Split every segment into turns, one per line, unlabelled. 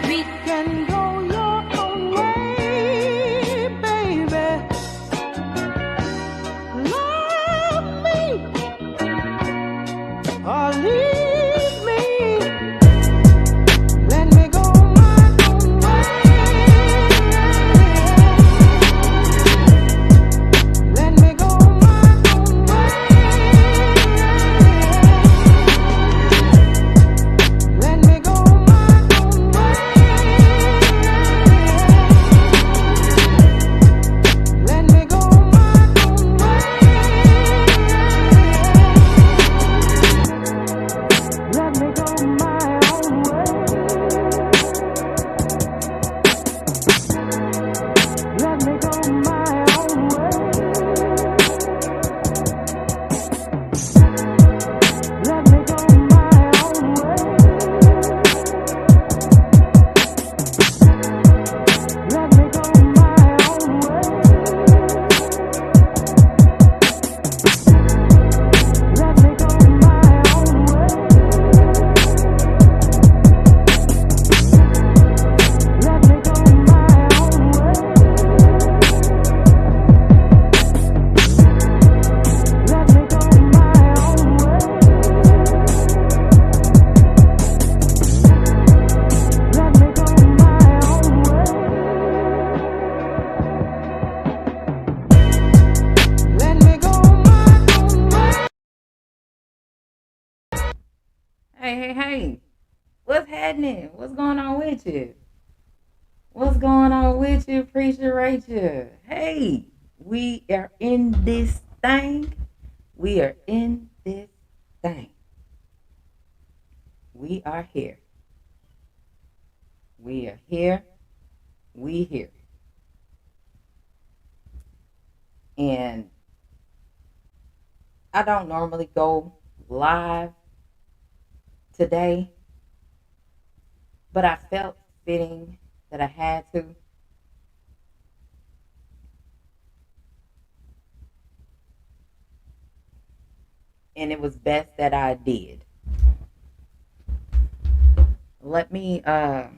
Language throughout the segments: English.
We can go your own way, baby. Love me or leave me. Let me go my own way. Let me go my own way. Let me go my own way. Let me go my own way. Let me go my own way. Let me go my own way. Let me go my own way. Let me go my own way. Let me go my own way. Let me go my own way. Let me go my own way. Let me go my own way. Let me go my own way. Hey, hey, hey. What's happening? What's going on with you? What's going on with you, Preacher Rachel? Hey, we are in this thing. We are in this thing. We are here. We are here. We here. And I don't normally go live today, but I felt fitting that I had to. And it was best that I did. Let me go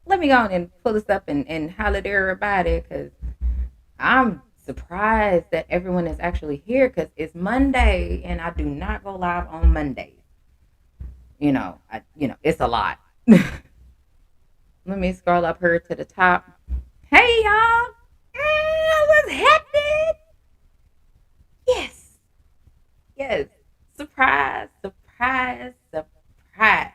on and pull this up and holler at everybody because I'm surprised that everyone is actually here because it's Monday and I do not go live on Mondays. It's a lot. Let me scroll up here to the top. Hey y'all, what's happening? Yes, yes. Surprise, surprise, surprise.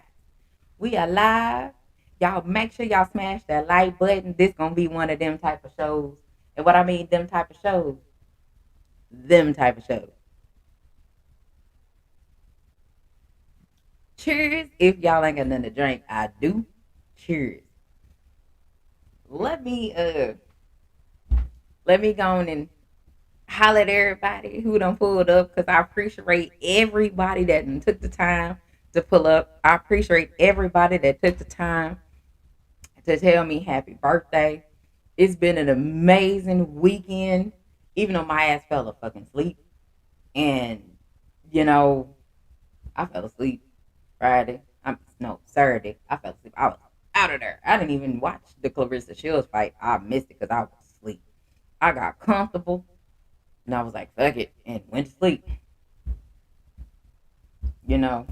We are live. Y'all make sure y'all smash that like button. This gonna be one of them type of shows. And what I mean, them type of shows. Them type of shows. Cheers. If y'all ain't got nothing to drink, I do. Cheers. Let me go on and holler at everybody who done pulled up because I appreciate everybody that done took the time to pull up. I appreciate everybody that took the time to tell me happy birthday. It's been an amazing weekend, even though my ass fell asleep. And, you know, I fell asleep Friday. No, Saturday. I fell asleep. I was out of there. I didn't even watch the Clarissa Shields fight. I missed it because I was asleep. I got comfortable and I was like, fuck it, and went to sleep. You know.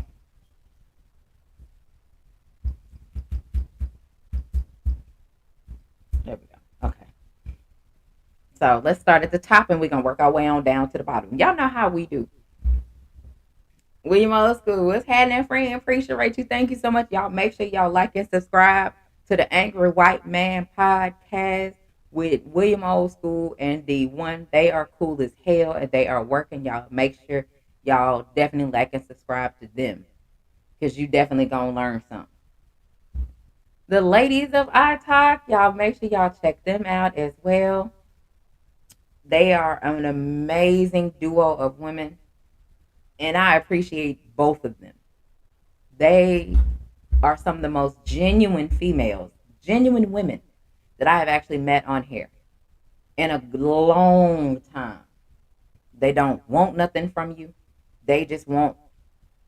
There we go. Okay. So let's start at the top and we're going to work our way on down to the bottom. Y'all know how we do. William Old School, what's happening, friend? Appreciate you. Thank you so much. Y'all make sure y'all like and subscribe to the Angry White Man podcast with William Old School and D1. They are cool as hell and they are working. Y'all make sure y'all definitely like and subscribe to them because you definitely gonna learn something. The ladies of iTalk, y'all make sure y'all check them out as well. They are an amazing duo of women and I appreciate both of them. They are some of the most genuine females, genuine women that I have actually met on here in a long time. They don't want nothing from you. They just want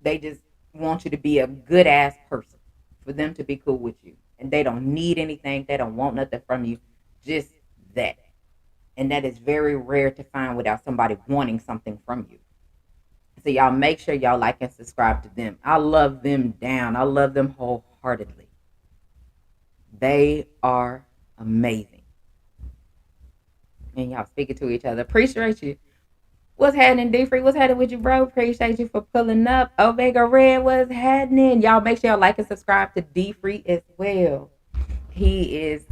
you to be a good ass person. for them to be cool with you. And they don't need anything, they don't want nothing from you, just that. And that is very rare to find without somebody wanting something from you. So y'all make sure y'all like and subscribe to them. I love them down. I love them wholeheartedly. They are amazing. And y'all speaking to each other. Appreciate you. What's happening, D Free? What's happening with you, bro? Appreciate you for pulling up. Omega Red, what's happening? Y'all make sure y'all like and subscribe to D Free as well. He is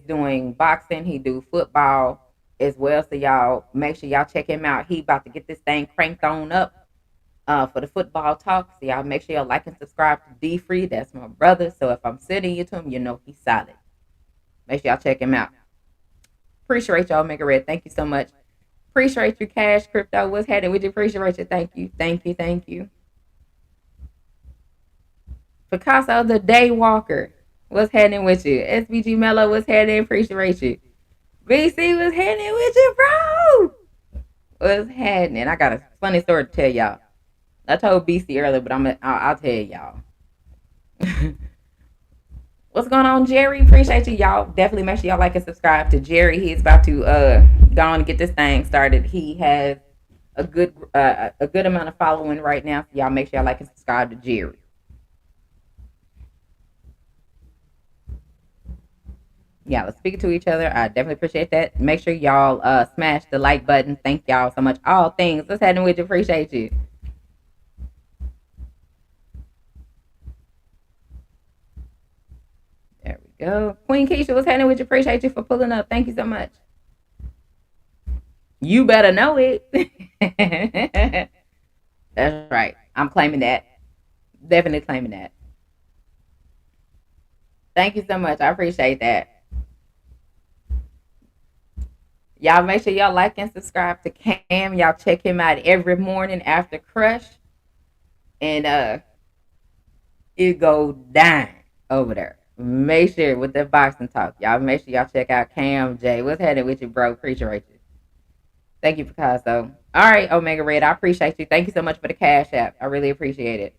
doing boxing, he do football as well. So y'all make sure y'all check him out. He about to get this thing cranked on up for the football talk. So y'all make sure y'all like and subscribe to D Free. That's my brother. So if I'm sending you to him, you know he's solid. Make sure y'all check him out. Appreciate y'all, Omega Red. Thank you so much. Appreciate you, Cash Crypto. What's happening? We appreciate you. Thank you. Thank you. Thank you. Picasso the Day Walker. What's happening with you? SBG Mello, what's happening? Appreciate you. BC, what's happening with you, bro? What's happening? I got a funny story to tell y'all. I told BC earlier, but I'll tell y'all. What's going on, Jerry? Appreciate you, y'all. Definitely make sure y'all like and subscribe to Jerry. He's about to go on and get this thing started. He has a good amount of following right now. So y'all make sure y'all like and subscribe to Jerry. Yeah, let's speak to each other. I definitely appreciate that. Make sure y'all smash the like button. Thank y'all so much. All things. What's happening with you? Appreciate you. There we go. Queen Keisha, what's happening with you? Appreciate you for pulling up. Thank you so much. You better know it. That's right. I'm claiming that. Definitely claiming that. Thank you so much. I appreciate that. Y'all make sure y'all like and subscribe to Cam. Y'all check him out every morning after Crush. And it go down over there. Make sure with the boxing talk. Y'all make sure y'all check out Cam J. What's happening with you, bro? Appreciate you. Thank you, Picasso. All right, Omega Red. I appreciate you. Thank you so much for the Cash App. I really appreciate it.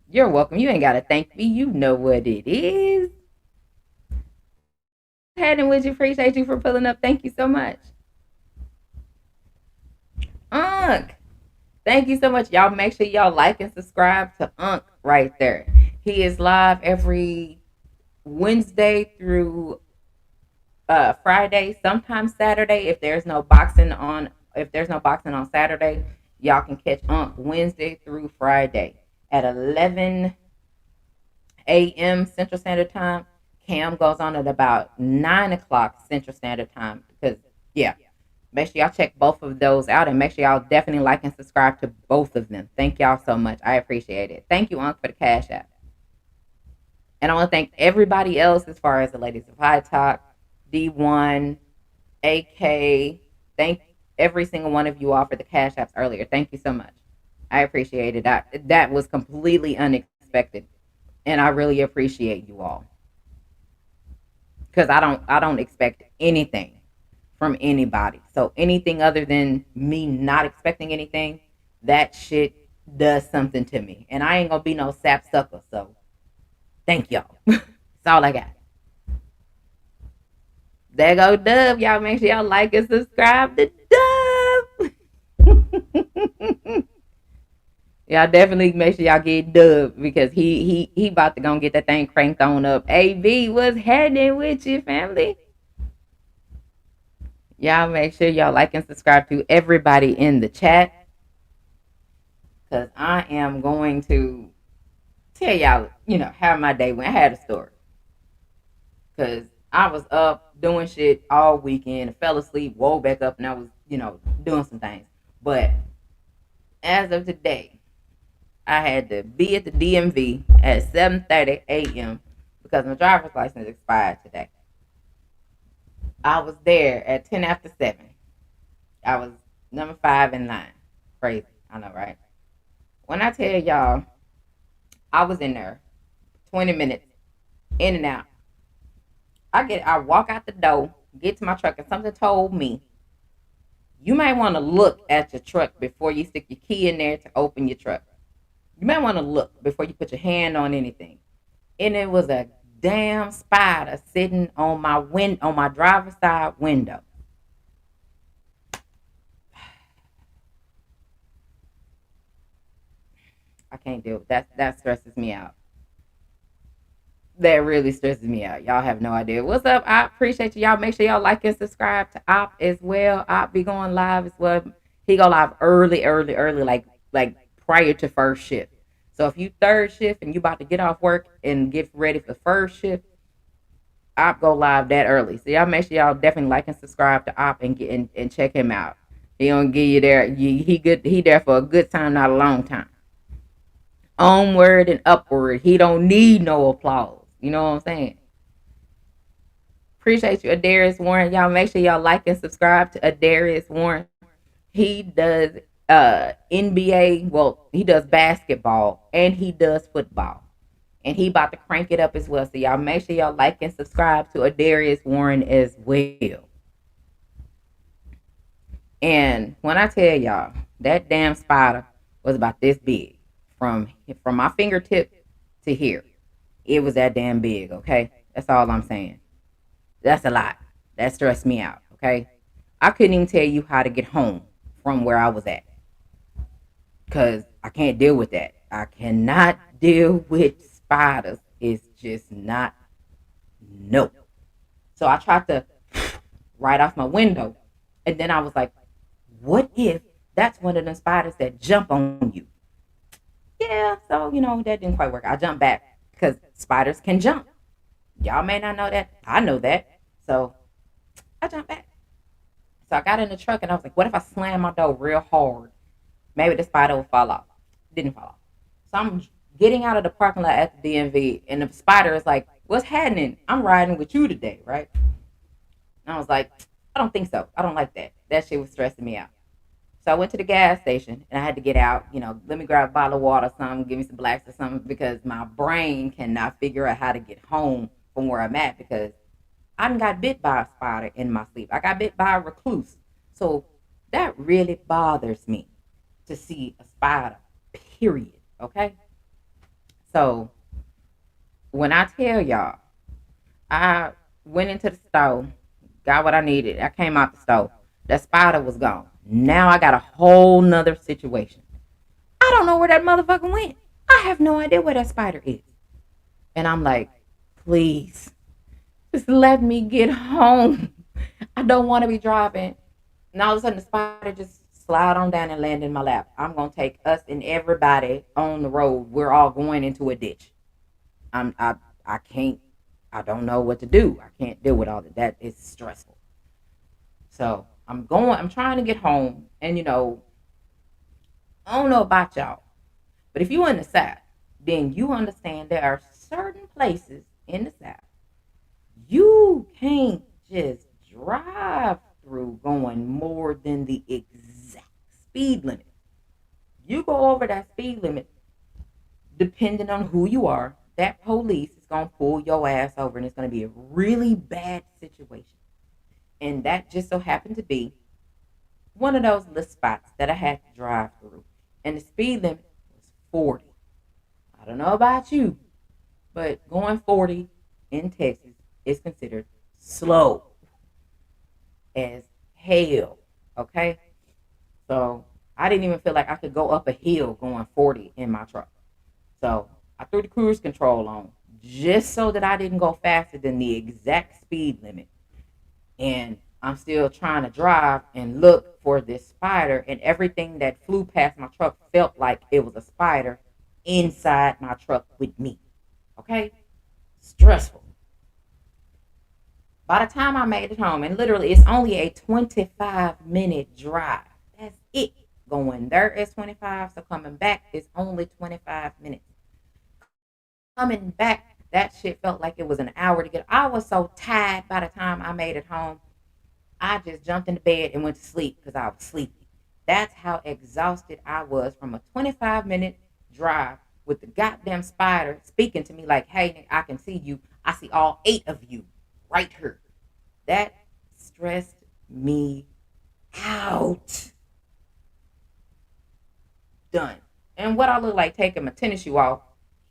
You're welcome. You ain't gotta thank me. You know what it is. Happening with you. Appreciate you for pulling up. Thank you so much. Unc. Thank you so much. Y'all make sure y'all like and subscribe to Unc right there. He is live every Wednesday through Friday, sometimes Saturday. If there's no boxing on Saturday, y'all can catch Unc Wednesday through Friday at 11 a.m. Central Standard Time. Cam goes on at about 9 o'clock Central Standard Time because yeah. Make sure y'all check both of those out and make sure y'all definitely like and subscribe to both of them. Thank y'all so much. I appreciate it. Thank you, Unc, for the Cash App. And I want to thank everybody else as far as the Ladies of High Talk, D1, AK. Thank every single one of you all for the Cash Apps earlier. Thank you so much. I appreciate it. That was completely unexpected. And I really appreciate you all. Because I don't expect anything from anybody. So anything other than me not expecting anything, that shit does something to me. And I ain't gonna be no sap sucker. So thank y'all. That's all I got. There go Dub. Y'all make sure y'all like and subscribe to Dub. Y'all definitely make sure y'all get Dub because he about to go get that thing cranked on up. AB, what's happening with you, family? Y'all make sure y'all like and subscribe to everybody in the chat. Because I am going to tell y'all, how my day went. I had a story. Because I was up doing shit all weekend. I fell asleep, woke back up, and I was, doing some things. But as of today, I had to be at the DMV at 7:30 a.m. because my driver's license expired today. I was there at 10 after 7. I was number 5 in line. Crazy. I know, right? When I tell y'all, I was in there 20 minutes, in and out. I walk out the door, get to my truck, and something told me, You might want to look at your truck before you stick your key in there to open your truck. You might want to look before you put your hand on anything. And it was a damn spider sitting on my driver's side window. I can't deal with that. That stresses me out. That really stresses me out. Y'all have no idea. What's up? I appreciate you. Y'all make sure y'all like and subscribe to Op as well. Op be going live as well. He go live early, like prior to first shift. So if you third shift and you about to get off work and get ready for first shift, Op go live that early. So y'all make sure y'all definitely like and subscribe to Op and and check him out. He don't give you there. He good. He there for a good time, not a long time. Onward and upward. He don't need no applause. You know what I'm saying? Appreciate you, Adarius Warren. Y'all make sure y'all like and subscribe to Adarius Warren. He does NBA. Well, he does basketball and he does football. And he about to crank it up as well. So y'all make sure y'all like and subscribe to Adarius Warren as well. And when I tell y'all that damn spider was about this big, from my fingertip to here, it was that damn big. Okay, that's all I'm saying. That's a lot. That stressed me out. Okay, I couldn't even tell you how to get home from where I was at because I can't deal with that. I cannot deal with spiders. It's just not no. So I tried to right off my window, and then I was like, what if that's one of the spiders that jump on you? Yeah, so that didn't quite work. I jumped back because spiders can jump. Y'all may not know that. I know that. So I jumped back. So I got in the truck and I was like, what if I slam my door real hard? Maybe the spider will fall off. Didn't fall off. So I'm getting out of the parking lot at the DMV and the spider is like, what's happening? I'm riding with you today, right? And I was like, I don't think so. I don't like that. That shit was stressing me out. So I went to the gas station and I had to get out, let me grab a bottle of water, something, give me some blacks or something, because my brain cannot figure out how to get home from where I'm at because I done got bit by a spider in my sleep. I got bit by a recluse. So that really bothers me to see a spider, period. Okay? So when I tell y'all, I went into the store, got what I needed. I came out the store. That spider was gone. Now I got a whole nother situation. I don't know where that motherfucker went. I have no idea where that spider is. And I'm like, please, just let me get home. I don't want to be driving. And all of a sudden, the spider just slide on down and land in my lap. I'm going to take us and everybody on the road. We're all going into a ditch. I can't, I don't know what to do. I can't deal with all of that. It's stressful. So I'm trying to get home. And, I don't know about y'all, but if you're in the South, then you understand there are certain places in the South you can't just drive through going more than the exact speed limit. You go over that speed limit, depending on who you are, that police is going to pull your ass over and it's going to be a really bad situation. And that just so happened to be one of those little spots that I had to drive through. And the speed limit was 40. I don't know about you, but going 40 in Texas is considered slow as hell. Okay? So I didn't even feel like I could go up a hill going 40 in my truck. So I threw the cruise control on just so that I didn't go faster than the exact speed limit. And I'm still trying to drive and look for this spider, and everything that flew past my truck felt like it was a spider inside my truck with me. Okay? Stressful. By the time I made it home, and literally it's only a 25-minute drive. That's it. Going there is 25, so coming back is only 25 minutes. Coming back, that shit felt like it was an hour to get. I was so tired by the time I made it home. I just jumped into bed and went to sleep because I was sleepy. That's how exhausted I was from a 25-minute drive with the goddamn spider speaking to me like, hey, I can see you. I see all 8 of you right here. That stressed me out. Done. And what I look like taking my tennis shoe off,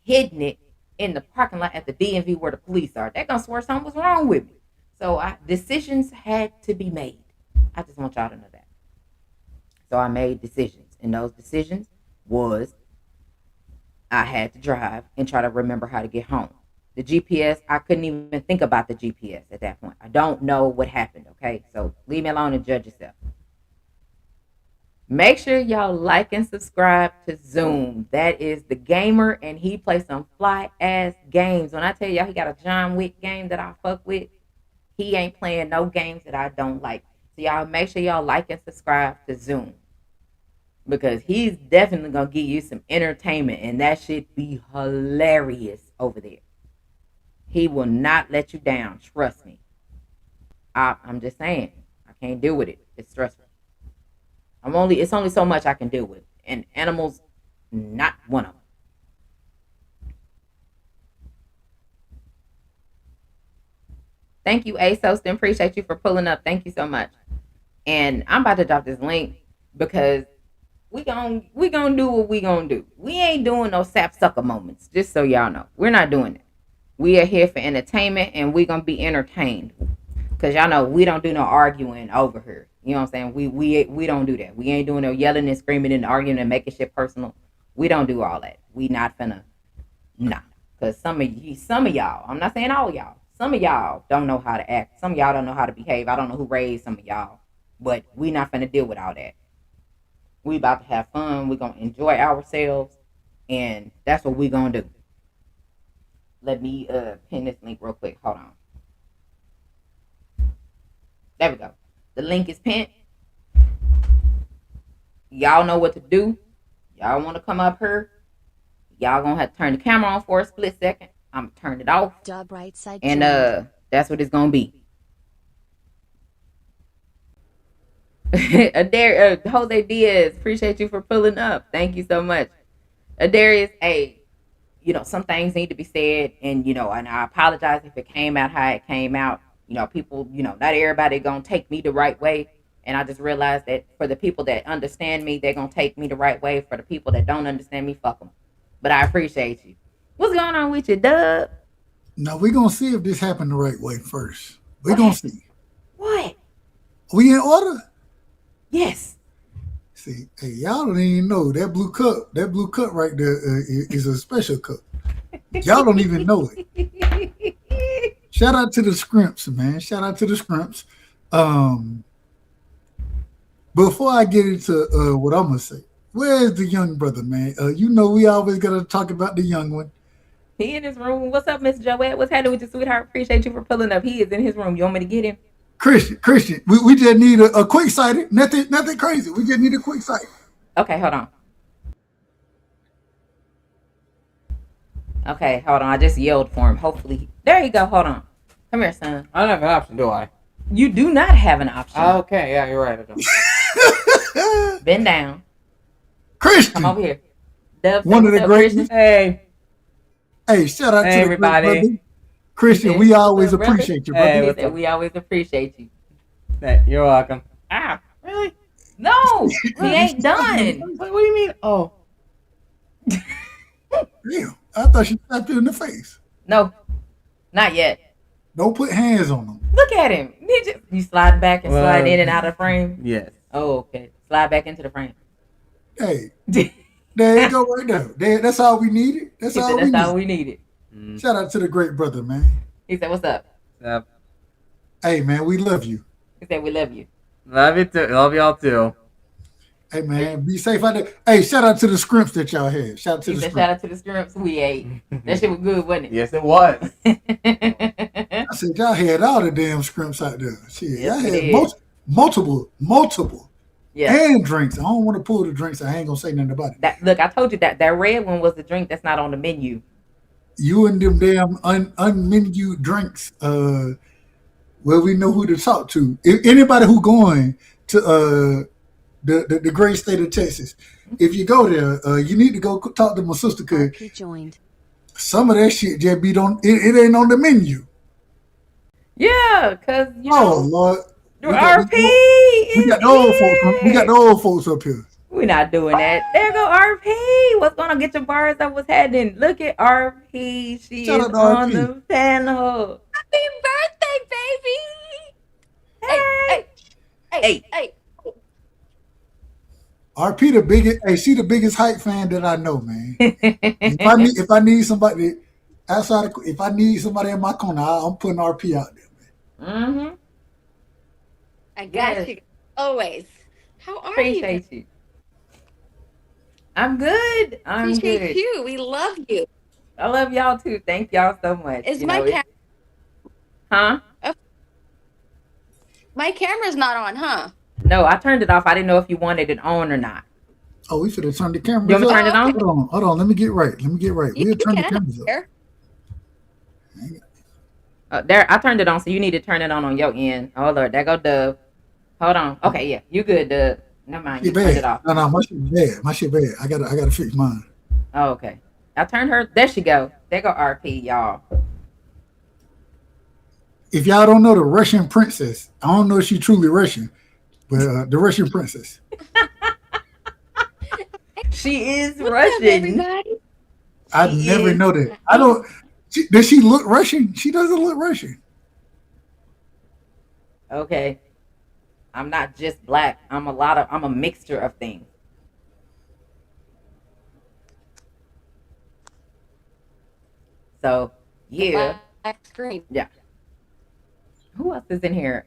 hiding it in the parking lot at the DMV where the police are. They're gonna swear something was wrong with me. So decisions had to be made. I just want y'all to know that. So I made decisions, and those decisions was I had to drive and try to remember how to get home. The GPS, I couldn't even think about the GPS at that point. I don't know what happened, okay? So leave me alone and judge yourself. Make sure y'all like and subscribe to Zoom. That is the gamer, and he plays some fly ass games. When I tell y'all he got a John Wick game that I fuck with, he ain't playing no games that I don't like. So y'all make sure y'all like and subscribe to Zoom, because he's definitely gonna give you some entertainment, and that shit be hilarious over there. He will not let you down. Trust me. I'm just saying, I can't deal with it. It's stressful. It's only so much I can deal with, and animals, not one of them. Thank you, ASOS. Appreciate you for pulling up. Thank you so much. And I'm about to drop this link because we gonna do what we gonna do. We ain't doing no sapsucker moments. Just so y'all know, we're not doing it. We are here for entertainment, and we gonna be entertained. Cause y'all know we don't do no arguing over here. You know what I'm saying? We don't do that. We ain't doing no yelling and screaming and arguing and making shit personal. We don't do all that. We not finna, nah. Cause some of y'all, I'm not saying all y'all, some of y'all don't know how to act. Some of y'all don't know how to behave. I don't know who raised some of y'all, but we not finna deal with all that. We about to have fun. We gonna enjoy ourselves, and that's what we gonna do. Let me pin this link real quick. Hold on. There we go. The link is pinned. Y'all know what to do. Y'all want to come up here? Y'all gonna have to turn the camera on for a split second. I'm gonna turn it off.
Right side
and that's what it's gonna be. Jose Diaz, appreciate you for pulling up. Thank you so much. Darius, some things need to be said, and and I apologize if it came out how it came out. People, not everybody gonna take me the right way. And I just realized that for the people that understand me, they're gonna take me the right way. For the people that don't understand me, fuck them. But I appreciate you. What's going on with you, Dub?
Now we're gonna see if this happened the right way first. We're gonna see.
What?
We in order?
Yes.
See, hey, y'all don't even know that blue cup. That blue cup right there is a special cup. Y'all don't even know it. Shout out to the Scrimps, man. Shout out to the Scrimps. Before I get into what I'm gonna say, where's the young brother, man? We always gotta talk about the young one.
He in his room. What's up, Miss Joette? What's happening with your sweetheart? Appreciate you for pulling up. He is in his room. You want me to get him?
Christian, we just need a quick sighted. Nothing crazy. We just need a quick sight.
Okay, hold on. Okay, hold on. I just yelled for him. Hopefully, there you go. Hold on. Come here, son.
I don't have an option, do I?
You do not have an option.
Okay, yeah, you're right. I
don't. Bend down.
Christian,
come over here. Dub,
one of the greatest.
Hey,
shout out to
everybody.
Christian, we always appreciate you, brother.
Hey, we always appreciate you.
Hey, you're welcome.
Ah, really? No, he ain't done.
What do you mean? Oh.
Damn, I thought she slapped you in the face.
No, not yet.
Don't put hands on him.
Look at him. You slide back and slide in and out of frame?
Yes.
Oh, okay. Slide back into the frame.
Hey, there you go right there. That's all we needed. That's all we needed. Shout out to the great brother, man.
He said, what's up?
What's up?
Hey, man, we love you.
He said, we love you.
Love you too. Love y'all too.
Hey, man, be safe out there. Hey, shout out to the Scrimps that y'all had. Shout out to the Scrimps.
Shout out to the Scrimps we ate. That shit was good, wasn't it?
Yes, it was.
I said, y'all had all the damn Scrimps out there. Shit, yes, y'all had multiple. Yeah. And drinks. I don't want to pull the drinks. I ain't going to say nothing about it.
Look, I told you that red one was the drink that's not on the menu.
You and them damn unmenu drinks, well, we know who to talk to. If anybody who going to the great state of Texas, if you go there, you need to go talk to my sister, because some of that shit just be it ain't on the menu.
Yeah, because
oh Lord,
RP.
We got the old folks. We got the old folks up here.
We're not doing that. There go RP. What's going on? Get your bars up. What's happening? Look at RP. She
Shout
is
out to
on
RP.
the panel.
Happy birthday, baby!
Hey.
Hey, hey.
RP the biggest. Hey, she the biggest hype fan that I know, man. If I need somebody outside, if I need somebody in my corner, I'm putting RP out there, man.
Mm-hmm.
I got
Yes.
you. Always. How are you?
Appreciate you. I'm good. I'm
Appreciate
good.
you. We love you.
I love y'all too. Thank y'all so much.
Is
You
my
know, Huh?
my camera's not on, huh?
No, I turned it off. I didn't know if you wanted it on or not.
Oh, we should have turned the cameras
You want me to
up.
turn it on?
Hold on. Let me get right.
You
We'll turn the
can.
cameras up.
There.
There, I turned it on, so you need to turn it on your end. Oh Lord, there go Dub. Hold on. Okay, yeah, you good, Dub. Never mind.
She
You turned it
bad.
off.
No, my shit bad. My shit bad. I gotta fix mine.
Oh, okay. I turned her. There she go. There go RP, y'all.
If y'all don't know the Russian princess, I don't know if she's truly Russian, but the Russian princess.
She is
What's up,
Russian.
everybody?
I
She
never
is.
know that. I don't. Does she look Russian? She doesn't look Russian.
Okay. I'm not just black. I'm a mixture of things. So yeah.
Black screen.
Who else is in here?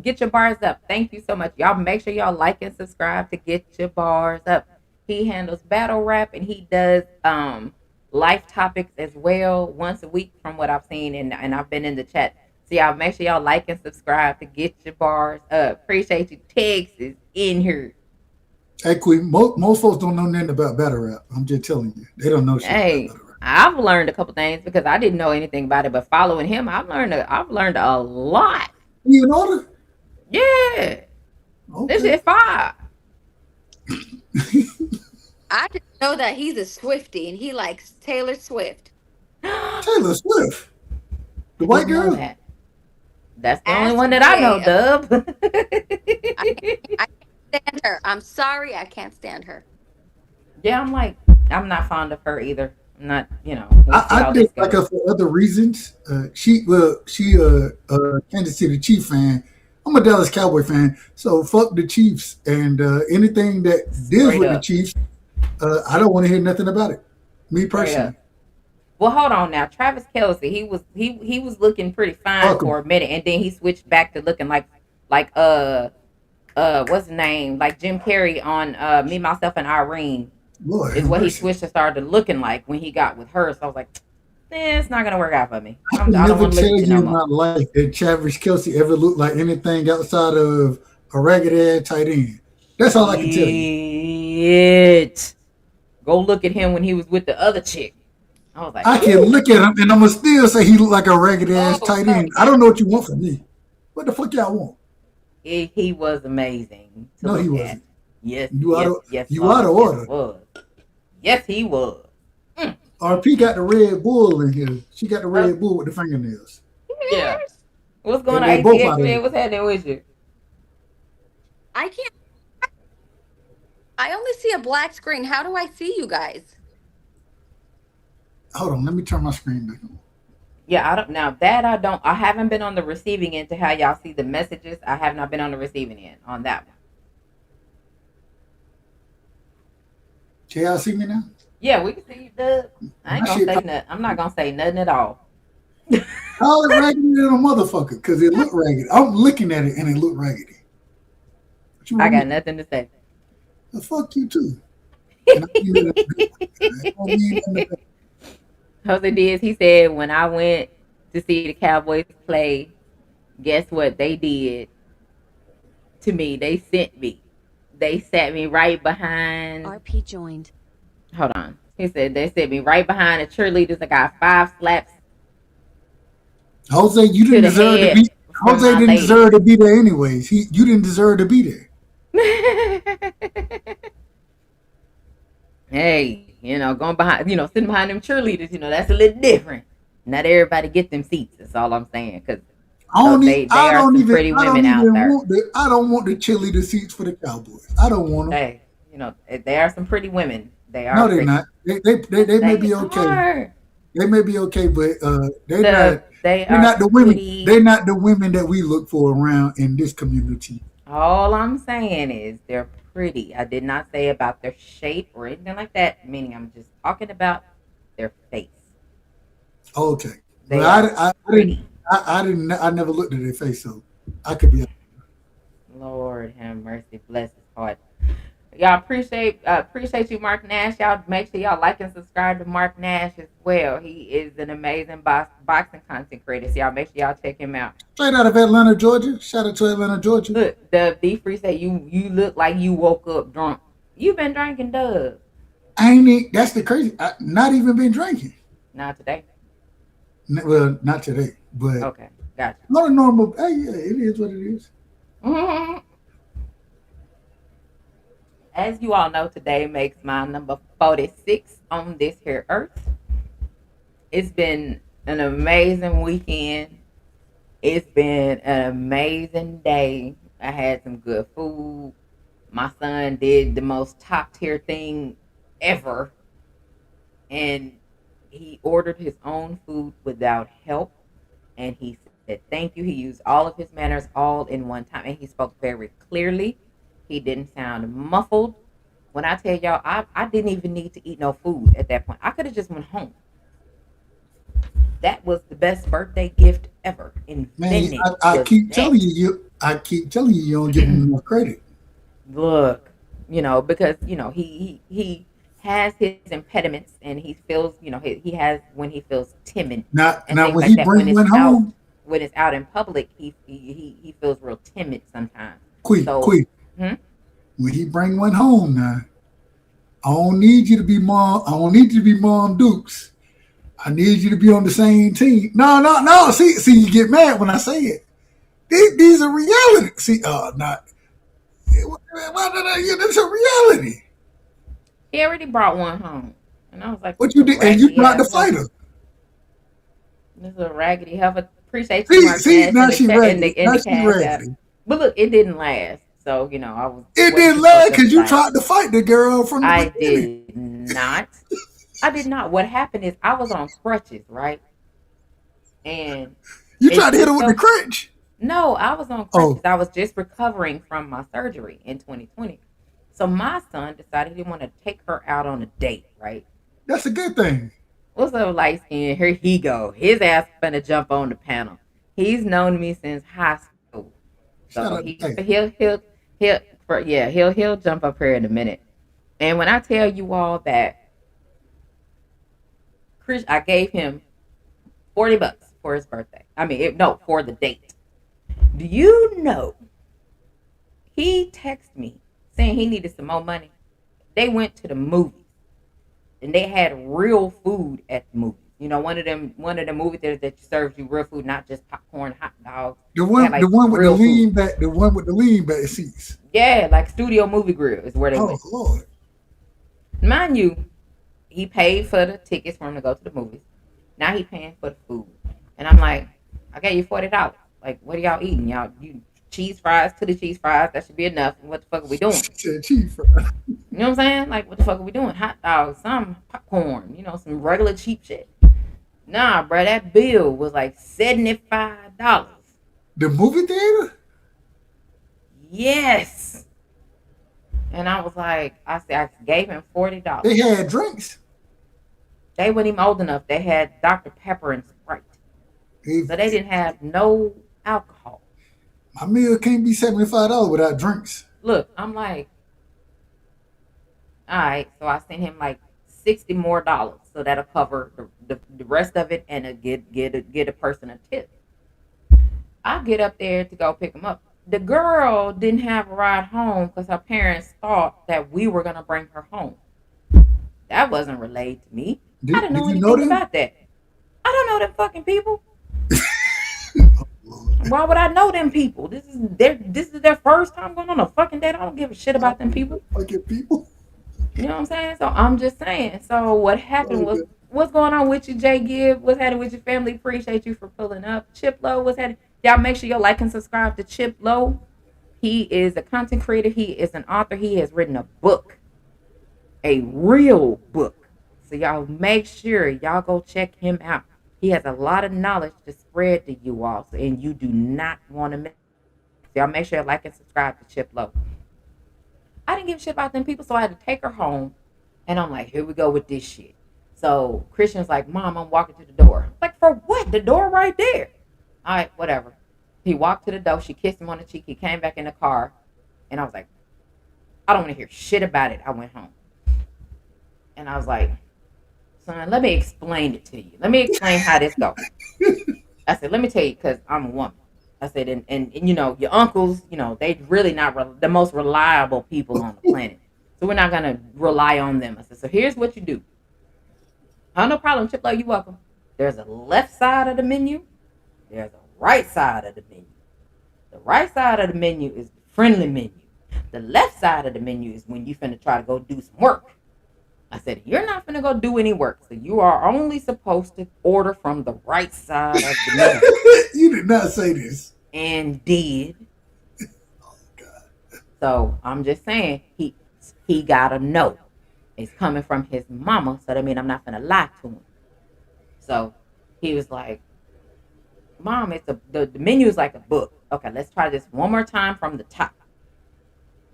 Get your bars up. Thank you so much. Y'all make sure y'all like and subscribe to Get Your Bars Up. He handles battle rap and he does life topics as well once a week from what I've seen and I've been in the chat. So y'all make sure y'all like and subscribe to Get Your Bars Up. Appreciate you. Texas in here.
Hey, Queen, most folks don't know nothing about battle rap. I'm just telling you. They don't know shit
Hey,
about battle rap.
I've learned a couple things because I didn't know anything about it, but following him, I've learned a lot.
You in order?
Yeah. This
Okay.
is fire.
I just know that he's a Swiftie and he likes Taylor Swift.
Taylor Swift. The white
Didn't know
girl?
that. That's the only
Ask
one that I know,
Jay.
Dub.
I can't stand her. I'm sorry, I can't stand her.
Yeah, I'm not fond of her either. I'm not, we'll see
I
how this
did like
goes.
her for other reasons. She Kansas City Chief fan. I'm a Dallas Cowboy fan, so fuck the Chiefs and anything that deals
Straight
with the
up.
Chiefs. I don't want to hear nothing about it. Me
Straight
personally.
up. Well, hold on now. Travis Kelce, he was looking pretty fine
Fuck him.
for a minute, and then he switched back to looking like what's his name? Like Jim Carrey on Me, Myself, and Irene
Lord,
is
have
what he
mercy.
switched and started looking like when he got with her. So I was like, it's not gonna work out for me.
I
I
can
don't
never
want to
tell
listen to
you
you
in
no
my
more.
life that Travis Kelsey ever looked like anything outside of a ragged ass tight end. That's all I can tell you.
It. Go look at him when he was with the other chick. I was like,
I can look at him and I'm gonna still say he looked like a ragged ass
Oh,
tight
oh,
end. I don't know what you want from me. What the fuck y'all want?
he was amazing to
No, he
look at.
wasn't.
Yes,
You
yes,
out of
yes,
you
Lord.
out of
Yes,
order.
he was. Yes, he was.
RP got the Red Bull in here. She got the Red Bull with the fingernails.
Yeah. What's going
They
on,
both
ATX
out of
man?
here.
What's happening with you?
I can't. I only see a black screen. How do I see you guys?
Hold on, let me turn my screen back on.
Yeah, I haven't been on the receiving end to how y'all see the messages. I have not been on the receiving end on that one.
Can y'all see me now?
Yeah, we can see you, Doug. I ain't
My
gonna
shit
say
pop-
nothing. I'm not gonna say nothing at all.
Call it raggedy little motherfucker, because it looked raggedy. I'm looking at it and it looked raggedy. What you
I
want
got
me-
nothing to say.
Well, fuck you too. And I mean it in a good way. I don't mean it in the bad.
Jose Diaz, he said, when I went to see the Cowboys play, guess what they did to me? They sent me. They sat me right behind.
RP joined.
Hold on. He said they sat me right behind the cheerleaders. I got 5 slaps
Jose, you
to
didn't
the
deserve to
head
be.
from
Jose
my
didn't
lady.
deserve to be there anyways. You didn't deserve to be there.
Hey, going behind, sitting behind them cheerleaders, that's a little different. Not everybody get them seats. That's all I'm saying. Cause
I
So
don't
they are
don't
some
even
pretty women out there.
I don't want the cheerleader seats for the Cowboys. I don't want them.
Hey, you know, they are some pretty women. They are
No, they're
pretty.
not.
Yes,
They may
they
be okay.
are.
They may be okay, but
They
they're
are
not the women.
pretty.
They're not the women that we look for around in this community.
All I'm saying is they're pretty. I did not say about their shape or anything like that. Meaning, I'm just talking about their face.
Okay. Well,
They are pretty.
I never looked at their face, so I could be.
Lord have mercy, bless his heart. Y'all appreciate you, Mark Nash. Y'all make sure y'all like and subscribe to Mark Nash as well. He is an amazing boxing content creator. So y'all make sure y'all check him out.
Straight out of Atlanta, Georgia. Shout out to Atlanta, Georgia.
Look, the B Free said you look like you woke up drunk. You been drinking, Dub?
That's the crazy. I not even been drinking.
Not today.
Well, not today, but
Okay, gotcha.
not a normal. Hey, yeah, it is what it is.
As you all know, today makes my number 46 on this here earth. It's been an amazing weekend. It's been an amazing day. I had some good food. My son did the most top tier thing ever. And he ordered his own food without help. And he said thank you. He used all of his manners all in one time. And he spoke very clearly. He didn't sound muffled. When I tell y'all, I didn't even need to eat no food at that point. I could have just went home. That was the best birthday gift ever invented.
Man, I keep telling you, you don't give him enough credit.
Look, because he has his impediments and he feels, he has when he feels timid.
Now
and
when
like
he
that.
brings one home,
when it's out in public, he feels real timid sometimes.
Quick. When he bring one home now, I don't need you to be mom. I don't need you to be Mom Dukes. I need you to be on the same team. No. See, you get mad when I say it. These are reality. See, not. It's a reality.
He already brought one home, and I was like,
"What you did? And you brought the fighter."
This is a raggedy heifer. Appreciate you, Mark.
Now she raggedy.
But look, it didn't last. So I was.
It didn't last because you tried to fight the girl from the beginning.
I did not. What happened is I was on crutches, right? And
you tried to hit her with the crutch.
No, I was on crutches. I was just recovering from my surgery in 2020. So my son decided he wanted to take her out on a date, right?
That's a good thing.
What's up, light skin? Here he go. His ass finna jump on the panel. He's known me since high school. So he'll jump up here in a minute. And when I tell you all that Chris, I gave him $40 for his birthday. For the date. Do you know? He texted me saying he needed some more money. They went to the movies, and they had real food at the movies. One of them movie theaters that serves you real food, not just popcorn, hot dogs.
The one with the lean back, the one with the lean back seats.
Yeah, like Studio Movie Grill is where they went.
Oh Lord!
Mind you, he paid for the tickets for him to go to the movies. Now he paying for the food, and I'm like, I gave you $40. Like, what are y'all eating? You cheese fries to the cheese fries. That should be enough. What the fuck are we doing?
Cheese fries.
You know what I'm saying? Like, what the fuck are we doing? Hot dogs, some popcorn, some regular cheap shit. Nah, bro, that bill was like $75.
The movie theater?
Yes. And I was like, I gave him $40.
They had drinks.
They weren't even old enough. They had Dr. Pepper and Sprite. So they didn't have no alcohol.
My meal can't be $75 without drinks.
Look, I'm like, all right. So I sent him like $60 more, so that'll cover the rest of it and get a person a tip. I get up there to go pick him up. The girl didn't have a ride home because her parents thought that we were gonna bring her home. That wasn't relayed to me. I didn't know anything about that. I don't know them fucking people. Why would I know them people? This is their first time going on a fucking date. I don't give a shit about them people.
Fucking people.
You know what I'm saying? So I'm just saying. So what happened was, what's going on with you, Jay Gibb? What's happening with your family? Appreciate you for pulling up. Chip Low, what's happening? Y'all make sure you like and subscribe to Chip Lowe. He is a content creator. He is an author. He has written a book, a real book. So y'all make sure y'all go check him out. He has a lot of knowledge to spread to you all, and you do not want to miss. So y'all make sure you like and subscribe to Chip Lowe. I didn't give a shit about them people, so I had to take her home. And I'm like, here we go with this shit. So Christian's like, Mom, I'm walking to the door. I'm like, for what? The door right there. All right, whatever. He walked to the door. She kissed him on the cheek. He came back in the car. And I was like, I don't want to hear shit about it. I went home. And I was like, son, let me explain it to you. Let me explain how this goes. I said, let me tell you, because I'm a woman. I said, and you know, your uncles, you know, they really not the most reliable people on the planet. So we're not going to rely on them. I said, so here's what you do. Oh, no problem, Chip Lowe, you're welcome. There's a left side of the menu. There's a right side of the menu. The right side of the menu is the friendly menu. The left side of the menu is when you finna try to go do some work. I said, you're not finna go do any work. So you are only supposed to order from the right side of the menu.
You did not say this.
And did.
Oh, God.
So I'm just saying, he gotta know. It's coming from his mama, so that means I'm not gonna lie to him. So he was like, Mom, the menu is like a book. Okay, let's try this one more time from the top.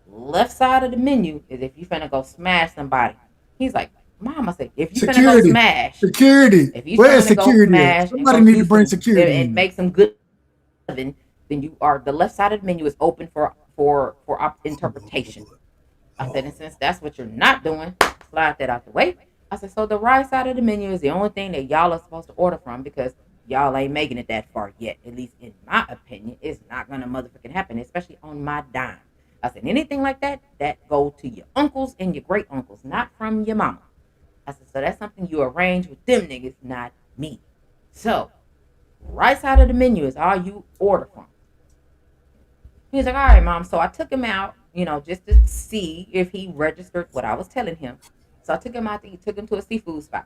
Left side of the menu is if you finna go smash somebody. He's like, Mom, I said, if you finna go smash.
Security.
If you
Where's
finna go
security?
smash
Somebody need to bring security
and make some good living, then you are the left side of the menu is open for interpretation. I said, and since that's what you're not doing, slide that out the way. I said, so the right side of the menu is the only thing that y'all are supposed to order from because y'all ain't making it that far yet. At least in my opinion, it's not gonna motherfucking happen, especially on my dime. I said, anything like that go to your uncles and your great uncles, not from your mama. I said, so that's something you arrange with them niggas, not me. So, right side of the menu is all you order from. He's like, all right, Mom. So I took him out, you know, just to see if he registered what I was telling him. So I took him out to eat, took him to a seafood spot.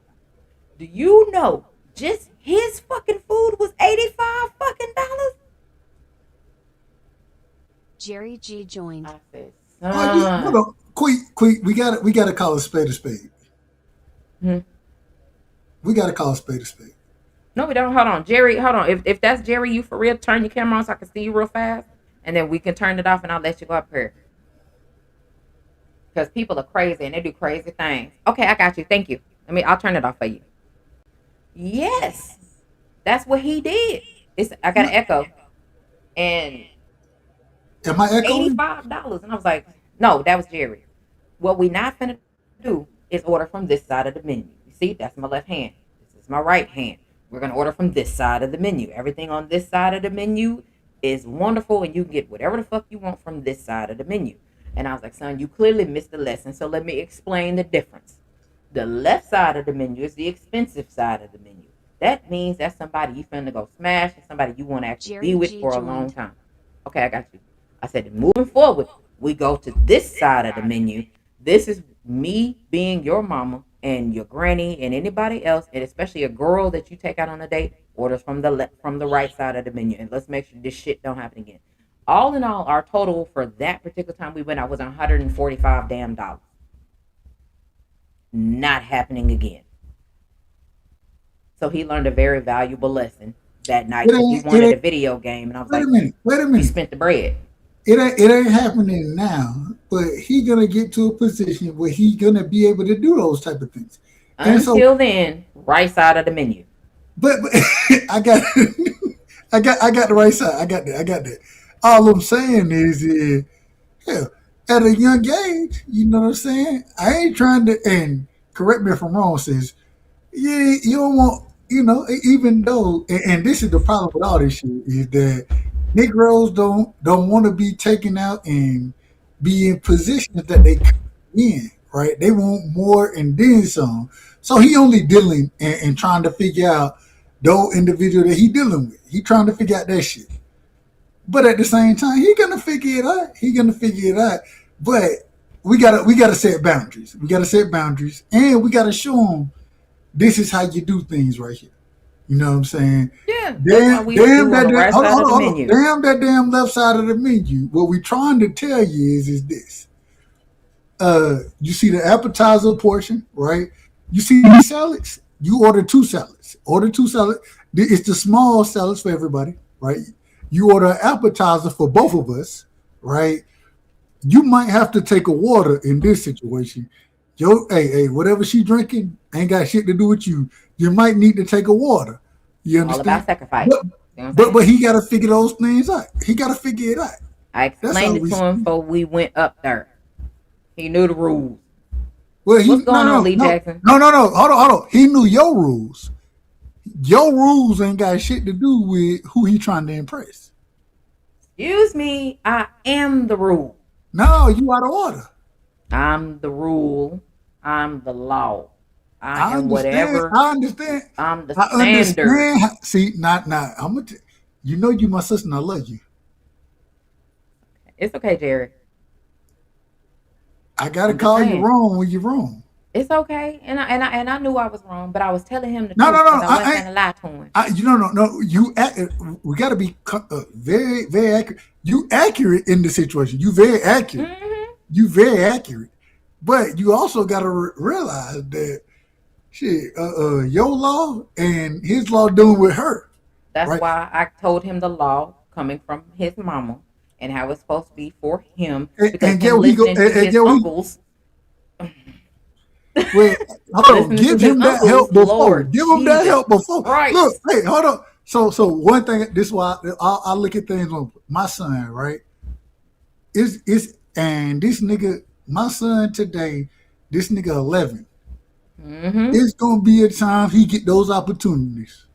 Do you know just his fucking food was $85 fucking dollars?
Jerry G joined.
I said,
hold on. Quick, we gotta call a spade a spade. We gotta call a spade a spade.
No, we don't. Hold on. Jerry, hold on. If that's Jerry, you for real, turn your camera on so I can see you real fast. And then we can turn it off and I'll let you go up here. Because people are crazy and they do crazy things. Okay, I got you. Thank you. I'll turn it off for you. Yes. That's what he did. I got an echo. And
am I echoing?
$85. And I was like, no, that was Jerry. What we not finna do is order from this side of the menu. You see, that's my left hand. This is my right hand. We're gonna order from this side of the menu. Everything on this side of the menu is wonderful and you can get whatever the fuck you want from this side of the menu. And I was like, son, you clearly missed the lesson, so let me explain the difference. The left side of the menu is the expensive side of the menu. That means that's somebody you finna go smash and somebody you want to actually be with for a long time. Okay, I got you. I said, moving forward, we go to this side of the menu. This is me being your mama and your granny and anybody else, and especially a girl that you take out on a date, orders from the right side of the menu. And let's make sure this shit don't happen again. All in all, our total for that particular time we went out was $145 damn dollars. Not happening again. So he learned a very valuable lesson that night. He wanted a video game, and I was like,
wait a minute.
He spent the bread.
It ain't happening now, but he gonna get to a position where he gonna be able to do those type of things.
Until then, right side of the menu.
But I got the right side. I got that. All I'm saying is, hell, at a young age, you know what I'm saying? I ain't trying to, and correct me if I'm wrong, sis. Yeah, you don't want, you know, even though, and this is the problem with all this shit, is that Negroes don't want to be taken out and be in positions that they come in, right? They want more and then some. So he only dealing and trying to figure out the individual that he dealing with. He trying to figure out that shit. But at the same time, he gonna figure it out. But we gotta set boundaries. We gotta set boundaries, and we gotta show him this is how you do things right here. You know what I'm saying?
Yeah, that's what we do on the right
hold on,
side of the
hold on.
menu.
Damn that damn left side of the menu. What we trying to tell you is this. You see the appetizer portion, right? You see these salads. You order 2 salads. Order 2 salads. It's the small salads for everybody, right? You order an appetizer for both of us, right? You might have to take a water in this situation. Hey, whatever she drinking ain't got shit to do with you. You might need to take a water. You
All about
understand?
sacrifice.
But
You know what I'm saying?
but he got to figure those things out. He got to figure it out.
I
That's
explained
how
it
we
to him
speak.
before we went up there. He knew the rules.
Well,
What's going on, Lee Jackson?
No. Hold on. He knew your rules. Your rules ain't got shit to do with who he trying to impress.
Excuse me, I am the rule.
No, you out of order.
I'm the rule. I'm the law. I am
understand.
whatever.
I understand.
I'm the
I
standard.
understand. See, not. I'm gonna. You know you my sister and I love you.
It's okay, Jerry.
I gotta
I'm just
call you
saying.
wrong when you're wrong.
It's okay. And I knew I was wrong, but I was telling him the
No,
truth
no, no.
because I wasn't going to lie to him.
No. We got to be very, very accurate. You accurate in the situation. You very accurate.
Mm-hmm.
You very accurate. But you also got to realize that shit. Your law and his law doing with her.
That's
Right.
why I told him the law coming from his mama and how it's supposed to be for him
And
because
get
him
what he go.
listening to his uncles.
Wait, hold on.
Listening to
Give
his
him that
uncles,
help before.
Lord
Give him that
Jesus
help before.
Christ.
Look, hey, hold on. So one thing. This is why I look at things on my son. Right? And this nigga, my son today, this nigga 11.
Mm-hmm.
It's gonna be a time he get those opportunities.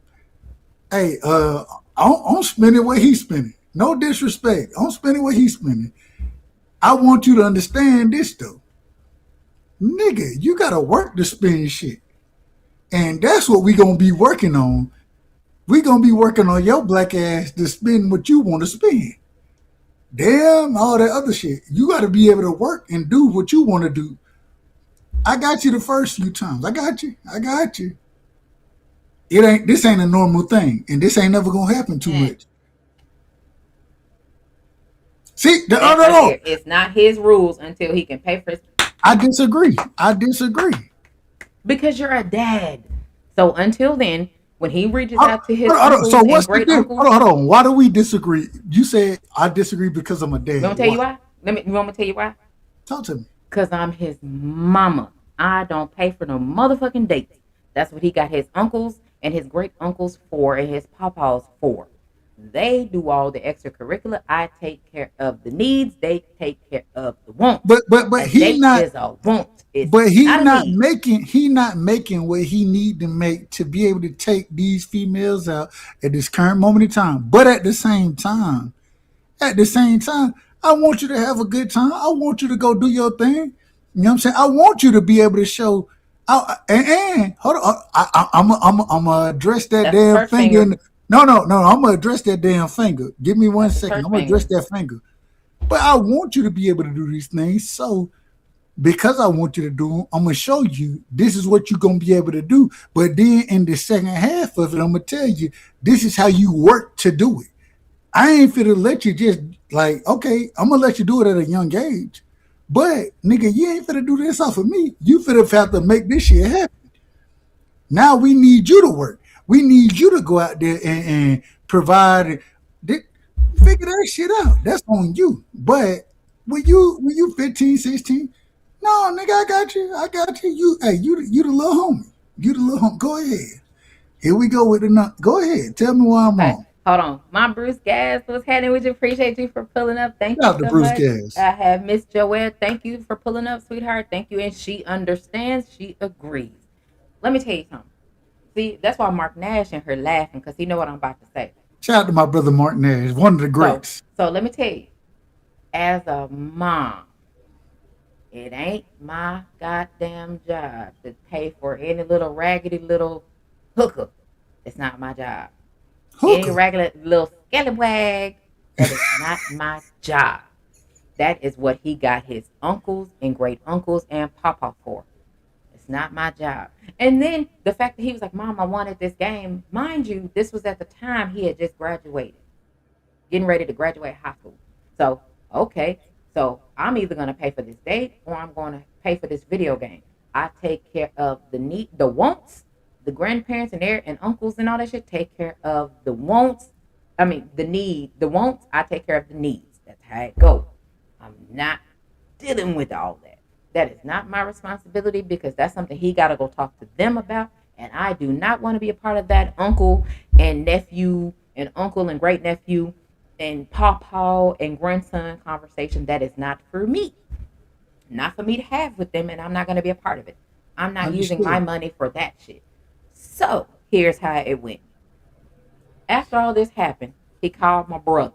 Hey, I'm spending what he's spending. No disrespect. I'm spending what he's spending. I want you to understand this though. Nigga, you gotta work to spend shit. And that's what we gonna be working on. We gonna be working on your black ass to spend what you want to spend. Damn, all that other shit. You gotta be able to work and do what you want to do. I got you the first few times. I got you. This ain't a normal thing. And this ain't never gonna happen too much. See,
That right there, it's not his rules until he can pay for his.
I disagree.
Because you're a dad. So until then, when he reaches out to his
Hold on.
uncles
So
and
what's the
great
difference?
uncles,
Hold on. Why do we disagree? You said I disagree because I'm a dad.
you want me to tell you why? You want me to tell you why?
Talk to me.
Because I'm his mama. I don't pay for no motherfucking dates. That's what he got his uncles and his great uncles for and his papas for. They do all the extracurricular. I take care of the needs. They take care of the wants.
But
A
he
date
not.
is a want. It's
But he
not a
not
need.
making what he need to make to be able to take these females out at this current moment in time. But at the same time, I want you to have a good time. I want you to go do your thing. You know what I'm saying? I want you to be able to show. And hold on, I'm gonna address that
That's
damn
church
finger.
finger.
No, I'm gonna address that damn finger. Give me one
That's a
second.
church
I'm gonna
finger.
address that finger. But I want you to be able to do these things. So because I want you to do them, I'm gonna show you this is what you're gonna be able to do. But then in the second half of it, I'm gonna tell you this is how you work to do it. I ain't finna let you just like, okay, I'm gonna let you do it at a young age. But nigga, you ain't finna do this off of me. You finna have to make this shit happen. Now we need you to work. We need you to go out there and provide. Figure that shit out. That's on you. But when you 15, 16, no, nigga, I got you. You the little homie. You the little homie. Go ahead. Here we go with the. Go ahead. Tell me why I'm
Okay,
wrong.
hold on. My Bruce Gas was heading. We just appreciate you for pulling up. Thank
Shout
you
out to
so
Bruce
much.
Gas.
I have Miss Joelle. Thank you for pulling up, sweetheart. Thank you. And she understands. She agrees. Let me tell you something. See, that's why Mark Nash and her laughing because he know what I'm about to say.
Shout out to my brother Martin Nash, one of the greats.
So let me tell you, as a mom, it ain't my goddamn job to pay for any little raggedy little hooker. It's not my job. Any
Hooker.
regular little scallywag, that is not my job. That is what he got his uncles and great uncles and papa for. It's It's not my job. And then the fact that he was like, Mom, I wanted this game. Mind you, this was at the time he had just graduated, getting ready to graduate high school. So, okay. So I'm either going to pay for this date or I'm going to pay for this video game. I take care of the wants, the grandparents and uncles and all that shit take care of the wants. I mean, the wants, I take care of the needs. That's how it goes. I'm not dealing with all that. That is not my responsibility because that's something he got to go talk to them about. And I do not want to be a part of that uncle and nephew and uncle and great nephew and pawpaw and grandson conversation. That is not for me. Not for me to have with them, and I'm not going to be a part of it. I'm not using my money for that shit. So here's how it went. After all this happened, he called my brother,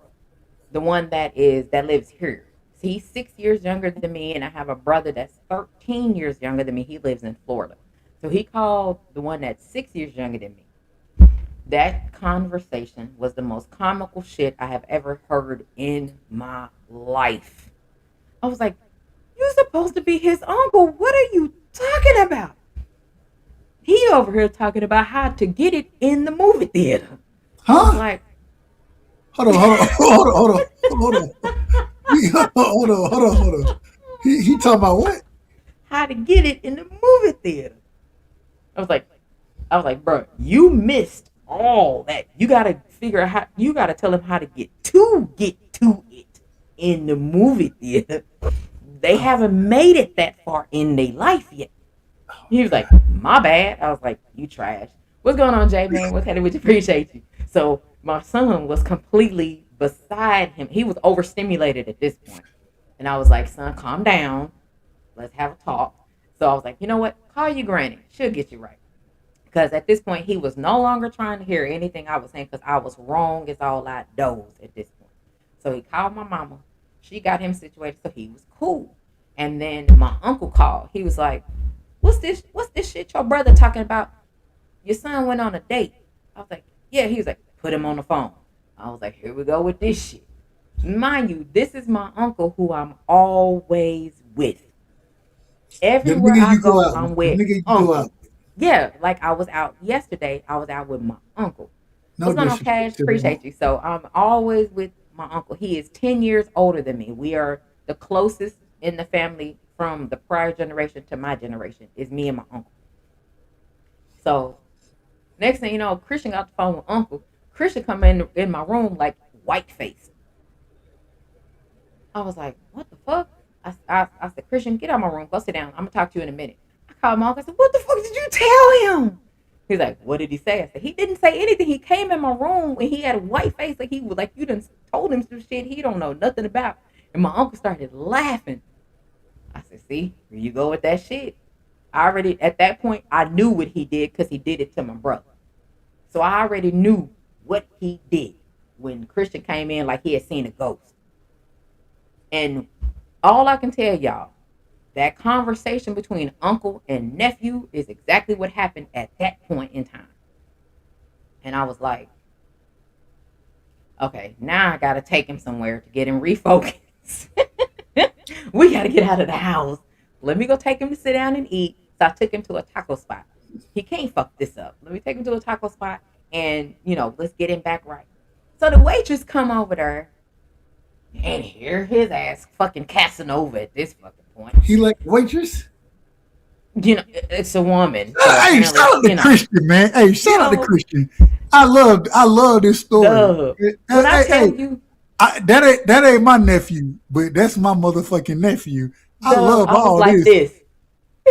the one that lives here. See, he's 6 years younger than me, and I have a brother that's 13 years younger than me. He lives in Florida. So he called the one that's 6 years younger than me. That conversation was the most comical shit I have ever heard in my life. I was like, you're supposed to be his uncle. What are you talking about? He over here talking about how to get it in the movie theater. I was
Huh?
like,
Hold on. He talking about what?
how to get it in the movie theater. I was like, bro, you missed all that. You gotta figure out how. You gotta tell him how to get to it in the movie theater. They haven't made it that far in their life yet. He was like, my bad. I was like, you trash. What's going on, Jay, man? What's happening with you? Appreciate you. So my son was completely beside him. He was overstimulated at this point. And I was like, son, calm down. Let's have a talk. So I was like, you know what? Call your granny. She'll get you right. Because at this point, he was no longer trying to hear anything I was saying because I was wrong as all I knows at this point. So he called my mama. She got him situated so he was cool. And then my uncle called. He was like, what's this shit your brother talking about? Your son went on a date. I was like, yeah. He was like, put him on the phone. I was like, here we go with this shit. Mind you, this is my uncle who I'm always with. Everywhere I go, I'm with uncle. Yeah, like I was out yesterday. I was out with my uncle. What's going on, Cash? Appreciate you. So I'm always with my uncle. He is 10 years older than me. We are the closest in the family from the prior generation to my generation is me and my uncle. So next thing you know, Christian got the phone with uncle. Christian come in my room like white faced. I was like, what the fuck? I said, Christian, get out of my room. Go sit down. I'm going to talk to you in a minute. I called my uncle. I said, what the fuck did you tell him? He's like, what did he say? I said, he didn't say anything. He came in my room and he had a white face like he was like, you done told him some shit he don't know nothing about. And my uncle started laughing. I said, see, here you go with that shit. At that point, I knew what he did because he did it to my brother. So I already knew what he did when Christian came in like he had seen a ghost. And all I can tell y'all, that conversation between uncle and nephew is exactly what happened at that point in time. And I was like, okay, now I got to take him somewhere to get him refocused. We got to get out of the house. Let me go take him to sit down and eat. So I took him to a taco spot. He can't fuck this up. Let me take him to a taco spot and, let's get him back right. So the waitress come over there and hear his ass fucking Casanova at this fucking point.
He like waitress?
It's a woman.
So hey, shout out to Christian, man. Hey, shout out to Christian. I love this story.
When I tell you,
that ain't my nephew, but that's my motherfucking nephew. I love all like this.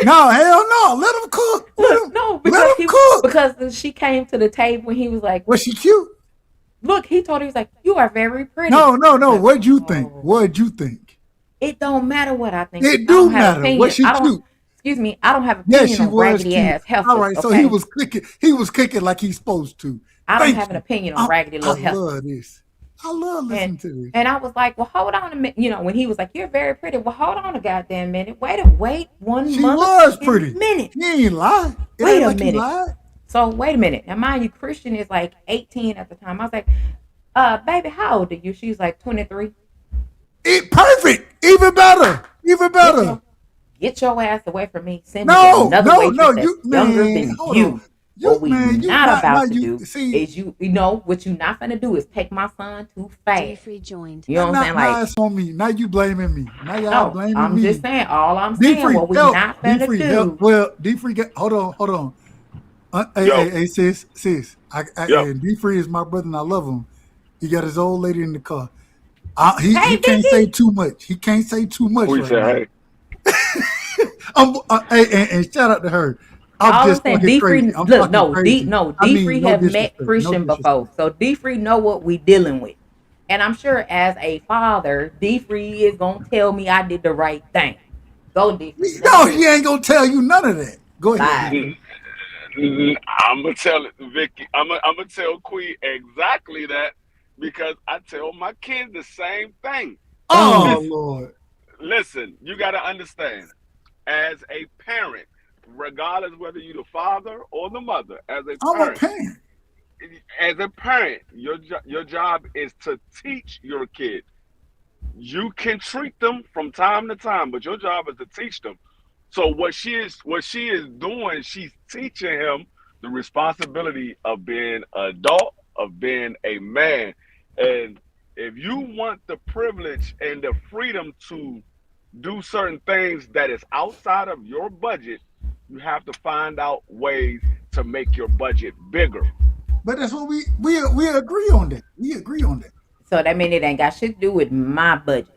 No, hell no. Let him cook.
Because she came to the table when he was like,
was she cute?
Look, he told her, he was like, you are very pretty.
No. What'd you think?
It don't matter what I think.
It do matter. Was she cute?
Excuse me, I don't have an opinion on raggedy ass healthy.
All right, so he was cooking like he's supposed to.
I don't have an opinion on raggedy little healthy.
I love this. I love listening to this.
And I was like, well, hold on a minute. When he was like, you're very pretty. Well, hold on a goddamn minute. Wait 1
she
month.
Was pretty.
Minute.
He ain't lying.
Wait a minute. So wait a minute. Now, mind you, Christian is like 18 at the time. I was like, baby, how old are you? She's like 23.
Perfect. Even better.
get your ass away from me. Send me to another waitress that's
you
younger
man,
than
hold
you.
on.
What we
You
not about to
you
do
see
is you know what you not gonna do is take my son too fast.
Defree joined.
You know what I'm saying?
now
Like,
it's on me. Now you blaming me. Now y'all
no,
blaming
I'm just
me.
saying. All I'm
D
saying,
free
what we
help.
not
D
gonna
free help.
do.
Well, D free hold on.
Yo,
Hey, sis.
yo.
And D free is my brother and I love him. He got his old lady in the car. He
Hey,
can't say
Vicky.
too much. He can't say too much
We
right
said,
now.
hey,
And shout out to her. I'm
All I'm
just
saying,
talking
D
crazy.
Free,
I'm
look,
talking
no,
crazy. I
D
mean,
Free
no
have met
disrespect. No
Christian
disrespect.
before, so D Free know what we dealing with, and I'm sure as a father, D Free is gonna tell me I did the right thing. Go D Free, let me
No,
hear
he
it.
ain't gonna tell you none of that. Go ahead, D
Live.
free.
I'm gonna tell Vicky. I'm gonna tell Queen exactly that because I tell my kids the same thing.
Oh
Mm.
Listen,
Lord.
listen. You gotta understand. As a parent, regardless whether you're the father or the mother,
I'm a parent.
your job is to teach your kid. You can treat them from time to time, but your job is to teach them. So what she is doing, she's teaching him the responsibility of being an adult, of being a man. And if you want the privilege and the freedom to do certain things that is outside of your budget, you have to find out ways to make your budget bigger.
But that's what we agree on that. We agree on that.
So that mean it ain't got shit to do with my budget.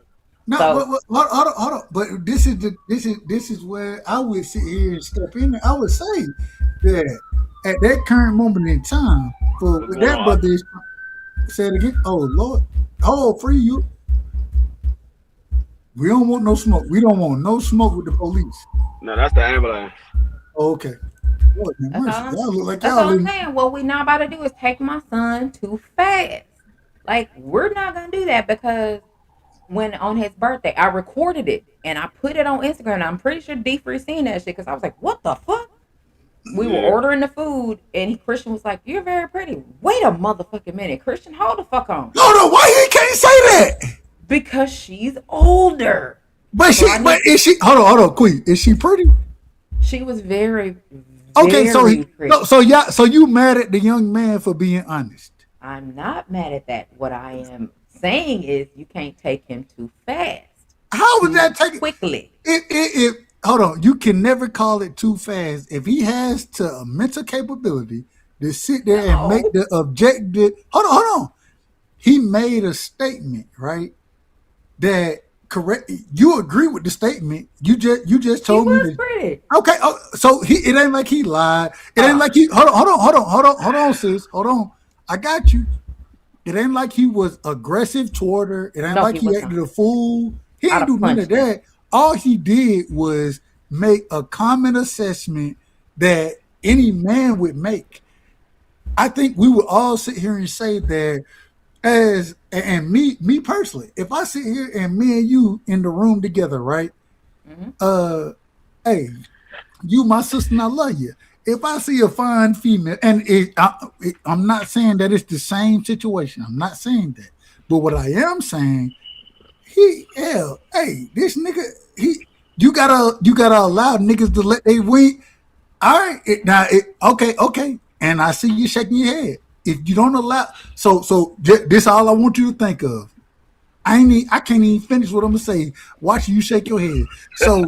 No,
So
hold on. But this is where I would sit here and step in. I would say that at that current moment in time, for
What's
with
going
that
on?
brother is say it again. Oh Lord, oh free you. We don't want no smoke. We don't want no smoke with the police.
No, that's the ambulance.
Oh, okay. Lord, have
that's all
mercy.
I'm.
Y'all look like
That's
y'all
all I'm
in.
saying. What we not about to do is take my son too fast. Like we're not gonna do that because when on his birthday, I recorded it and I put it on Instagram. And I'm pretty sure D Free seen that shit because I was like, "What the fuck?" We were
Yeah.
ordering the food, and Christian was like, "You're very pretty." Wait a motherfucking minute, Christian, hold the fuck on,
No, no. Why he can't say that?
because she's older.
But
So I need.
is she? Hold on, Queen. Is she pretty?
She was very,
Okay, so
very pretty.
so you mad at the young man for being honest?
I'm not mad at that. What I am saying is, you can't take him too fast,
How was
too
that taken?
quickly.
If hold on, you can never call it too fast. If he has a mental capability to sit there and make
No,
the objective, hold on. He made a statement, right? That correct. You agree with the statement. You just
she
told me
was
that.
pretty.
Okay, so it ain't like he lied. It ain't
Uh,
like he hold on, sis, hold on. I got you. It ain't like he was aggressive toward her. It ain't
no,
like
he
he
was
acted
not.
a fool. He
I'd
ain't
have
do none of
punched him.
that. All he did was make a common assessment that any man would make. I think we would all sit here and say that me personally, if I sit here and me and you in the room together, right?
Hmm.
Uh hey, you my sister and I love you. If I see a fine female, and I'm not saying that it's the same situation. I'm not saying that. But what I am saying, hey, this nigga, you gotta allow niggas to let they wing. All right, okay, and I see you shaking your head. If you don't allow, this all I want you to think of. I can't even finish what I'm gonna say. Watch you shake your head. So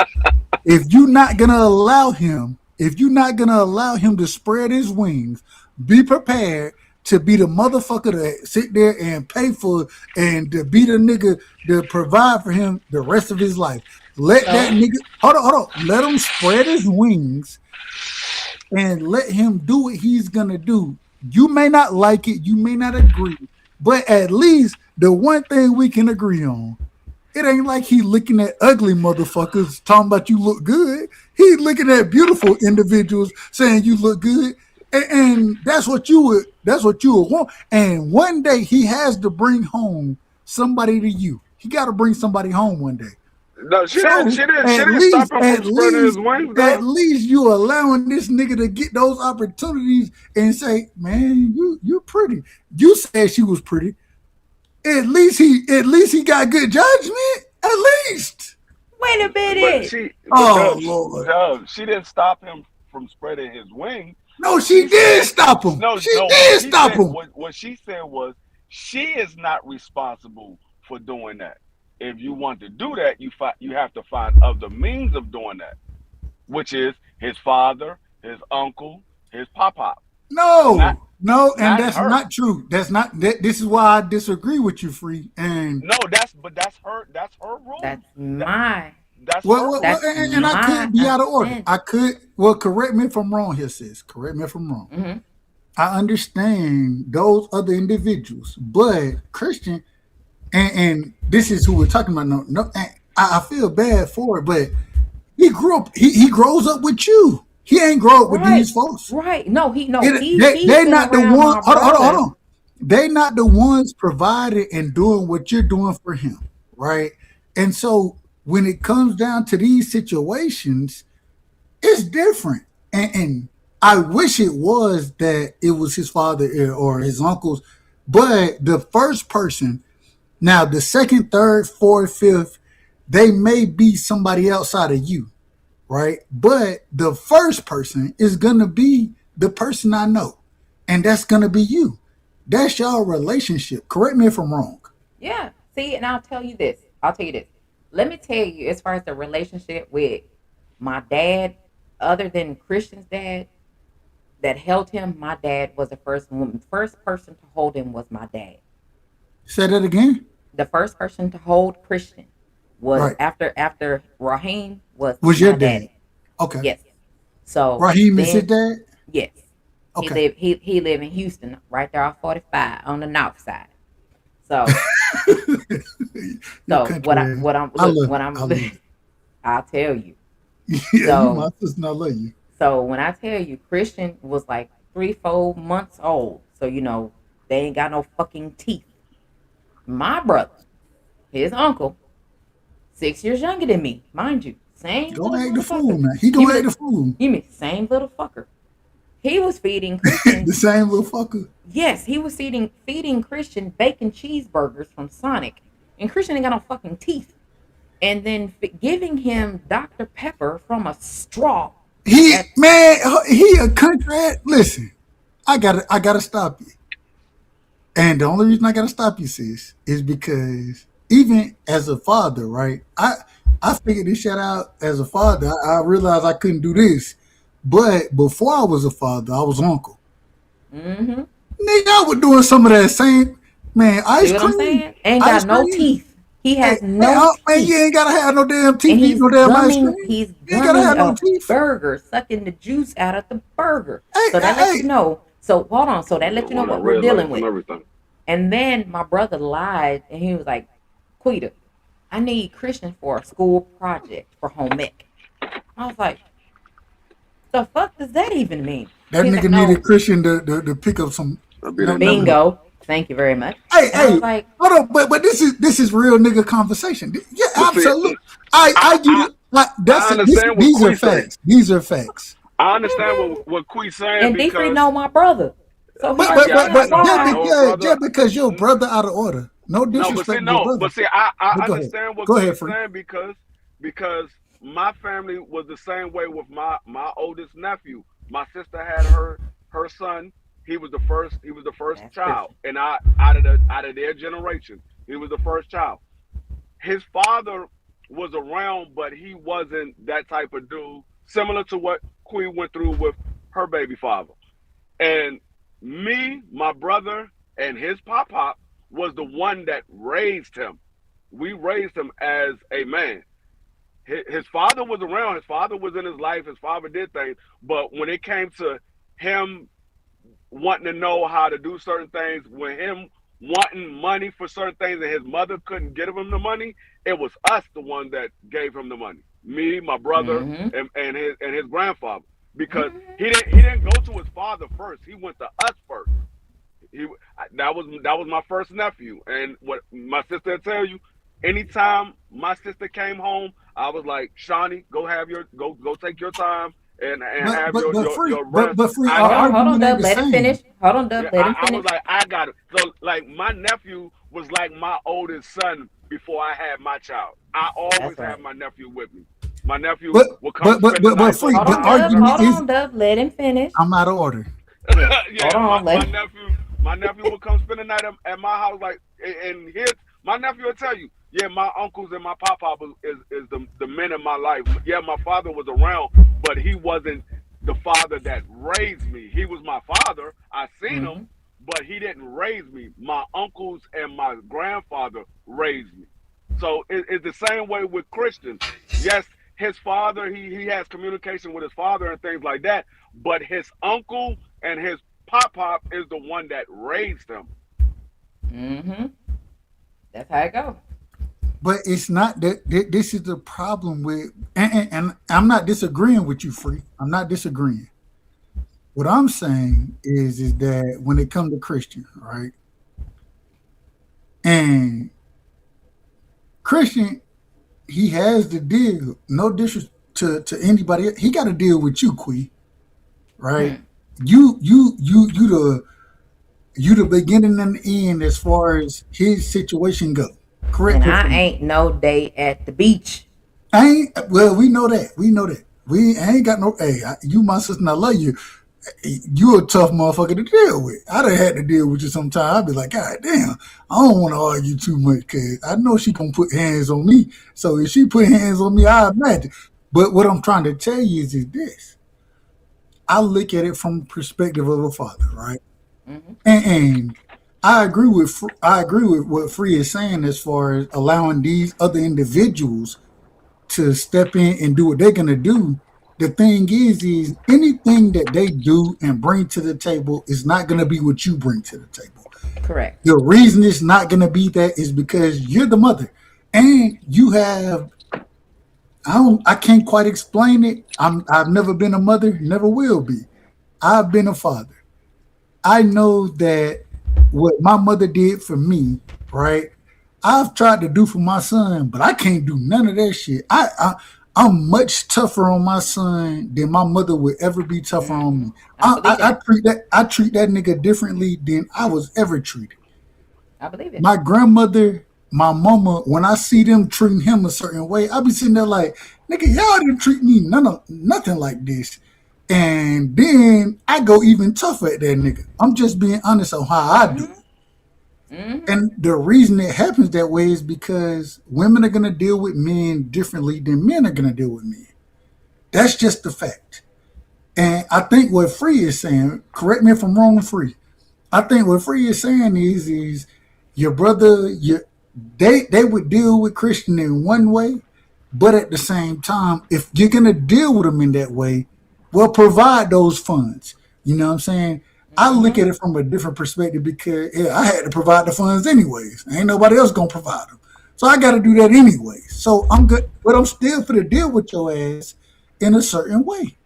if you're not gonna allow him to spread his wings, be prepared to be the motherfucker that sit there and pay for and to be the nigga to provide for him the rest of his life. Let that
So
nigga hold on. Let him spread his wings and let him do what he's gonna do. You may not like it, you may not agree, but at least the one thing we can agree on, it ain't like he looking at ugly motherfuckers talking about you look good. He looking at beautiful individuals saying you look good. And that's what you would want. And one day he has to bring home somebody to you. He got to bring somebody home one day.
No, she didn't.
So
She didn't. She
at
didn't stop
least,
him from
at
spreading his
least,
wings,
at
though.
least you allowing this nigga to get those opportunities and say, man, you're pretty. You said she was pretty. At least he got good judgment. At least.
Wait a
But
minute.
Oh Lord.
She didn't stop him from spreading his wings.
No, she did stop him.
No,
She
no.
did stop him.
What she said was she is not responsible for doing that. If you want to do that, you have to find other means of doing that, which is his father, his uncle, his pop.
No,
Not
no, and
not
that's
her.
not true. That's not. This is why I disagree with you, Free. And
No, that's her. That's her rule.
That's my.
That's her.
well,
rule.
That's
and I could be
my
out of order.
understanding.
I could. Well, correct me if I'm wrong here, sis. Correct me if I'm wrong.
Hmm.
I understand those other individuals, but Christian, and this is who we're talking about. No, and I feel bad for it, but he grew up. He grows up with you. He ain't grow up with
Right.
these folks.
Right. No, he's
They
been
not the
around
one.
my
Hold on, hold
brother.
on. They not the ones providing and doing what you're doing for him, right? And so when it comes down to these situations, it's different. And I wish it was that it was his father or his uncles, but the first person, now the second, third, fourth, fifth, they may be somebody outside of you, right? But the first person is gonna be the person I know, and that's gonna be you. That's your relationship. Correct me if I'm wrong.
Yeah. See, and I'll tell you this. Let me tell you, as far as the relationship with my dad, other than Christian's dad that held him, my dad was the first person to hold him was my dad.
Say that again.
The first person to hold Christian was
Right.
after Raheem was
Was
my
your dad?
daddy.
Okay.
Yes. So
Raheem is his
then,
dad?
yes,
Okay.
he lived in Houston, right there off 45 on the north side. So
You
so
country
what I
ass.
what I'm
I
look
love
what
it.
I'm
I love it.
I'll tell you.
Yeah, you
So
my sister, and I love you.
so when I tell you Christian was like 3 4 months old, so they ain't got no fucking teeth. My brother, his uncle, 6 years younger than me, mind you, same
Don't
little
act the fool,
motherfucker.
man. He
Give me
gonna act
the
the fool.
give me same little fucker. He was feeding Christian.
The same little fucker.
Yes, he was feeding Christian bacon cheeseburgers from Sonic, and Christian ain't got no fucking teeth. And then giving him Dr. Pepper from a straw.
He
At
man, he a country ass. Listen, I gotta stop you. And the only reason I gotta stop you, sis, is because even as a father, right? I figured this shit out as a father. I realized I couldn't do this. But before I was a father, I was uncle.
mm-hmm.
Nigga, I was doing some of that same man,
See
ice
what I'm
cream.
saying? Ain't
Ice
got no
cream.
teeth. He
Hey,
has no
man, you
teeth.
ain't gotta have no damn teeth
And
to eat no damn ice cream.
he's
You ain't gotta
gumming
have no
a
teeth.
burger, sucking the juice out of the burger.
Hey,
So that
hey,
lets you know. So hold on. So that lets you know
One of
what
the
we're
red
dealing
lights and
with.
everything.
And then my brother lied, and he was like, "Quita, I need Christian for a school project for home ec." I was like, "The fuck does that even mean?"
that
He's like,
nigga needed
"No,
Christian to pick up some.
I'll be
No,
that
never
number.
mind.
bingo. Thank you very much."
Hey,
And I was
hey,
like,
hold on, but this is real nigga conversation. Yeah,
But see,
absolutely. I get
I
it. Like
I understand what
these are
Quee say.
facts. These are facts.
I understand
"Mhm."
what Quee's saying
And D Free
because
know my brother, so he
But
I
but
yeah
but
I
understands
but
know I
why.
know her brother.
just because your brother out of order, no
No, but see,
disrespect to your
no,
brother.
but see, I
But go ahead.
understand what
Go ahead,
Quee's
Free.
saying because my family was the same way with my oldest nephew. My sister had her son. He was the first
That's
child,
Christian.
and out of their generation, he was the first child. His father was around, but he wasn't that type of dude. Similar to what Queen went through with her baby father. And me, my brother, and his pop was the one that raised him. We raised him as a man. His father was around. His father was in his life. His father did things. But when it came to him wanting to know how to do certain things, when him wanting money for certain things and his mother couldn't give him the money, it was us the one that gave him the money. Me, my brother,
Mm-hmm.
and his grandfather. Because
Mm-hmm.
he didn't go to his father first. He went to us first. He that was my first nephew. And what my sister will tell you, anytime my sister came home, I was like, Shawnee, go take your time and
But
have
but but free.
your
But
rest.
but free.
I
Our
Hold
got
on,
it.
hold on,
argument ain't
Dub.
the
Let him
same.
finish. Hold on,
Yeah,
Dub. Let him
I was
finish.
like, I got it. So like my nephew was like my oldest son before I had my child. I always
That's right.
have my nephew with me. My nephew
But
will come spend the night
free.
Hold
The
on,
over.
Dub.
argument
Hold
is
on, Dub. Let him finish.
I'm out of order.
Yeah.
Yeah,
Hold on.
my
Let
nephew will come spend the night at my house. Like, and here, my nephew will tell you, yeah, my uncles and my papa is the men in my life. Yeah, my father was around, but he wasn't the father that raised me. He was my father. I seen him,
hmm
but he didn't raise me. My uncles and my grandfather raised me. So it's the same way with Christian. Yes, his father, he has communication with his father and things like that, but his uncle and his pop is the one that raised him.
hmm That's how it goes.
But it's not that this is the problem with, and I'm not disagreeing with you, free. I'm not disagreeing. What I'm saying is that when it comes to Christian, right, and Christian, he has to deal. No disrespect to anybody, he got to deal with you, Quee, right?
Hmm.
You the beginning and the end as far as his situation go. Correct
And
me if
I
I'm
ain't no day at the beach.
I ain't. Well, we know that. We know that. We ain't got no. Hey, you my sister, and I love you. You a tough motherfucker to deal with. I'd have had to deal with you sometime. I'd be like, God damn, I don't want to argue too much because I know she gonna put hands on me. So if she put hands on me, I imagine. But what I'm trying to tell you is this: I look at it from the perspective of a father, right?
Hmm
And I agree with what Free is saying as far as allowing these other individuals to step in and do what they're gonna do. The thing is anything that they do and bring to the table is not gonna be what you bring to the table.
Correct.
The reason it's not gonna be that is because you're the mother, and you have. I can't quite explain it. I've never been a mother, never will be. I've been a father. I know that what my mother did for me, right? I've tried to do for my son, but I can't do none of that shit. I'm much tougher on my son than my mother would ever be tougher on
hmm
me.
I believe
I
that.
treat that nigga differently than I was ever treated.
I believe it.
My grandmother, my mama, when I see them treating him a certain way, I be sitting there like, nigga, y'all didn't treat me nothing like this. And then I go even tougher at that nigga. I'm just being honest on how I do it.
hmm hmm
And the reason it happens that way is because women are gonna deal with men differently than men are gonna deal with men. That's just the fact. And I think what Free is saying, correct me if I'm wrong, Free. I think what Free is saying is your brother, they would deal with Christian in one way, but at the same time, if you're gonna deal with them in that way, well, provide those funds. You know what I'm saying? I look
hmm
at it from a different perspective because I had to provide the funds anyways. Ain't nobody else gonna provide them, so I got to do that anyway. So I'm good, but I'm still for to deal with your ass in a certain way.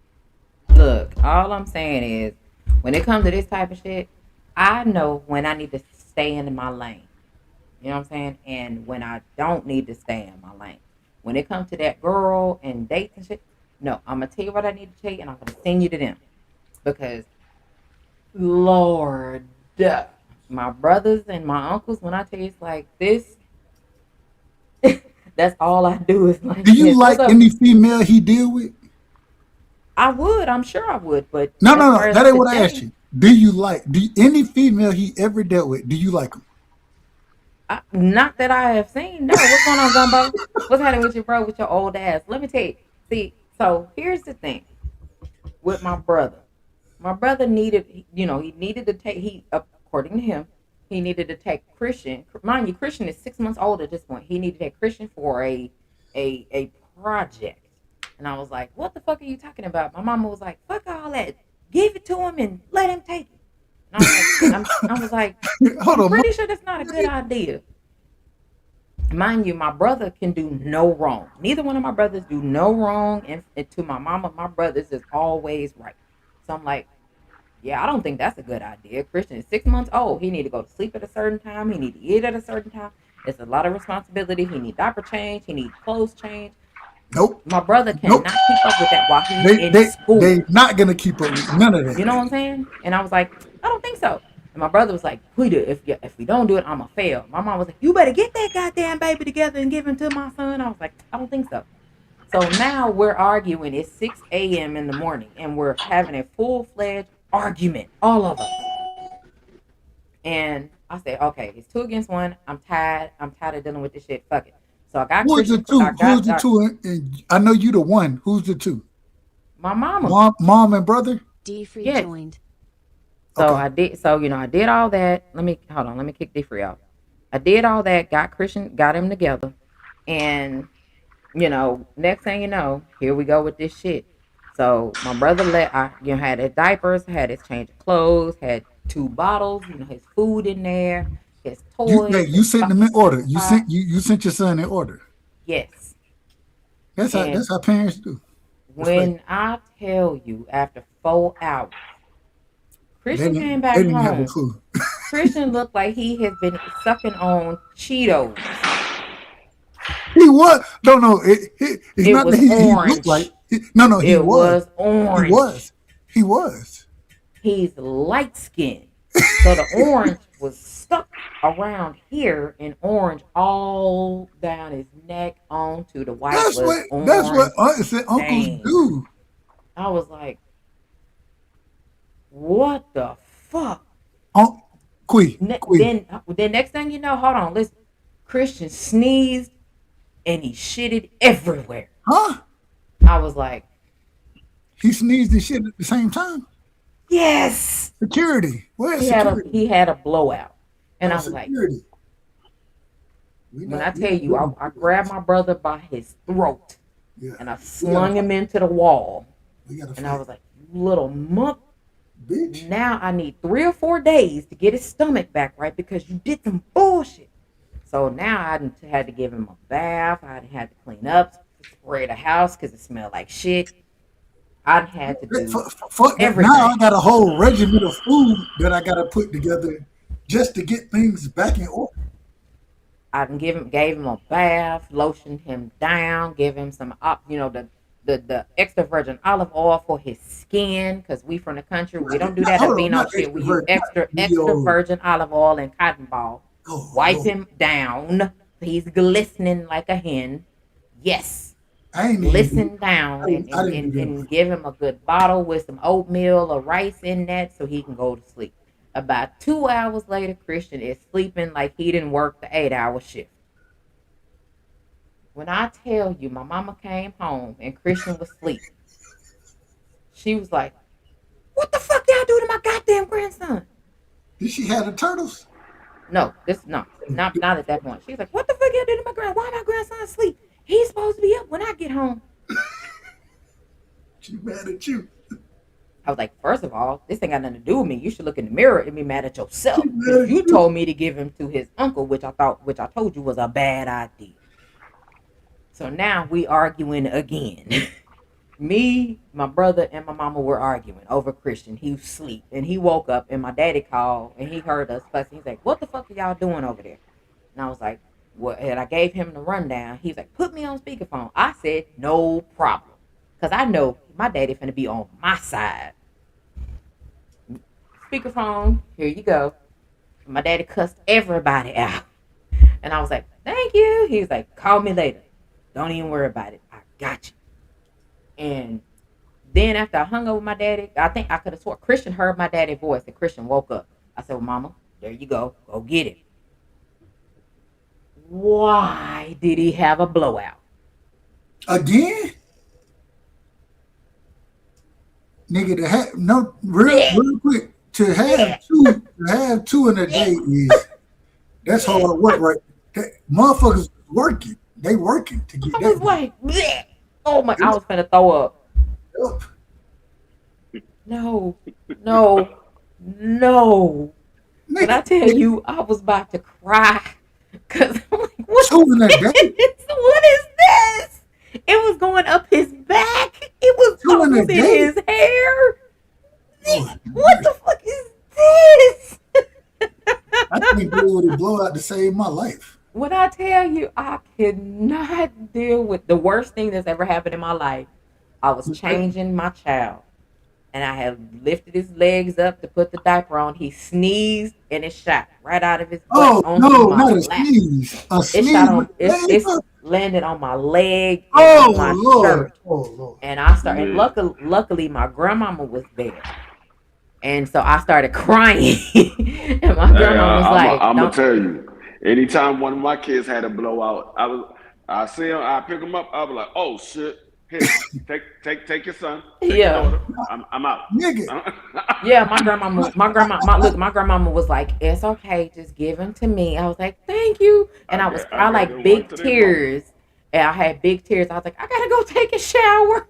Look, all I'm saying is, when it comes to this type of shit, I know when I need to stay in my lane. You know what I'm saying? And when I don't need to stay in my lane. When it comes to that girl and dates and shit, no, I'm gonna tell you what I need to tell you, and I'm gonna send you to them because Lord, my brothers and my uncles, when I tell you it's like this, that's all I do is
Do
like
you
this. What's
like
up?
any female he deal with?
I would, I'm sure I would, but
No,
as
no, no.
far as
That ain't what I asked
today,
you. Do you like any female he ever dealt with? Do you like them?
not that I have seen. No, what's going on, Gumbo? What's happening with you, bro? With your old ass? Let me tell you. See, so here's the thing with my brother. My brother needed, he needed to take. He, according to him, he needed to take Christian. Mind you, Christian is 6 months old at this point. He needed to take Christian for a project, and I was like, "What the fuck are you talking about?" My mama was like, "Fuck all that. Give it to him and let him take it." And I was like,
Hold
I'm
on.
pretty sure that's not a good idea. Mind you, my brother can do no wrong. Neither one of my brothers do no wrong, and to my mama, my brothers is always right. So I'm like, yeah, I don't think that's a good idea. Christian is 6 months old. He need to go to sleep at a certain time. He need to eat at a certain time. It's a lot of responsibility. He need diaper change. He need clothes change.
Nope.
My brother
Nope.
cannot keep up with that while he's
They
in
they
school.
they not gonna keep up with none of that.
You know what I'm saying? And I was like, I don't think so. And my brother was like, if we don't do it, I'ma fail. My mom was like, you better get that goddamn baby together and give him to my son. I was like, I don't think so. So now we're arguing. It's 6 a.m. in the morning, and we're having a full-fledged argument, all of us. And I said, okay, it's 2 against 1. I'm tired. I'm tired of dealing with this shit. Fuck it. So I got
Who's the
Christian.
two?
I got
Who's the two? And I know you the one. Who's the two?
my mama.
Mom and brother.
D free
Yes.
joined.
So
Okay.
I did. So I did all that. Let me kick D free out. I did all that. Got Christian. Got him together. And next thing you know, here we go with this shit. So my brother had his diapers, had his change of clothes, had 2 bottles, his food in there, his toys.
You sent them in order. You
uh,
sent your son in order.
Yes.
That's
And
how parents do.
when I tell you, after 4 hours,
They
Christian
didn't,
came
they
back
didn't have a
home.
clue.
Christian looked like he has been sucking on Cheetos.
He was no. It's
It
not
was
that he
orange.
looked like. No. He
It
was.
was orange.
He was.
He's light skinned. So the orange was stuck around here and orange all down his neck onto the white
That's
was
what. That's what
orange
uncles
stain.
do.
I was like, what the fuck? Then next thing you know, hold on, listen. Christian sneezed and he shitted everywhere.
Huh?
I was like,
He sneezed and shit at the same time.
yes.
Security. Where's
He
security?
had a blowout. And
No
I was like,
security.
when I tell you, I grabbed my brother by his throat
Yeah.
and I slung him into the wall.
We gotta
And I
fight,
was like, you little monk.
bitch.
Now I need 3 or 4 days to get his stomach back right because you did some bullshit. So now I had to give him a bath. I had to clean up, spray the house because it smelled like shit. I had to do
Fuck that.
everything.
Now I got a whole regiment of food that I gotta put together just to get things back in order.
I gave him a bath, lotioned him down, give him some, the extra virgin olive oil for his skin because we from the country. We don't do that
Hold on,
Aveeno
not
shit. We
extra
use
virgin,
extra virgin olive oil and cotton ball.
Oh,
Wipe
Lord.
him down. He's glistening like a hen. Yes.
I ain't even
Listen down
I didn't do
and give him a good bottle with some oatmeal or rice in that so he can go to sleep. About 2 hours later, Christian is sleeping like he didn't work the 8-hour shift. When I tell you, my mama came home and Christian was asleep, she was like, what the fuck y'all do to my goddamn grandson?
Did she have the turtles?
No, not at that point. She's like, what the fuck y'all do to my grandson? Why my grandson asleep? He's supposed to be up when I get home.
She mad at you.
I was like, first of all, this ain't got nothing to do with me. You should look in the mirror and be mad at yourself.
She mad
Because
at
you
you.
told me to give him to his uncle, which I told you was a bad idea. So now we arguing again. Me, my brother, and my mama were arguing over Christian. He was asleep and he woke up and my daddy called and he heard us fussing. He's like, what the fuck are y'all doing over there? And I was like, what? And I gave him the rundown. He's like, put me on speakerphone. I said, no problem. Because I know my daddy finna be on my side. Speakerphone, here you go. My daddy cussed everybody out. And I was like, thank you. He was like, call me later. Don't even worry about it. I got you. And then after I hung up with my daddy, I think I could have swore Christian heard my daddy's voice and Christian woke up. I said, well, mama, there you go. Go get it. Why did he have a blowout?
Again? Nigga, to have no real quick to have two in a day is that's hard work, right? Motherfuckers working. They working to get
I was
that.
like, bleh. Oh my, I was finna throw up.
Up.
No. When I tell you, I was about to cry. Because I'm like,
Two in a day?
What is this? It was going up his back. It was
Two in a
almost in
day?
his hair.
Oh,
What the fuck is this?
I think they would blow out to save my life.
When I tell you, I cannot deal with the worst thing that's ever happened in my life. I was changing my child. and I had lifted his legs up to put the diaper on. He sneezed and it shot right out of his butt
Oh
onto
no,
my
not a
lap.
sneeze. A
It
sneeze
shot
with
on. It's
flavor.
landed on my leg and
Oh
on my
Lord.
shirt.
Oh Lord.
And I started. And
Yeah.
luckily, my grandmama was there, and so I started crying. And my
Hey,
grandma was like,
I'm gonna
"Don't."
tell you. Anytime one of my kids had a blowout, I see him, I pick him up. I was like, "Oh shit, here, take your son, take your
Yeah,
daughter. I'm out."
Nigga,
yeah. My grandmama was like, "It's okay, just give him to me." I was like, "Thank you," and
I
I
gave
like
them one
big
to their mama.
tears, and I had big tears. I was like, "I gotta go take a shower."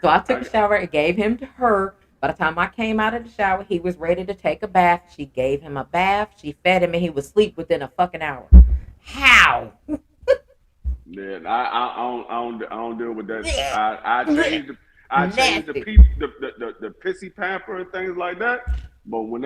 So I took
I,
a shower and gave him to her. By the time I came out of the shower, he was ready to take a bath. She gave him a bath. She fed him, and he was asleep within a fucking hour. How?
yeah, I don't deal with that. I change the
Nasty.
the pissy pamper and things like that. But when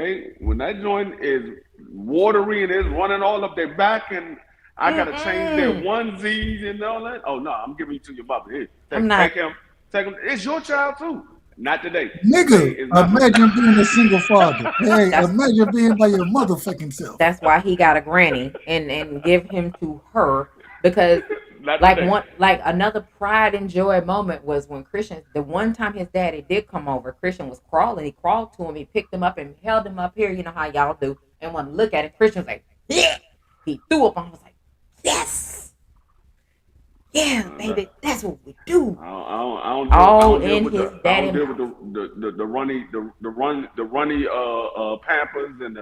that joint is watery and it's running all up their back and I gotta change their
Mm-mm.
onesies and all that. Oh no, I'm giving it to your mother. Here,
I'm
take
not.
him. Take him. It's your child too. Not today. Today
nigga,
is not my
imagine being a single father. Hey,
That's
imagine being by your motherfucking self.
that's why he got a granny and give him to her because
not
like
today.
another pride and joy moment was when Christian the one time his daddy did come over. Christian was crawling. He crawled to him. He picked him up and held him up here. You know how y'all do. And when look at it, Christian was like, yeah. He threw up and was like, yes, yeah, baby, that's what we do.
I
All
don't deal
in
with
his
the I
daddy
don't deal with
mouth.
the runny Pampers and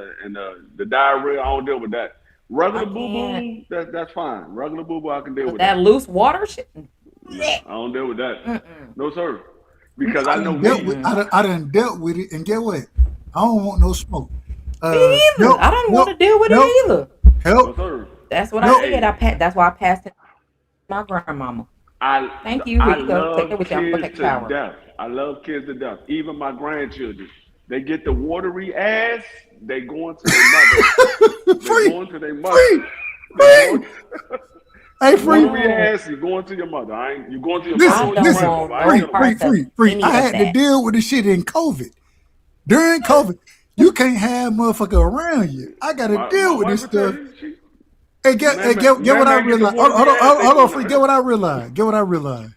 the diarrhea. I don't deal with that.
I
Regular boo
can't.
boo, that's fine. Regular boo boo, I can deal
But
with
that
that.
loose water shit.
No, I don't deal with that.
Mm-mm.
No sir, because I
I
know
done dealt with
me.
Mm-mm.
I done dealt with it, and get what? I don't want no smoke.
Me either.
Help,
I don't want to
help,
deal with
help,
it either.
No
help,
sir.
That's what I
help.
said.
Hey,
That's why I passed it to my grandmama.
I
Thank you. Here
I
you go. Take
love
that with you. I'm gonna go take
kids
a
to
shower.
death. I love kids to death. Even my grandchildren, they get the watery ass. They going to their mother. They
Free,
going to their mother.
free,
They going
free. Hey, free.
watery
No,
ass. You going to your mother. I ain't. You going to your
I
mother
Listen,
or your
don't
listen.
want
grandmother. I ain't
no
Free,
dealing with
free,
that.
parts of
free, free.
any
I
of
had to
that.
deal with the shit in COVID. During COVID, you can't have motherfucker around you. I got to
My
deal with this
wife will tell
stuff.
you. She
Hey, get what I
man get the
realized. Hold,
watery
hold on,
ass. They
hold on,
going
free.
to
Get what
help.
I realized. Get what I realized.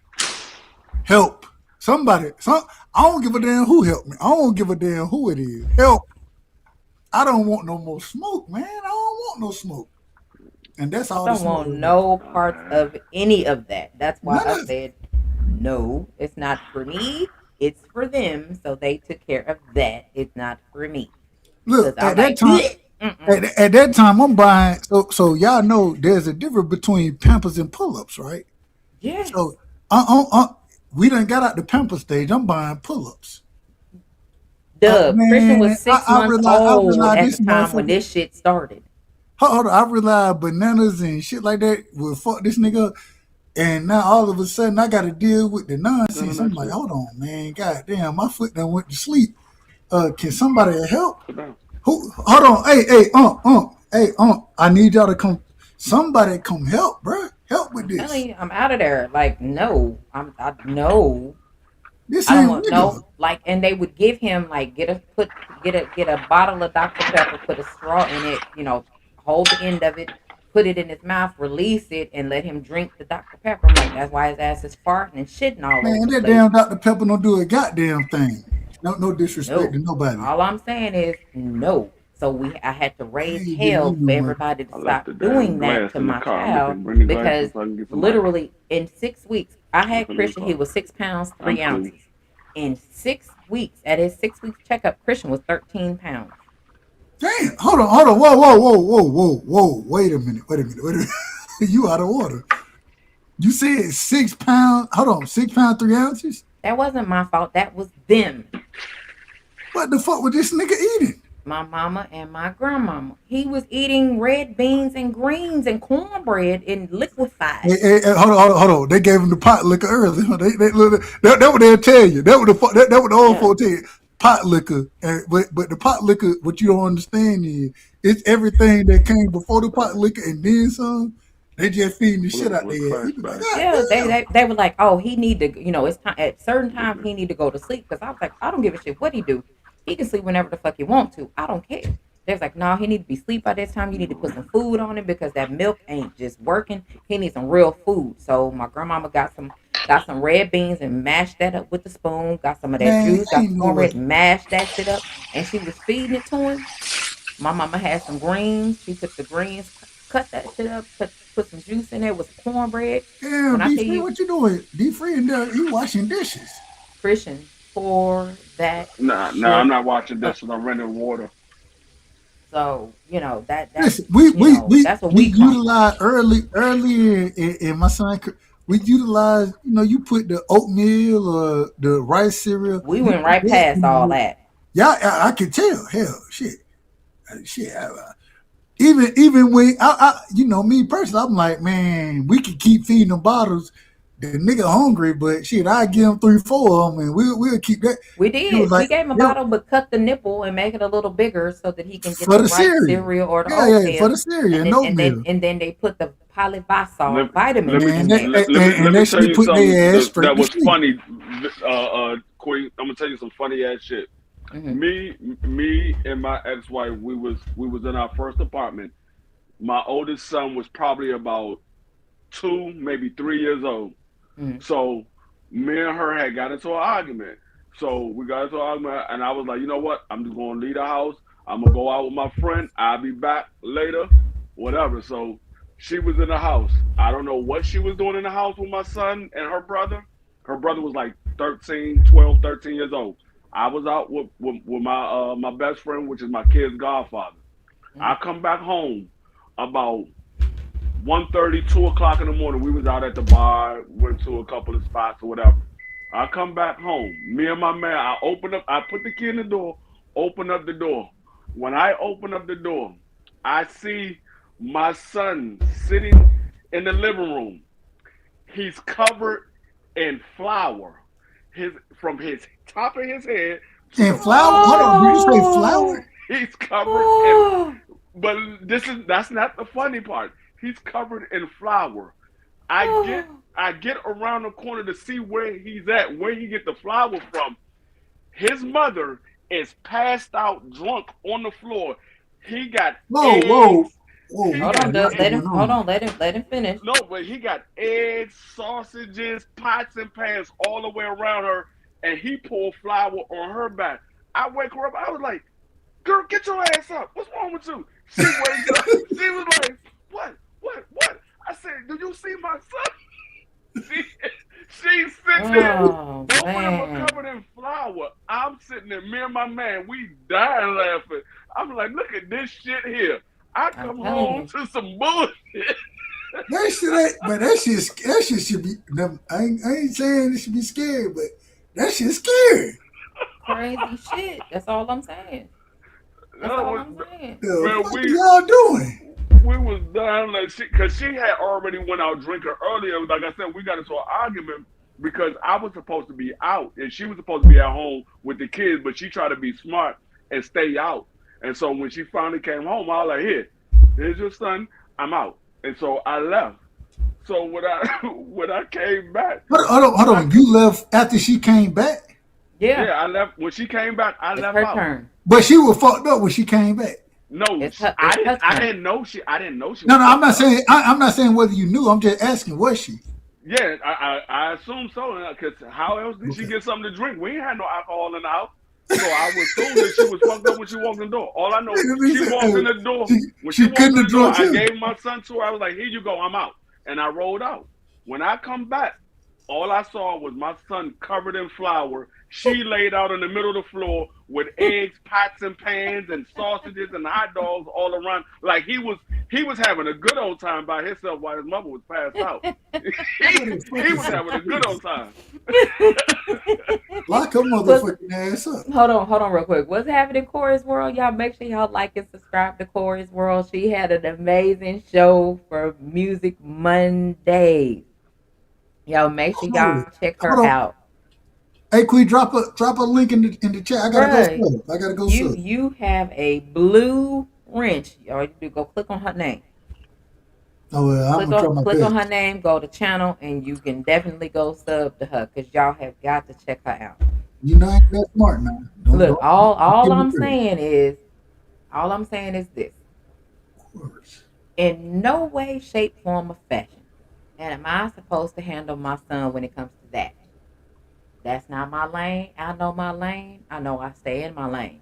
Help. Somebody. I don't give a damn who helped me. I don't give a damn who it is. Help. I don't want no more smoke, man. I don't want no smoke. And that's
I
all the
don't
smoke
want
I want.
no parts of any of that. That's why
None
I
of it.
said no. It's not for me. It's for them. So they took care of that. It's not for me because
Look,
I'm
at that
like,
time,
mm-mm.
at that time, I'm buying. So y'all know there's a difference between Pampers and pull-ups, right?
Yes.
So, uh, uh, uh, we done got out the Pamper stage. I'm buying pull-ups.
Dub. Christian
Man,
was 6 months
I
old
realize
at the
this
time when
motherfucker.
this shit started.
Hold on, I realize bananas and shit like that will fuck this nigga up. And now all of a sudden I got to deal with the
None of
nonsense. I'm
that
like,
shit.
hold on, man. God damn, my foot done went to sleep. Can somebody help?
Sit down.
Who? Hold on. Hey, I need y'all to come. Somebody come help, bro. Help with
I'm
this.
telling you, I'm out of there. Like, no, no.
This
I don't
ain't
want
regular.
no like, and they would give him like get a bottle of Dr Pepper, put a straw in it, hold the end of it, put it in his mouth, release it, and let him drink the Dr Pepper. I'm like, that's why his ass is farting and shitting all over
Man,
the
that
place.
damn Dr. Pepper don't do a goddamn thing. No disrespect
No,
to nobody.
all I'm saying is no. So I had to
I
raise
ain't giving
hell
you
for
no money.
everybody to
I left
stop
the damn
doing that
glass
to
in the
my
car. Look
child
and bring the glasses
because
so I can get some ice.
literally in 6 weeks, I
I'm
had
putting in the
Christian. He
car.
was 6 pounds
I'm
3 ounces.
cool.
In 6 weeks, at his 6 weeks checkup, Christian was 13 pounds.
Damn, hold on. Whoa. Wait a minute. You out of order. You said 6 pounds. Hold on, 6 pounds 3 ounces.
That wasn't my fault. That was them.
What the fuck was this nigga eating?
My mama and my grandmama. He was eating red beans and greens and cornbread and liquefied.
Hey, hold on. They gave him the pot liquor early. That what they'll tell you. That what the old
Yeah.
folks tell you. Pot liquor, but the pot liquor, what you don't understand is it's everything that came before the pot liquor and then some. They just feeding the shit out
With
there.
crash
You be like,
back.
God
Yeah,
damn.
they were like, oh, he need to, it's time at certain times he need to go to sleep because I was like, I don't give a shit what he do. He can sleep whenever the fuck he want to. I don't care. They was like, no, he need to be asleep by this time. You need to put some food on him because that milk ain't just working. He needs some real food. So my grandmama got some red beans and mashed that up with the spoon. Got some of that
Man,
juice. Got
ain't
some
no way.
cornbread, mashed that shit up, and she was feeding it to him. My mama had some greens. She took the greens, cut that shit up, put some juice in there with some cornbread.
Damn,
When I
D
tell
Free,
you,
what you doing? D Free and you washing dishes.
Christian, pour that
Nah, I'm
shit
not watching
up.
this. I'm renting water.
So that's
Listen, we
that's what we come from.
utilize earlier in my son. We utilize, you put the oatmeal or the rice cereal.
We
You
went
put
right
that
past
in
all
there.
that.
Yeah, I can tell. Hell, shit. Even when me personally, I'm like, man, we can keep feeding them bottles. The nigga hungry, but shit, I give him 3, 4 of them, and we'll keep that.
We
It was
did.
like,
We gave him a
yeah,
bottle, but cut the nipple and make it a little bigger so that he can get
for
the
the
right
cereal.
cereal or the
Yeah, for
oatmeal.
the cereal
And
and
then and then
oatmeal.
and then they put the
Let,
polyvisol
let
vitamins
me
in
Man,
there.
let
and
me
that
tell
shit
you
put
something
their ass straight
that
to
was
sleep.
funny. Queen, I'm gonna tell you some funny ass shit.
Hmm.
Me and my ex-wife, we was in our first apartment. My oldest son was probably about 2, maybe 3 years old.
Hmm.
So me and her had got into an argument. So we got into an argument, and I was like, you know what? I'm just gonna leave the house. I'm gonna go out with my friend. I'll be back later, whatever. So she was in the house. I don't know what she was doing in the house with my son and her brother. Her brother was like 13, 12, 13 years old. I was out with my best friend, which is my kid's godfather. I come back home about 1:30, 2 o'clock in the morning. We was out at the bar, went to a couple of spots or whatever. I come back home. Me and my man, I put the key in the door, open up the door. When I open up the door, I see my son sitting in the living room. He's covered in flour. From his top of his head to
And
the
flour.
bottom of
Hold
his
on, did you say
Oh,
flour?
he's covered in
oh,
but that's not the funny part. He's covered in flour. I get
oh,
I get around the corner to see where he's at, where he get the flour from. His mother is passed out drunk on the floor. He got
Whoa, whoa,
eggs.
whoa.
He
We
hold
got
got
on,
a
Doug.
lot
eggs.
going
Hold
on.
on, let him finish.
No, but he got eggs, sausages, pots and pans all the way around her, and he pulled flour on her back. I wake her up. I was like, girl, get your ass up. What's wrong with you? She wakes up. She was like, what? I said, do you see my son? She's sitting there.
Oh
Both of them are
man,
covered in flour. I'm sitting there, me and my man, we dying laughing. I'm like, look at this shit here. I
I'm
come
telling
home
you,
to some bullshit.
That shit ain't, but that shit should be. I ain't saying it should be scary, but that shit's scary.
crazy shit. That's all I'm saying. That's all I'm saying.
The
Man,
fuck are y'all doing?
we was down like because she had already went out drinking earlier. Like I said, we got into an argument because I was supposed to be out and she was supposed to be at home with the kids, but she tried to be smart and stay out. And so when she finally came home, I was like, here's your son. I'm out. And so I left. So when I when I came back,
Hold
when I
on. You left after she came back,
Yeah,
yeah, I left when she came back. I
it's
left
her
out.
turn.
but she was fucked up when she came back.
No,
It's her.
I
It's
didn't.
her turn.
I didn't know she
No,
was
no, I'm
fucked
not
up.
saying. I'm not saying whether you knew. I'm just asking. Was she?
Yeah, I assume so. Because how else did she
Okay.
get something to drink? We ain't had no alcohol in the house. So I was told that she was fucked up when she walked in the door. All I know,
Nigga,
she walked in the door.
She,
When she
she
walked
couldn't
in
have
the door,
drunk
I
him.
gave my son to her. I was like, here you go, I'm out. And I rolled out. When I come back, all I saw was my son covered in flour. She laid out in the middle of the floor with eggs, pots and pans, and sausages and hot dogs all around. Like he was having a good old time by himself while his mother was passed out. he was having a good old time.
Lock her
Was
motherfucking ass up.
hold on, real quick. What's happening in Corey's World? Y'all make sure y'all like and subscribe to Corey's World. She had an amazing show for Music Mondays. Y'all make sure
Cool.
y'all check
Hold
her
on.
out,
Hey, Queen, drop a link in the chat. I gotta go
bruh.
sub. I gotta go
You
sub.
you have a blue wrench. All you do go click on her name.
Oh, well, I'm gonna try my
Click on her
best.
name, go to channel, and you can definitely go sub to her because y'all have got to check her out.
You know, I ain't that smart now.
Look,
Don't
all
give me
I'm
credit.
saying is this.
Of course.
In no way, shape, form, or fashion. And am I supposed to handle my son when it comes to that? That's not my lane. I know my lane. I know I stay in my lane.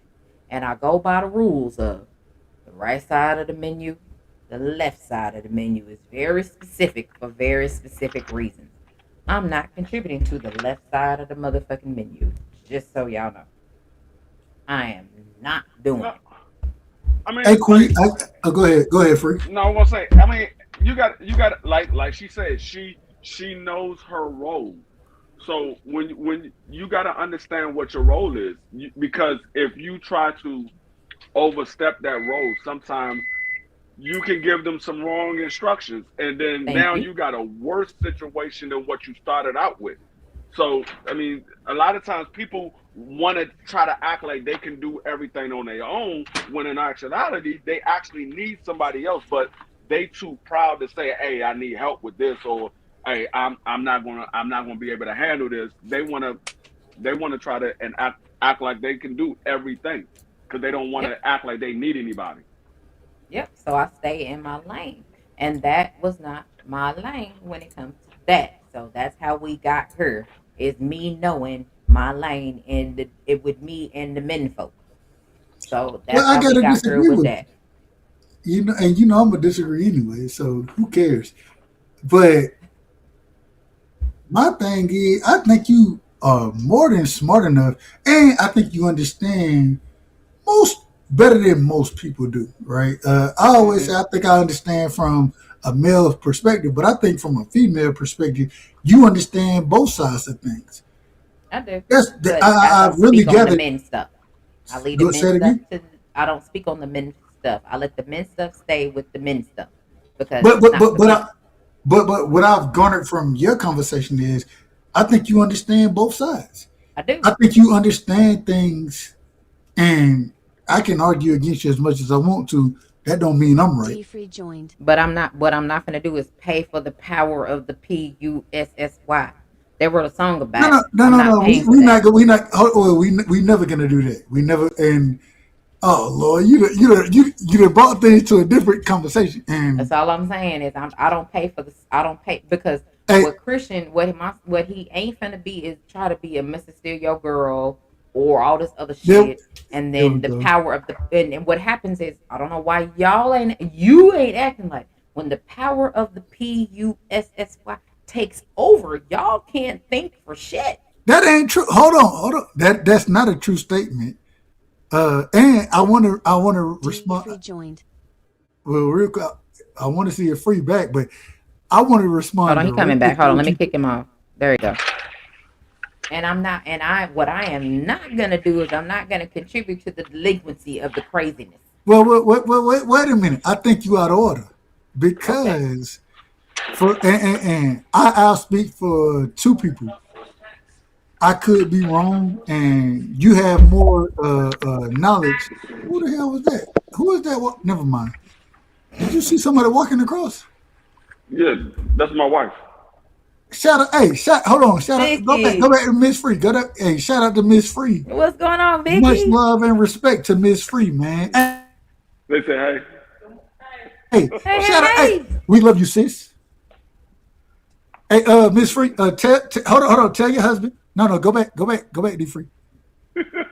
And I go by the rules of the right side of the menu, the left side of the menu is very specific for very specific reasons. I'm not contributing to the left side of the motherfucking menu. Just so y'all know. I am not doing
No,
it.
I mean,
Hey,
like,
Queen, go ahead, Free.
no, I want to say. I mean, you got like she said, she knows her role. So when you got to understand what your role is, because if you try to overstep that role, sometimes you can give them some wrong instructions, and then
Thank
now
you.
you got a worse situation than what you started out with. So I mean, a lot of times people want to try to act like they can do everything on their own, when in actuality they actually need somebody else, but they too proud to say, "Hey, I need help with this," or "Hey, I'm not gonna be able to handle this." They want to try to and act like they can do everything because they don't want
Yep.
to act like they need anybody.
Yep. So I stay in my lane. And that was not my lane when it comes to that. So that's how we got her. Is me knowing my lane and it with me and the men folk. So
Well,
that's
I
how we
gotta
got her
disagree
with
with
that.
you know, and you know I'm gonna disagree anyway. So who cares? But my thing is, I think you are more than smart enough, and I think you understand most better than most people do, right? I always say
Hmm.
I think I understand from a male perspective, but I think from a female perspective, you understand both sides of things.
I do.
That's
But I
I
don't
really
speak on the
gathered.
men stuff. I leave the
Go
men
say it
stuff
again.
to I don't speak on the men stuff. I let the men stuff stay with the men stuff because
But
it's
but
not
but
for
but
me.
I, but what I've garnered from your conversation is, I think you understand both sides.
I do.
I think you understand things, and I can argue against you as much as I want to. That don't mean I'm right.
D Free joined.
But I'm not. What I'm not going to do is pay for the power of the PUSSY. They wrote a song
No,
about
no,
it.
no,
I'm
no,
not
no.
paying for
We
that.
not. We not. Oh, we never gonna do that. We never. And oh Lord, you done brought things to a different conversation.
That's
And
all I'm saying is I don't pay for this. I don't pay because
hey,
what he ain't finna be is try to be a Mr. Steal Your Girl or all this other
there,
shit. And
there we
then the
go.
power of the and what happens is I don't know why you ain't acting like when the power of the PUSSY takes over, y'all can't think for shit.
That ain't true. Hold on. That's not a true statement. And I want to
D
respond.
Free joined.
Well, real quick, I want to see it free back, but I want to
Hold
respond
on, he coming
directly
back.
to
Hold on,
what
let me
you.
kick him off. There you go. And I'm not, and I, what I am not gonna do is I'm not gonna contribute to the delinquency of the craziness.
Well, wait a minute. I think you out of order
Okay.
because and I'll speak for two people. I could be wrong, and you have more knowledge. Who the hell was that? Who is that? Never mind. Did you see somebody walking across?
Yeah, that's my wife.
Shout out, hey, hold on, shout out, go
Vicky,
back to Miss Free. Hey, shout out to Miss Free.
what's going on,
Much
Vicky?
love and respect to Miss Free, man.
They say, hey,
Hey,
Hey,
shout out, hey,
hey, hey.
we love you, sis. Hey, Miss Free, hold on, tell your husband. No, go back, D Free.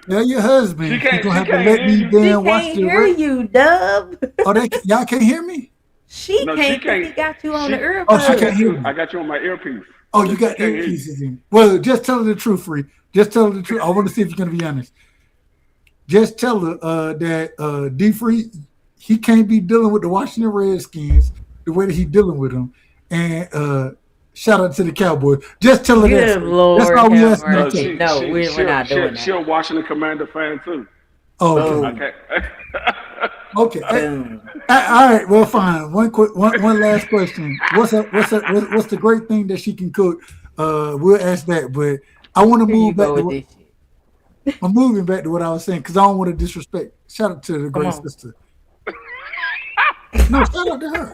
Tell your husband he gonna
she
have to
can't
let
hear
me
you.
She
then watch
can't
the
hear
rest.
you, Dub.
Oh, y'all can't hear me.
She
No, she
can't because
can't.
he got you on the
She,
Oh, she
I
can't
earbuds.
got
hear
you.
me.
I got you on my earpiece,
Oh,
so
you
she
got
can't hear you.
earpieces in. Well, just tell her the truth, Free. Just tell her the truth. I want to see if you're gonna be honest. Just tell her that D Free, he can't be dealing with the Washington Redskins the way that he dealing with them. And shout out to the Cowboys. Just tell her that,
Good
Free. That's
Lord
all we
have
asking you to tell
mercy.
her.
No, we're not doing
She
that.
a Washington Commander fan too.
Oh, okay.
I
Boom,
can't.
Okay.
boom.
All right. Well, fine. One last question. What's the great thing that she can cook? We'll ask that. But I want to
Here you
move back
go
to
with
what
this shit.
I'm moving back to what I was saying because I don't want to disrespect. Shout out to the
Come
great
on.
sister. No, shout out to her.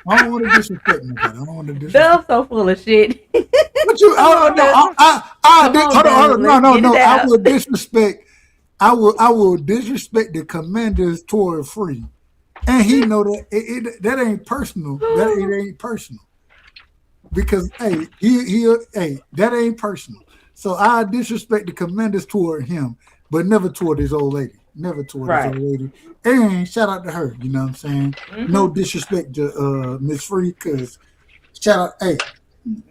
I don't want to disrespect nobody. I don't want to disrespect.
Dub's so full of shit.
What you?
Come on, Dub. Come on,
Hold on.
Dub.
No.
Let's get it
I
out.
will disrespect. I will disrespect the Commanders toward Free, and he know that that ain't personal. That it ain't personal because hey, that ain't personal. So I disrespect the Commanders toward him, but never toward his old lady. Never toward his
Right.
old lady. And shout out to her. You know what I'm saying?
Mhm.
No disrespect to Miss Free, because shout out. Hey,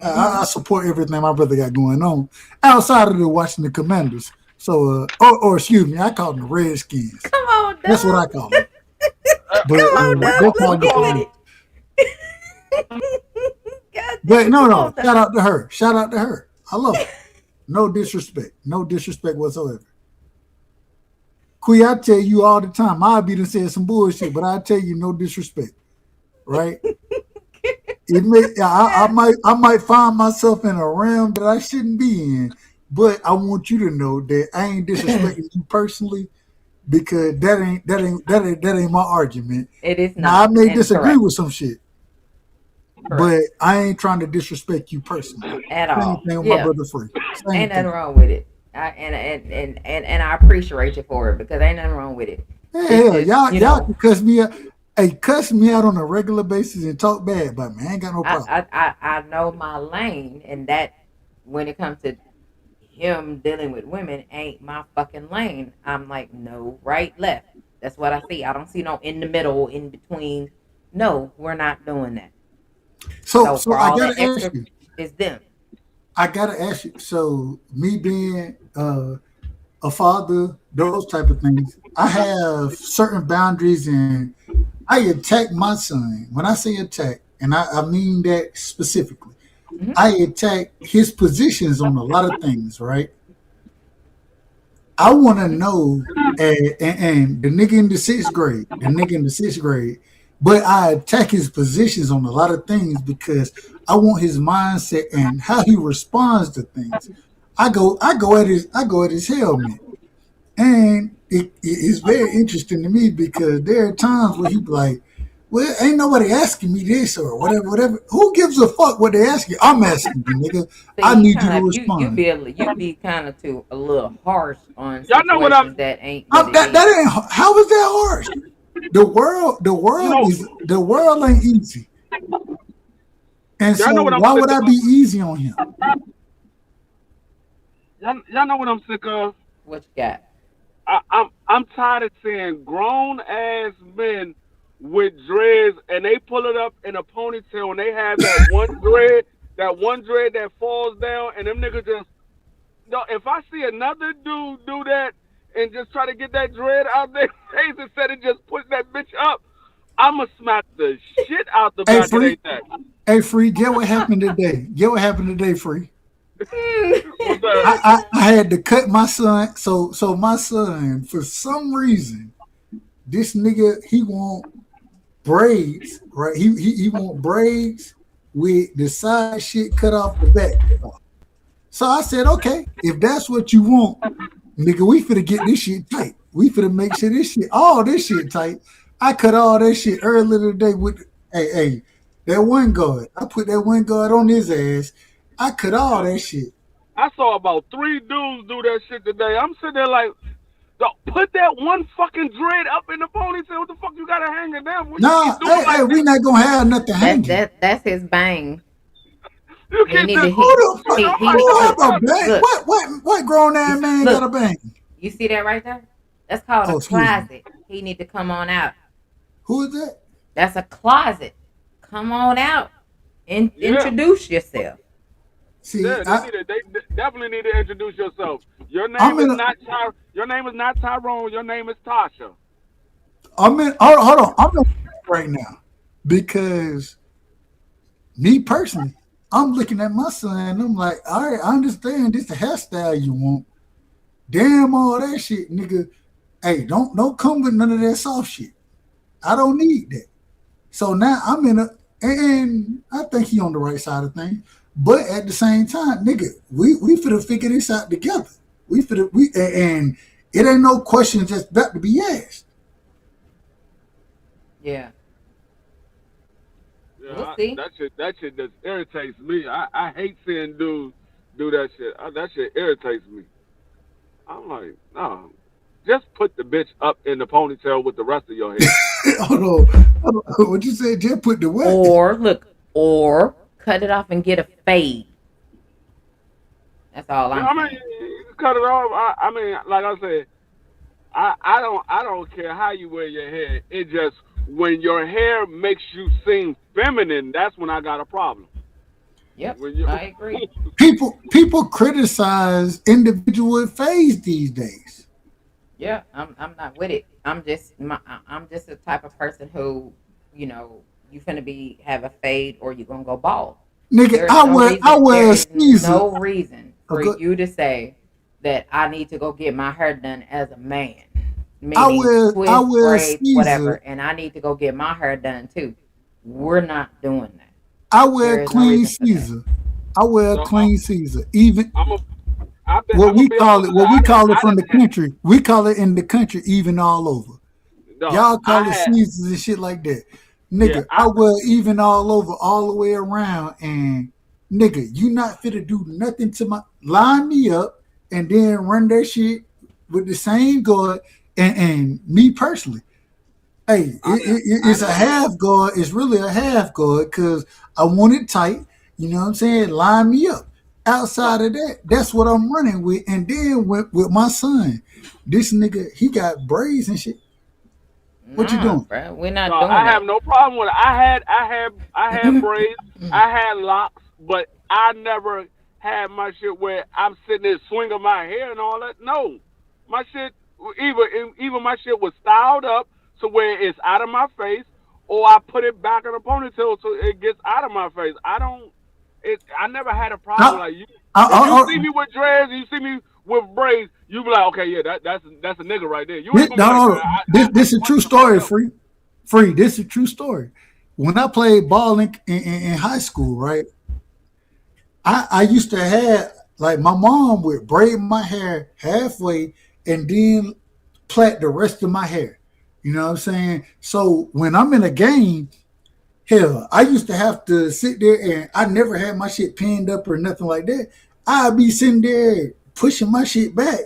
I support everything my brother got going on outside of the Washington Commanders. So, or excuse me, I call them the Redskins.
Come on, Dub.
That's what I call them. But
Come on, Dub.
that's how I
Let's get
go.
with it. God
But
damn,
no,
come
no.
on, Dub.
Shout out to her. Shout out to her. I love her. No disrespect. No disrespect whatsoever. Kui, I tell you all the time, I'll be done saying some bullshit, but I tell you no disrespect. Right? I might find myself in a realm that I shouldn't be in, but I want you to know that I ain't disrespecting you personally, because that ain't my argument.
It is
Now I
not.
may
and
disagree
correct.
with some shit,
Correct.
but I ain't trying to disrespect you personally.
At
Same
all.
thing with my
Yeah.
brother Free. Same
Ain't nothing
thing.
wrong with it. And I appreciate you for it, because ain't nothing wrong with it. It's
Hell,
just,
y'all
you
y'all
know,
can cuss me out. Hey, cuss me out on a regular basis and talk bad about me. I ain't got no problem.
I know my lane, and that when it comes to him dealing with women ain't my fucking lane. I'm like, no, right, left. That's what I see. I don't see no in the middle, in between. No, we're not doing that.
So
So
so
for
I
all
gotta
that
ask
extra,
you.
it's them.
I gotta ask you. So me being a father, those type of things, I have certain boundaries, and I attack my son. When I say attack, and I mean that specifically,
Mhm.
I attack his positions on a lot of things, right? I want to know, and the nigga in the sixth grade, but I attack his positions on a lot of things because I want his mindset and how he responds to things. I go at his helmet, and it's very interesting to me because there are times where he be like, "Well, ain't nobody asking me this or whatever. Who gives a fuck what they ask you? I'm asking you, nigga. I
See,
need you to respond."
you be kind of too a little harsh on
Y'all know what I'm.
situations that ain't what it
That
is.
ain't how is that harsh? The world
You know,
the world ain't easy, and
y'all
so
know what I'm
why would
sick
I
of.
be easy on him?
Y'all know what I'm sick of.
What you got?
I'm tired of seeing grown ass men with dreads, and they pull it up in a ponytail, and they have that one dread that falls down, and them niggas just. No, if I see another dude do that and just try to get that dread out their face instead of just putting that bitch up, I'ma smack the shit out the
Hey,
back of their
Free.
neck.
Hey, Free. Get what happened today. Get what happened today, Free.
What's that?
I had to cut my son. So my son, for some reason, this nigga he want braids, right? He want braids with the side shit cut off the back. So I said, okay, if that's what you want, nigga, we finna get this shit tight. We finna make sure all this shit tight. I cut all that shit earlier today with, hey, that one guard. I put that one guard on his ass. I cut all that shit.
I saw about 3 dudes do that shit today. I'm sitting there like, put that one fucking dread up in the ponytail. What the fuck you gotta hang it down? What you
Nah,
keep doing like
we
that?
not gonna have nothing hanging.
That's his bang.
You
He
keep
need
this.
to
Who the fuck?
he
I'm
he
like,
Who have
dog,
a bang?
look.
What grown ass man
Look.
got a bang?
You see that right there? That's called
Oh,
a
excuse me.
closet. He need to come on out.
Who is that?
That's a closet. Come on out and
Yeah.
introduce yourself.
See,
yeah, they definitely need to introduce yourself. Your
I'm
name
in
is
a,
not Your name is not Tyrone. Your name is Tasha.
hold on. I'm in a right now because me personally, I'm looking at my son and I'm like, all right, I understand this the hairstyle you want. Damn all that shit, nigga. Hey, don't come with none of that soft shit. I don't need that. So now I'm in a, and I think he on the right side of things. But at the same time, nigga, we finna figure this out together. And it ain't no questions that's about to be asked.
Yeah. We'll see.
That shit just irritates me. I hate seeing dudes do that shit. That shit irritates me. I'm like, no, just put the bitch up in the ponytail with the rest of your hair.
Hold on. What you said? Just put the what?
Or cut it off and get a fade. That's all I'm
I mean,
saying.
you cut it off. I mean, like I said, I don't care how you wear your hair. It just when your hair makes you seem feminine, that's when I got a problem.
Yep,
When you,
I agree.
People criticize individual fades these days.
Yeah, I'm not with it. I'm just the type of person who, you finna have a fade or you gonna go bald.
Nigga,
There's
I
no
wear
reason,
I
there
wear a
is
Caesar.
no reason for
Okay.
you to say that I need to go get my hair done as a man.
I
Meaning
wear
twist,
I wear a
braids, whatever,
Caesar.
and I need to go get my hair done too. We're not doing that.
I
There
wear
is no
clean
reason for that.
Caesar. I wear a
so
clean Caesar. Even
I'm a, I'm
what we
be
call
honest
it,
with you.
what we call it
I
from the
didn't have,
country. We call it in the country even all over.
no,
Y'all call
I
it
had,
Caesars and shit like that.
yeah,
Nigga, I wear even all over, all the way around, and nigga, you not fit to do nothing to my line me up and then run that shit with the same guard and me personally. Hey,
I
it's a
never,
half guard. It's really a half guard because I want it tight. You know what I'm saying? Line me up.
no,
Outside of that, that's what I'm running with. And then with my son, this nigga, he got braids and shit. What you
Nah,
doing?
bro, we're
no,
not doing
I have
that.
no problem with it. I had braids, I had locks, but I never had my shit where I'm sitting there swinging my hair and all that. No, my shit, even my shit was styled up to where it's out of my face, or I put it back in a ponytail so it gets out of my face. I don't. I never had a problem with
I,
like you.
I,
If you
I,
see me with dreads, you see me with braids, you be like, okay, yeah, that's a nigga right there. You
this,
ain't gonna be like, man,
no, this is a
what
true
the fuck
story,
else?
free. This is a true story. When I played ball in high school, right? I used to have like my mom would braid my hair halfway and then plait the rest of my hair. You know what I'm saying? So when I'm in a game, hell, I used to have to sit there and I never had my shit pinned up or nothing like that. I'd be sitting there pushing my shit back.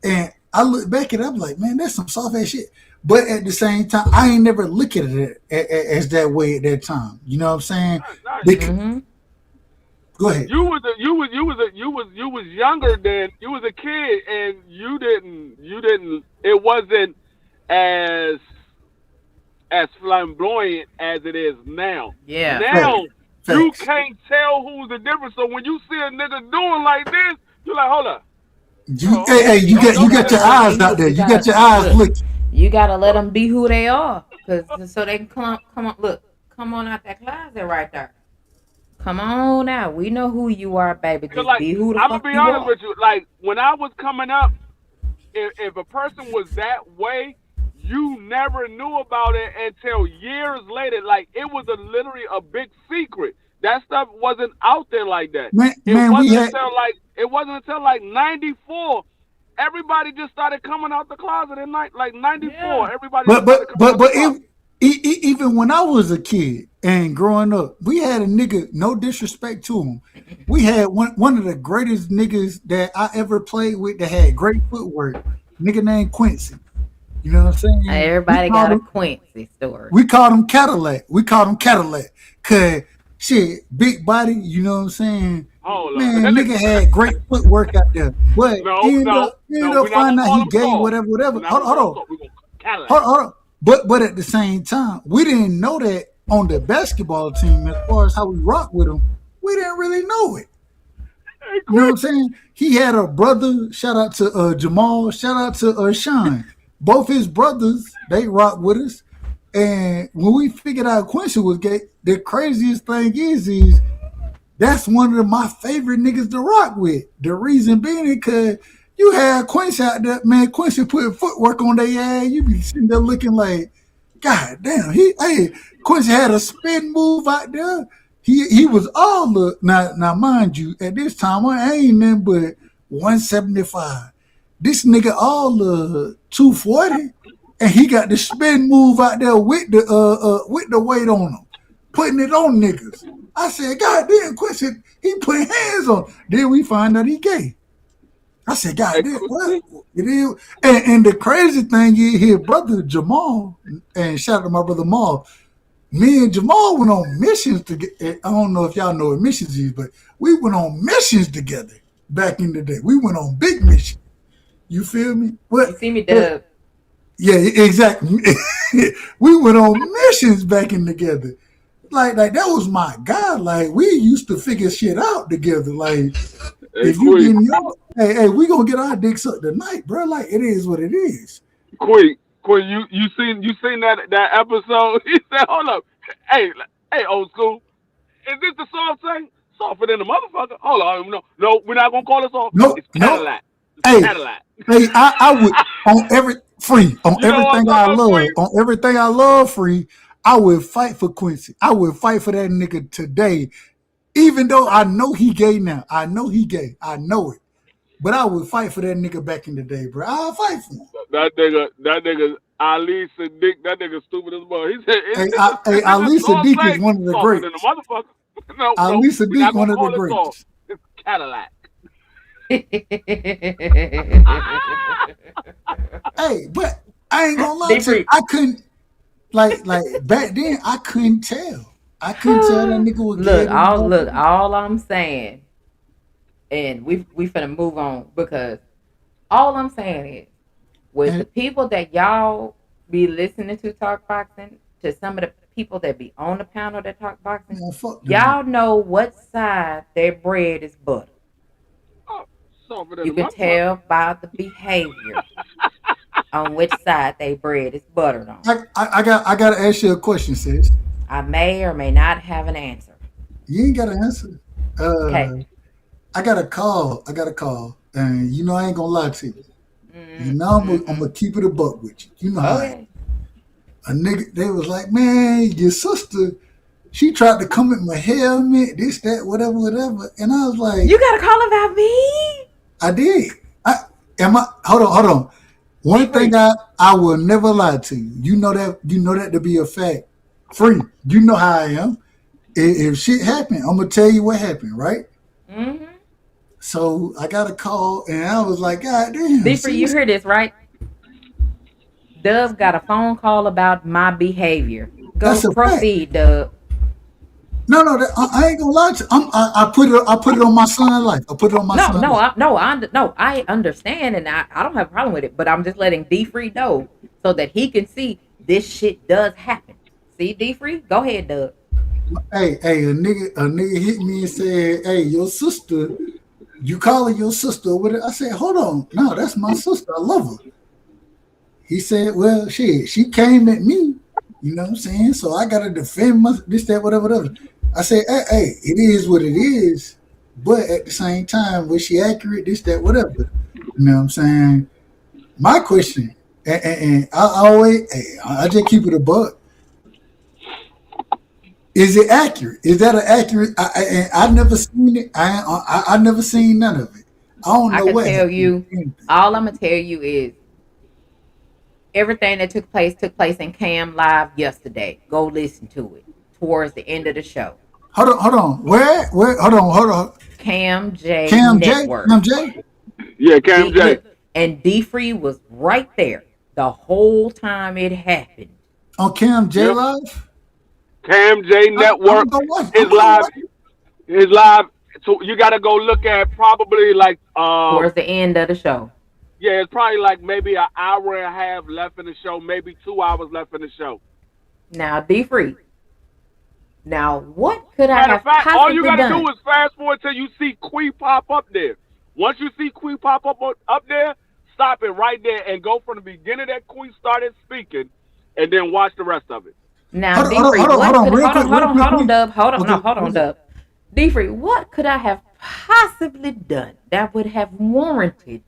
And I look back at it, I'm like, man, that's some soft ass shit. But at the same time, I ain't never look at it as that way at that time. You know what I'm saying?
Nah,
Mm-hmm.
Go ahead.
you was younger than you was a kid and you didn't it wasn't as flamboyant as it is now.
Yeah.
Now
Facts.
you
Facts.
can't tell who's the difference. So when you see a nigga doing like this, you're like, hold up.
You,
Oh,
hey, you
don't
got your
say
eyes out there.
You
You got
gotta
your eyes
look.
looking.
You gotta let them be who they are, so they can come on. Look, come on out that closet right there. Come on out. We know who you are, baby.
because
Just
like
be who the
I'm gonna
fuck
be
you
honest
are.
with you. Like when I was coming up, if a person was that way, you never knew about it until years later. Like it was literally a big secret. That stuff wasn't out there like that.
Man, we had
It wasn't until like '94. Everybody just started coming out the closet in like '94.
Yeah.
Everybody
But
just started coming out the closet.
even when I was a kid and growing up, we had a nigga. No disrespect to him, we had one of the greatest niggas that I ever played with that had great footwork. Nigga named Quincy. You know what I'm saying?
Everybody got a Quincy story.
We called him Cadillac. Cause shit, big body. You know what I'm saying?
Hold
Man,
on.
nigga had great footwork out there, but
No,
ended
no,
up
no. We're not
finding
gonna
out
call
he
him
gay,
Saul.
whatever.
We're not gonna
Hold
call him
on.
Saul. We're gonna Cadillac.
Hold on. But at the same time, we didn't know that on the basketball team as far as how we rock with him. We didn't really know it.
Hey,
You know what
Quinn.
I'm saying? He had a brother. Shout out to Jamal. Shout out to Sean. Both his brothers, they rock with us. And when we figured out Quincy was gay, the craziest thing is that's one of my favorite niggas to rock with. The reason being because you had Quincy out there, man. Quincy putting footwork on their ass. You be sitting there looking like, God damn, Quincy had a spin move out there. He was all the now mind you, at this time I ain't nothing but 175. This nigga all the 240, and he got the spin move out there with the weight on him. putting it on niggas. I said, God damn, Quincy, he putting hands on. Then we find out he gay. I said, God damn, what? It is. And the crazy thing is, his brother Jamal, and shout out to my brother Maul, me and Jamal went on missions together. I don't know if y'all know what missions is, but we went on missions together back in the day. We went on big missions. You feel me? What?
You see me, Dub?
Yeah, exactly. We went on missions back in together. Like that was my guy. Like we used to figure shit out together. Like if you
Quick,
getting your, hey, we gonna get our dick sucked tonight, bro. Like it is what it is.
quick, you seen that episode? He said, "Hold up, hey, old school, is this the soft thing? Softer than the motherfucker? Hold on, no, we're not gonna call it soft.
Nope,
It's
nope.
Cadillac. It's
Hey,
Cadillac.
hey, I would on every free on
You know what
everything
I'm
I
talking
love
about,
on everything I love free. I would fight for Quincy. I would fight for that nigga today, even though I know he gay now. I know he gay. I know it. But I would fight for that nigga back in the day, bro. I'll fight for him.
That nigga, Ali Sadiq, that nigga stupid as well. He said,
Hey, Ali Sadiq is one of the
softer than the
greats.
motherfucker. No,
Ali
we're
Sadiq,
not
one
gonna
of the
call it soft.
greats.
It's Cadillac.
Hey, but I ain't gonna lie
Be
to you.
free.
I couldn't like back then. I couldn't tell. I couldn't tell that nigga was gay.
All I'm saying, and we finna move on because all I'm saying is, with the people that y'all be listening to talk boxing, to some of the people that be on the panel that talk boxing,
Man, fuck them.
y'all know what side their bread is butter.
Oh, softer than
You
the
can
motherfucker.
tell by the behavior on which side they bread is buttered on.
I gotta ask you a question, sis.
I may or may not have an answer.
You ain't gotta answer.
Okay.
I got a call, and you know I ain't gonna lie to you. You know I'm gonna keep it a buck with you. You know how I am.
Okay.
A nigga, they was like, man, your sister, she tried to come at my helmet, this, that, whatever. And I was like,
You got a call about me?
I did. Hold on. One thing I will never lie to you. You know that to be a fact. Free. You know how I am. If shit happened, I'm gonna tell you what happened, right?
Mm-hmm.
So I got a call and I was like, God damn.
Different, you hear this, right? Dub got a phone call about my behavior. Go
That's a
proceed, Dub.
No, I ain't gonna lie to you. I put it on my son's life. I put it on my son's life.
I understand, and I don't have a problem with it. But I'm just letting D Free know so that he can see this shit does happen. See, D Free, go ahead, Dub.
Hey, a nigga hit me and said, hey, your sister, you calling your sister with it? I said, hold on, no, that's my sister. I love her. He said, well, shit, she came at me. You know what I'm saying? So I gotta defend my this, that, whatever. I said, hey, it is what it is. But at the same time, was she accurate? This, that, whatever. You know what I'm saying? My question, and I just keep it a buck. Is it accurate? Is that an accurate? I never seen it. I never seen none of it. I don't know
I can
what.
tell you, all I'm gonna tell you is everything that took place in Cam Live yesterday. Go listen to it towards the end of the show.
Hold on. Where? Hold on.
Cam J
Cam
Network.
J.
Yeah, Cam J.
And D Free was right there the whole time it happened.
On Cam J
Yep.
Live.
Cam J Network is live. Is live. So you got to go look at probably like
Towards the end of the show.
yeah, it's probably like maybe an hour and a half left in the show, maybe 2 hours left in the show.
Now, D Free. Now, what could I
Matter
have
of fact, all
possibly
you got to
done?
do is fast forward till you see Quee pop up there. Once you see Quee pop up there, stop it right there and go from the beginning that Quee started speaking, and then watch the rest of it.
Now,
Hold on,
Dub. Hold
Okay.
on, Dub. D Free, what could I have possibly done that would have warranted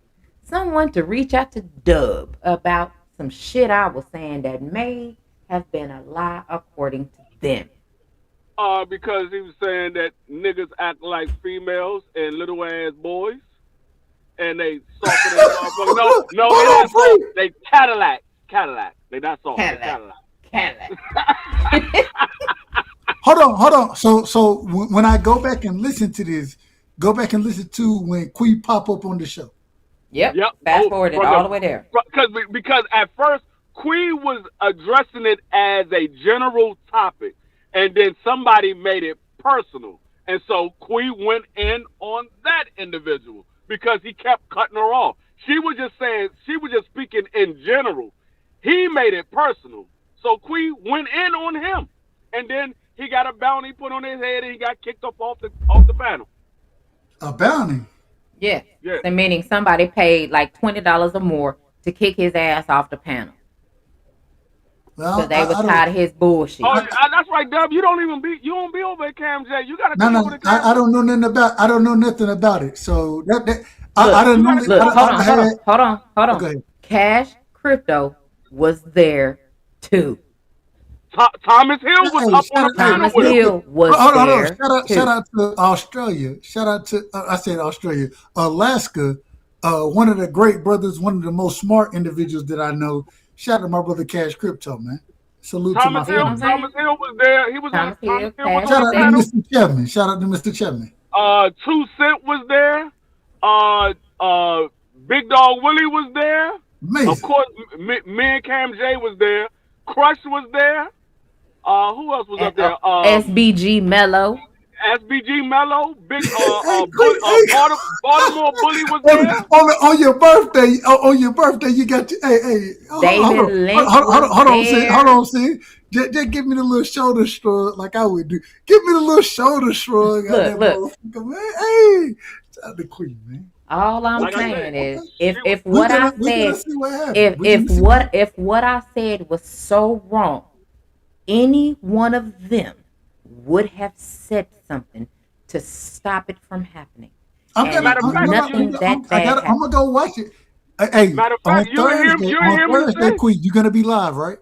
someone to reach out to Dub about some shit I was saying that may have been a lie according to them?
Because he was saying that niggas act like females and little ass boys, and they softer than motherfuckers. No, they're not soft. They Cadillac. They not soft. Cadillac.
Cadillac.
hold on. So when I go back and listen to this, go back and listen to when Quee pop up on the show.
Yep.
Yep.
Fast
Oh,
forward it
from
all
the-
the way there.
Because at first Queen was addressing it as a general topic, and then somebody made it personal, and so Queen went in on that individual because he kept cutting her off. She was just speaking in general. He made it personal, so Queen went in on him, and then he got a bounty put on his head, and he got kicked off the panel.
A bounty.
Yeah.
Yeah.
So meaning somebody paid like $20 or more to kick his ass off the panel.
Well,
Because they was
don't-
tired of his bullshit.
Oh, that's right, Dub. You don't be over at Cam J. You gotta
No,
come
no,
over to Cam.
I don't know nothing about. I don't know nothing about it. So I don't know.
Look, hold on.
Okay.
Cash Crypto was there too.
Thomas Hill was
Hey,
up on
shout
the
out-
panel
Thomas
with him.
Hill was
Hold on.
there too.
Shout out to Australia. Shout out to I said Australia, Alaska. One of the great brothers, one of the most smart individuals that I know. Shout out to my brother Cash Crypto, man. Salute to my
Thomas Hill
family.
was there. He was
Thomas
on.
Hill,
Thomas Hill was
Cash
Shout
on
out
the
to
panel.
Mr. Chapman. Shout out to Mr. Chapman.
2 Cent was there. Big Dog Willie was there.
Amazing.
Of course, me and Cam J was there. Crush was there. Who else was up there?
SBG Mello.
SBG Mello. Big
Hey,
Baltimore Bully was there.
On your birthday, you got to, hey,
David Lynch
hold on,
was
sis,
there.
hold on, sis. Just give me the little shoulder shrug like I would do. Give me the little shoulder shrug.
Look.
Man. Hey, shout out to Queen, man.
All I'm
Like I
saying
said,
is,
okay.
if
We
what I
We gonna
said,
see what happens.
if what I said was so wrong, any one of them would have said something to stop it from happening.
I'm
and nothing that bad
I'm gonna go watch it. Hey,
Matter of
on
fact, you and him
Thursday,
say.
Queen, you're gonna be live, right?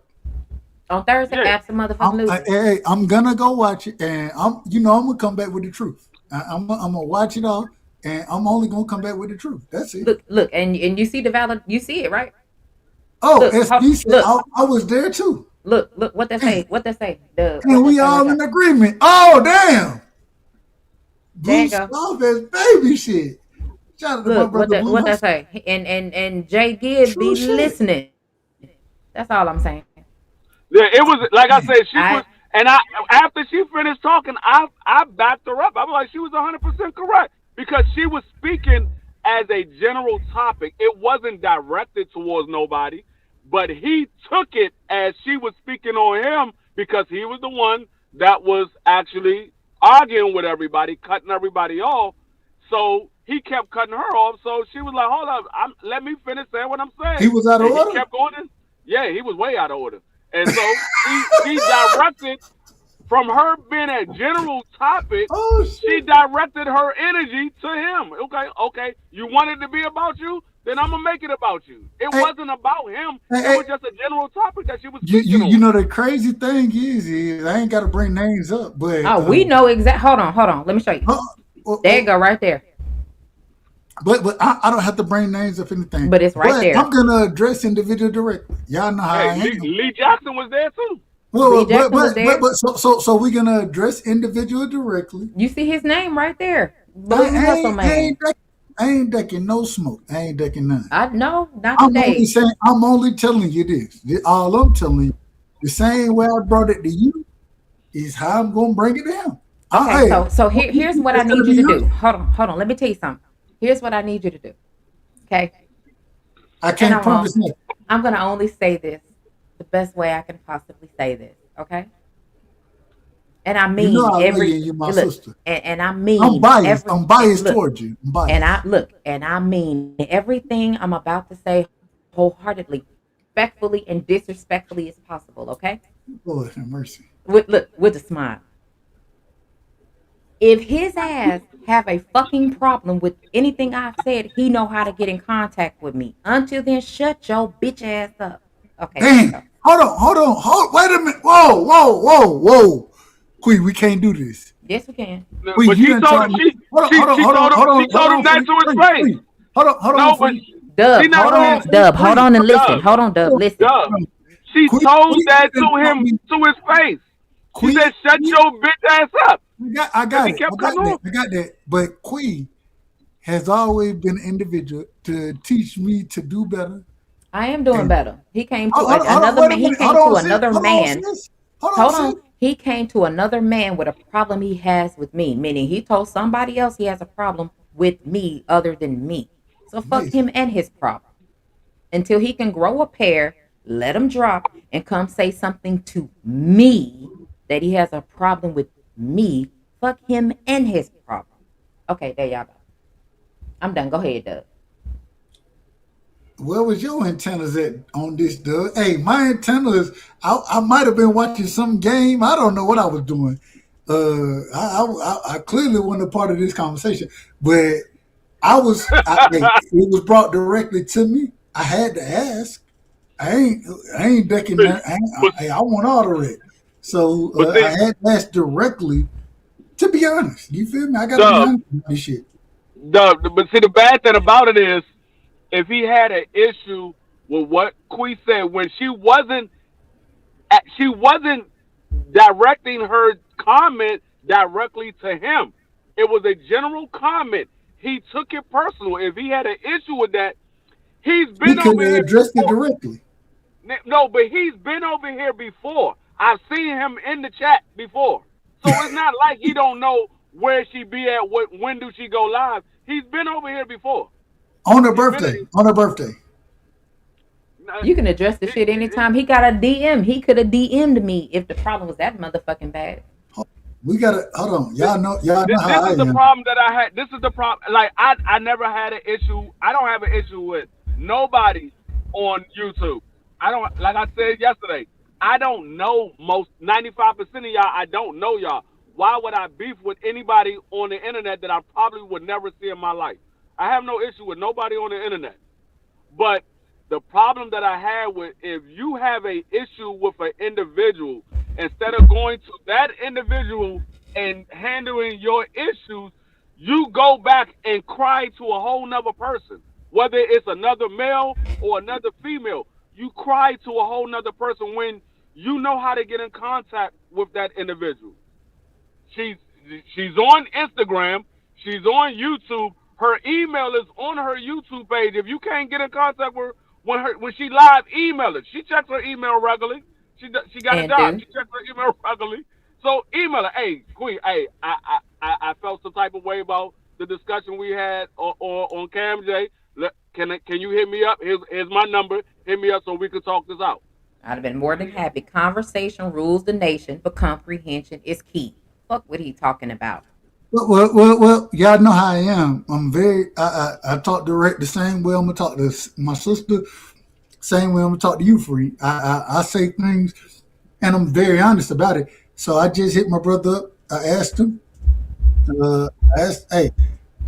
On Thursday,
Yeah.
after motherfucking
I'm gonna go watch it, and I'm gonna come back with the truth. I'm gonna watch it all, and I'm only gonna come back with the truth. That's it.
look, and you see the valid, you see it, right?
Oh,
look,
SB said
look.
I was there too,
Look, what they say,
and we all in agreement. Oh, damn!
There you
Blue
go.
Stuff as baby shit. Shout out to my
Look,
brother Blue.
what they say, and Jay Gibbs
True
be
shit.
listening. That's all I'm saying.
Yeah, it was like I said.
I-
Was, and after she finished talking, I backed her up. I was like, she was 100% correct because she was speaking as a general topic. It wasn't directed towards nobody, but he took it as she was speaking on him because he was the one that was actually arguing with everybody, cutting everybody off. So he kept cutting her off. So she was like, "Hold up, let me finish saying what I'm saying."
He was out of
And
order?
He kept going in. Yeah, he was way out of order. And so he directed from her being a general topic.
Oh
She
shit!
directed her energy to him. Okay. You want it to be about you? Then I'm gonna make it about you. It
Hey.
wasn't about him.
Hey,
It was just a general topic that she was
You,
speaking
you,
on.
you know the crazy thing is I ain't got to bring names up, but
Oh, we know exactly. Hold on. Let me show you. There you go, right there.
But I don't have to bring names of anything.
But it's right there.
I'm gonna address individual directly. Y'all know how I
Hey,
am.
Lee Jackson was there too.
Well,
Lee Jackson was there.
but so we're gonna address individual directly.
You see his name right there. Blue
I
Muscle
ain't,
Man.
I ain't ducking no smoke. I ain't ducking none.
I know, not
I'm only
today.
saying. I'm only telling you this. All I'm telling you, the same way I brought it to you, is how I'm gonna bring it down.
Okay, so here's what I
it's
need
gonna
you to
be
do. Hold on. Let me tell you something. Here's what I need you to do. Okay,
I
And
can't
I'm
promise nothing.
I'm gonna only say this the best way I can possibly say this. Okay, and I mean
You know I love
every
you and you're my
look,
sister.
and I mean
I'm biased.
every-
I'm biased
look,
towards you. I'm biased.
and I mean everything I'm about to say wholeheartedly, respectfully and disrespectfully as possible. Okay,
Lord have mercy.
with a smile. If his ass have a fucking problem with anything I've said, he know how to get in contact with me. Until then, shut your bitch ass up. Okay.
Dang. Hold on. Wait a minute. Whoa. Queen, we can't do this.
Yes, we can.
Queen,
But
you
she
done
told
tried
him.
to-
She
hold
told him that to his face.
Queen. Hold on.
No, but
Dub,
She not
hold on.
wrong.
Dub, hold on and listen.
Dub.
Hold on, Dub, listen.
Dub, she
Queen,
told
Queen
that
done
to him
told me-
to his face.
Queen,
said, "Shut your bitch ass up."
I got
He
it.
kept cutting off.
I got that. But Queen has always been an individual to teach me to do better.
I am doing
And
better. He came to
hold on,
another
wait a
man. He
minute.
came
Hold
to
on, sis.
another
Hold on,
man.
sis. Hold on,
Hold
sis.
on. He came to another man with a problem he has with me, meaning he told somebody else he has a problem with me other than me. So fuck
Nice.
him and his problem. Until he can grow a pair, let him drop and come say something to me that he has a problem with me. Fuck him and his problem. Okay, there y'all go. I'm done. Go ahead, Doug.
Where was your antennas at on this, Doug? Hey, my antennas, I might have been watching some game. I don't know what I was doing. I clearly wasn't a part of this conversation, but it was brought directly to me. I had to ask. I ain't ducking that. I want all of it. So
But
I
see,
had to ask directly. To be honest, you feel me? I got to be
Dub,
honest with this shit.
but see, the bad thing about it is, if he had an issue with what Quee said when she wasn't directing her comment directly to him. It was a general comment. He took it personal. If he had an issue with that, he's
He
been
could
over
have
here
addressed it
before.
directly.
No, but he's been over here before. I've seen him in the chat before. So it's not like he don't know where she be at, when do she go live. He's been over here before.
On her
He's been
birthday. On her birthday.
You can address the shit anytime. He got a DM. He could have DM'd me if the problem was that motherfucking bad.
We gotta hold on. Y'all know
This
how I
is the
am.
problem that I had. This is the problem. Like I never had an issue. I don't have an issue with nobody on YouTube. I don't, like I said yesterday, I don't know 95% of y'all. I don't know y'all. Why would I beef with anybody on the internet that I probably would never see in my life? I have no issue with nobody on the internet. But the problem that I had with, if you have a issue with an individual, instead of going to that individual and handling your issues, you go back and cry to a whole nother person, whether it's another male or another female. You cry to a whole nother person when you know how to get in contact with that individual. She's on Instagram. She's on YouTube. Her email is on her YouTube page. If you can't get in contact with her when she live, email her. She checks her email regularly. She got a
And
job.
do.
She checks her email regularly. So email her. Hey, Queen. Hey, I felt some type of way about the discussion we had on Cam J. Can you hit me up? Here's my number. Hit me up so we can talk this out.
I'd have been more than happy. Conversation rules the nation, but comprehension is key. Fuck what he talking about.
Well, y'all know how I am. I'm very. I talk direct the same way I'm gonna talk to my sister. Same way I'm gonna talk to you, Free. I say things, and I'm very honest about it. So I just hit my brother up. I asked him. Hey,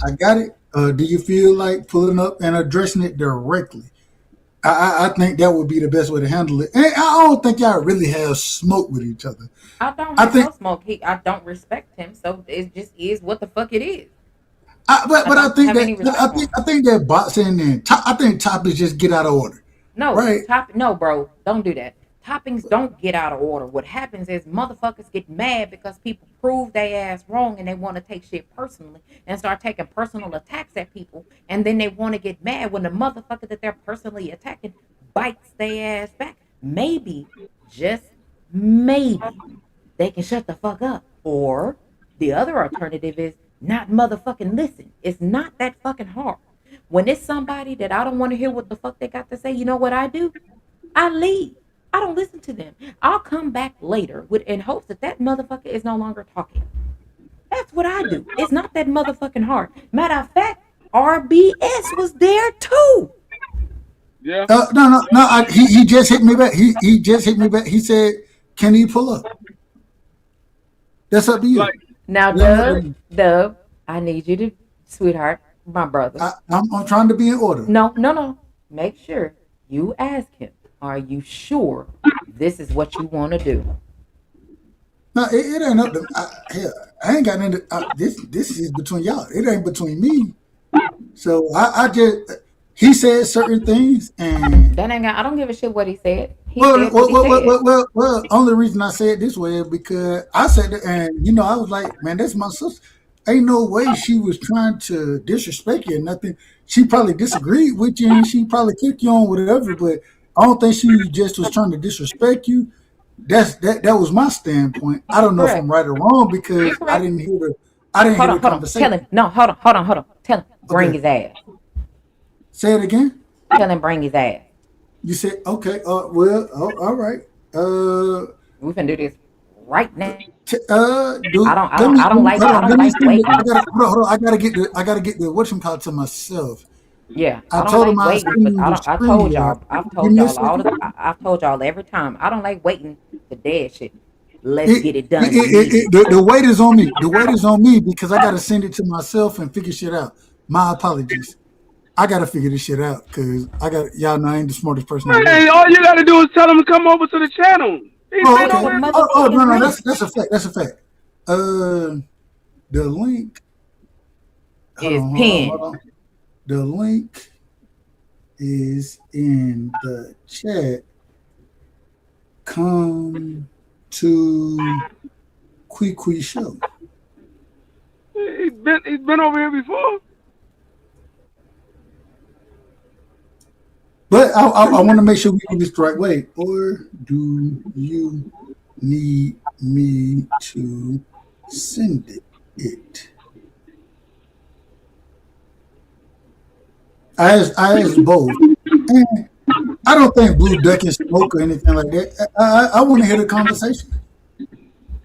I got it. Do you feel like pulling up and addressing it directly? I think that would be the best way to handle it. And I don't think y'all really have smoke with each other.
I don't
I
have
think,
no smoke. I don't respect him, so it just is what the fuck it is.
but I
don't
think
have any
that
respect for him.
I think that boxing and I think topics just get out of order,
No,
right?
no, bro, don't do that. Toppings don't get out of order. What happens is motherfuckers get mad because people prove they ass wrong and they want to take shit personally and start taking personal attacks at people. And then they want to get mad when the motherfucker that they're personally attacking bites their ass back. Maybe, just maybe, they can shut the fuck up. Or the other alternative is not motherfucking listen. It's not that fucking hard. When it's somebody that I don't want to hear what the fuck they got to say, you know what I do? I leave. I don't listen to them. I'll come back later in hopes that that motherfucker is no longer talking. That's what I do. It's not that motherfucking hard. Matter of fact, RBS was there too.
Yeah.
No. He just hit me back. He just hit me back. He said, "Can he pull up?" That's up to you.
Like,
Now, Dub, I need you to, sweetheart, my brother.
I'm trying to be in order.
No. Make sure you ask him. Are you sure this is what you want to do?
No, it ain't up to. I ain't got into this is between y'all. It ain't between me. So I just he said certain things and
That ain't got, I don't give a shit what he said. He said what he said.
Well. Only reason I said it this way is because I said it, and I was like, man, that's my sister. Ain't no way she was trying to disrespect you or nothing. She probably disagreed with you, and she probably kicked you on whatever. But I don't think she just was trying to disrespect you. That was my standpoint. I don't know if I'm
Correct.
right or wrong
You're
because I
correct.
didn't hear the
Hold on. Tell
conversation.
him. No, hold on. Tell him. Bring
Okay,
his ass.
say it again.
Tell him bring his ass.
You said okay. Well, all right.
We can do this right now.
Do
I
let
don't
me
like
hold on. Let me
waiting.
send it. Hold on. I gotta get the whatchamacallit to myself.
Yeah,
I
I don't
told him
like
I
waiting,
send
but
you the
I
screen
told
grab.
y'all. I've
Give
told
me a
y'all all
second.
the. I've told y'all every time. I don't like waiting for dead shit. Let's
It,
get it done immediately.
the weight is on me. The weight is on me because I gotta send it to myself and figure shit out. My apologies. I gotta figure this shit out because y'all know I ain't the smartest person in the world.
Hey, all you gotta do is tell him to come over to the channel. He's
Oh,
been
Click
okay.
the
over here before.
Oh, no,
motherfucking link.
that's a fact. That's a fact. Uh, the link.
Is
Hold
pinned.
on. The link is in the chat. Come to Quee Show.
He's been over here before.
But I want to make sure we do this the right way. Or do you need me to send it? I asked both. And I don't think Blue Duck can smoke or anything like that. I want to hear the conversation.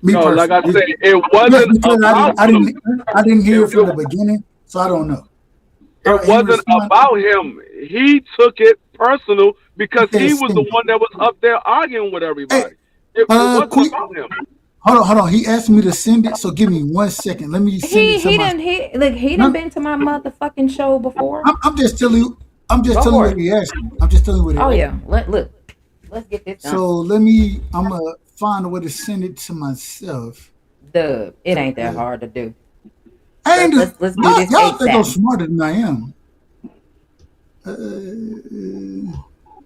Me
No, like I
personally.
said, it
Yes,
wasn't
because
about him.
I didn't hear
It,
it from the
it,
beginning, so I don't know. All
it
right, he
wasn't
responded.
about him. He took it personal
He
because
said
he was the
send it.
one that was up there arguing with
Hey,
everybody. It wasn't
quick.
about him.
Hold on. He asked me to send it, so give me 1 second. Let me send it to
He
my.
didn't he didn't
No,
been to my motherfucking show before.
I'm just telling you. I'm just
Go
telling you
for
what
it.
he asked me. I'm just telling you what he
Oh
asked
yeah.
me.
Look. Let's get this done.
So I'm gonna find a way to send it to myself.
Dub. It ain't that
Uh,
hard to do.
I ain't
Let's do this
y'all think I'm
ASAP.
smarter than I am.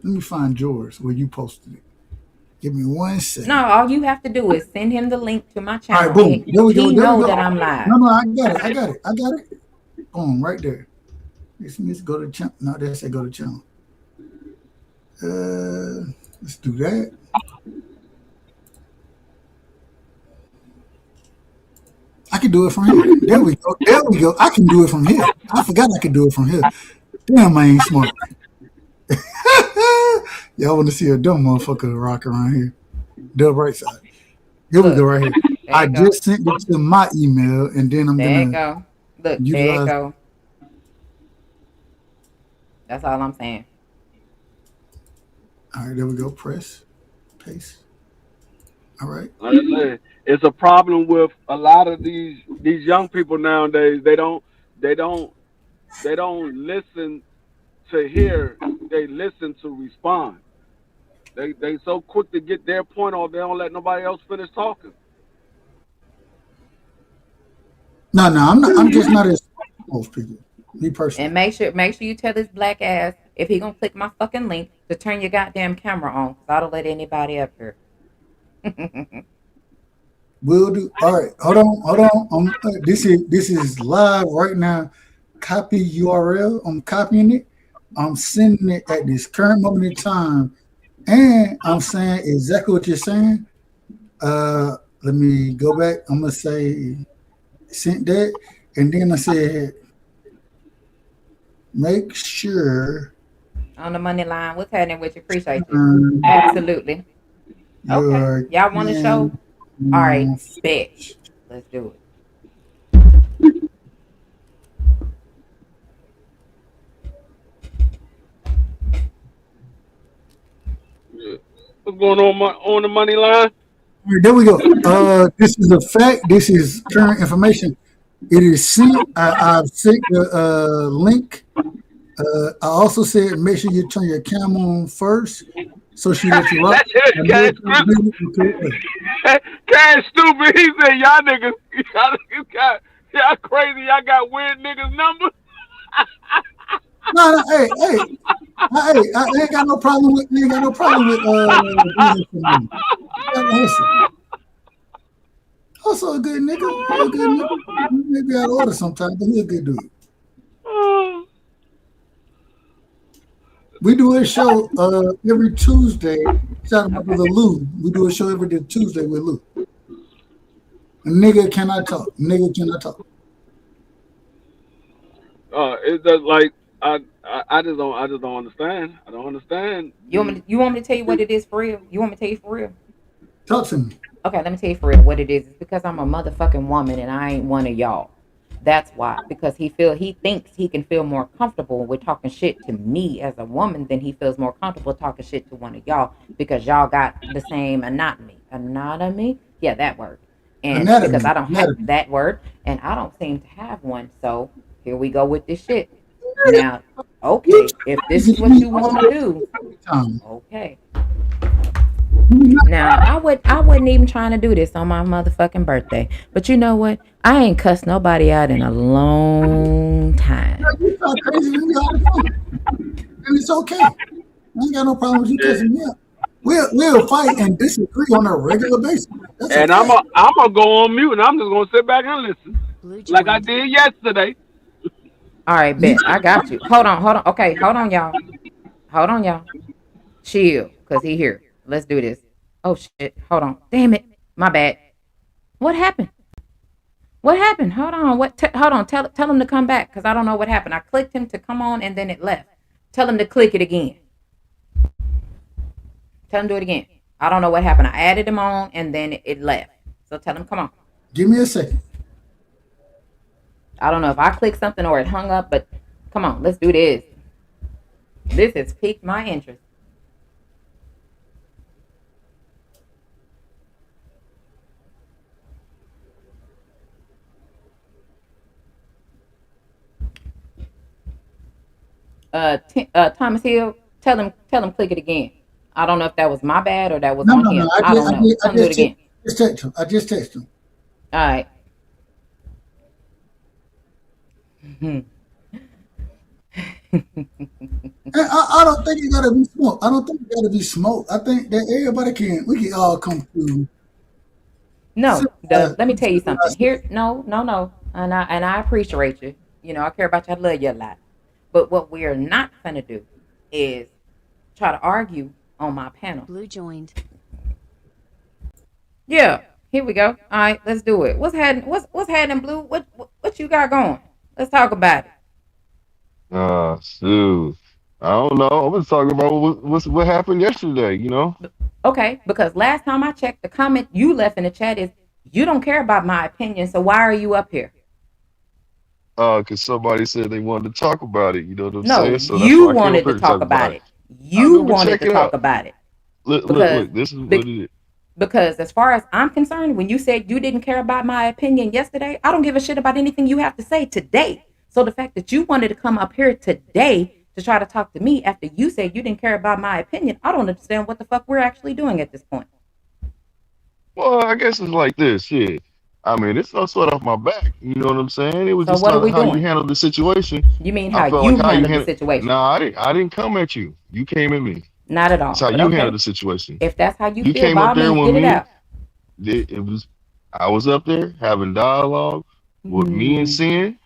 Let me find yours where you posted it. Give me 1 second.
No, all you have to do is send him the link to my
All right,
channel, and
boom. There we go.
he
There we
know
go.
that I'm live.
No, I got it. Boom, right there. Let's go to channel. No, that's say go to channel. Let's do that. I can do it from here. There we go. There we go. I can do it from here. I forgot I could do it from here. Damn, I ain't smart. Y'all want to see a dumb motherfucker rock around here? The right side. Here we go,
Look,
right here.
there
I
you go.
just sent it to my email, and then I'm
There you
gonna
go. Look, there you
utilize.
go. That's all I'm saying.
All right, there we go. Press, paste. All right.
Like I said, it's a problem with a lot of these young people nowadays. They don't listen to hear. They listen to respond. They so quick to get their point off. They don't let nobody else finish talking.
No, I'm not. I'm just not as smart as most people. Me personally.
And make sure you tell this black ass if he gonna click my fucking link to turn your goddamn camera on, cause I don't let anybody up here.
Will do. All right. Hold on. This is live right now. Copy URL. I'm copying it. I'm sending it at this current moment in time, and I'm saying exactly what you're saying. Let me go back. I'm gonna say sent that, and then I said make sure
On the money line, what's happening with you? Appreciate you. Absolutely. Okay.
your
Y'all want to show? All right, bet. Let's do it.
What's going on the money line?
All right, there we go. This is a fact. This is current information. It is sent. I've sent the link. I also said make sure you turn your cam on first, so she let you rock.
That's it, Cash stupid. He said y'all niggas got y'all crazy. Y'all got weird niggas number.
No, I ain't got no problem with being for me. Listen, also a good nigga. He a good nigga. He may be out of order sometimes, but he a good dude. We do a show every Tuesday. Shout out to
Okay.
the Lou. We do a show every Tuesday with Lou. A nigga cannot talk. Nigga cannot talk.
It does like I just don't understand. I don't understand.
You want me to tell you what it is for real? You want me to tell you for real?
Talk to me.
Okay, let me tell you for real what it is. It's because I'm a motherfucking woman and I ain't one of y'all. That's why. Because he thinks he can feel more comfortable with talking shit to me as a woman than he feels more comfortable talking shit to one of y'all because y'all got the same anatomy. Anatomy? Yeah, that word. And because
Anatomy.
I don't have
Anatomy.
that word and I don't seem to have one, so here we go with this shit. Now,
You
okay, if this is
crazy
what
me
you want
all
to do,
the time.
okay.
You not
Now, I wasn't even trying to do this on my motherfucking birthday. But you know what? I ain't cussed nobody out in a long time.
you talk crazy to me all the time. And it's okay. I ain't got no problem with you
Yeah.
cussing me out. We'll fight and disagree on a regular basis. That's
And
okay.
I'm gonna go on mute and I'm just gonna sit back and listen
Blue
like I
joined.
did yesterday.
All right,
You
bet. I got you. Hold on. Okay, hold on, y'all. Hold on, y'all. Chill, because he here. Let's do this. Oh, shit. Hold on. Damn it. My bad. What happened? What happened? Hold on. Hold on. Tell him to come back, because I don't know what happened. I clicked him to come on, and then it left. Tell him to click it again. Tell him to do it again. I don't know what happened. I added him on and then it left. So tell him, come on.
give me a second.
I don't know if I clicked something or it hung up, but come on, let's do this. This has piqued my interest. Thomas Hill, tell him click it again. I don't know if that was my bad or that was
No,
on
no, no.
him. I don't know. Tell him to do it again.
Just text him. I just text him.
All right.
And I don't think it gotta be smoke. I don't think it gotta be smoke. I think that we can all come to
No, let me tell you something.
civilized.
Here, no, and I appreciate you. You know, I care about you. I love you a lot. But what we're not gonna do is try to argue on my panel.
Blue joined.
Yeah, here we go. All right, let's do it. What's happening, Blue? What you got going? Let's talk about it.
Shoot. I don't know. I was talking about what happened yesterday, you know?
Okay, because last time I checked, the comment you left in the chat is you don't care about my opinion, so why are you up here?
'Cause somebody said they wanted to talk about it, you know what I'm
No,
saying? So that's
you
why I came up
wanted to
here to talk
talk
about
about
it.
it.
I
You
know, but
wanted
check
to
it
talk
out.
about it
Look,
because
this is what
be-
it is.
because as far as I'm concerned, when you said you didn't care about my opinion yesterday, I don't give a shit about anything you have to say today. So the fact that you wanted to come up here today to try to talk to me after you said you didn't care about my opinion, I don't understand what the fuck we're actually doing at this point.
Well, I guess it's like this, shit. I mean, it's no sweat off my back, you know what I'm saying? It was
So
just
what are we
how you
doing?
handled the situation.
You mean
I
how
felt like
you
how you
handled the
handled.
situation?
Nah, I didn't come at you. You came at me.
Not at
That's
all.
how
But
you handled
okay,
the situation.
if that's how you
You
feel,
came
by
up
all
there
means,
with
get it
me.
out.
It was I was up there having dialogue with me and
Hmm.
Sin.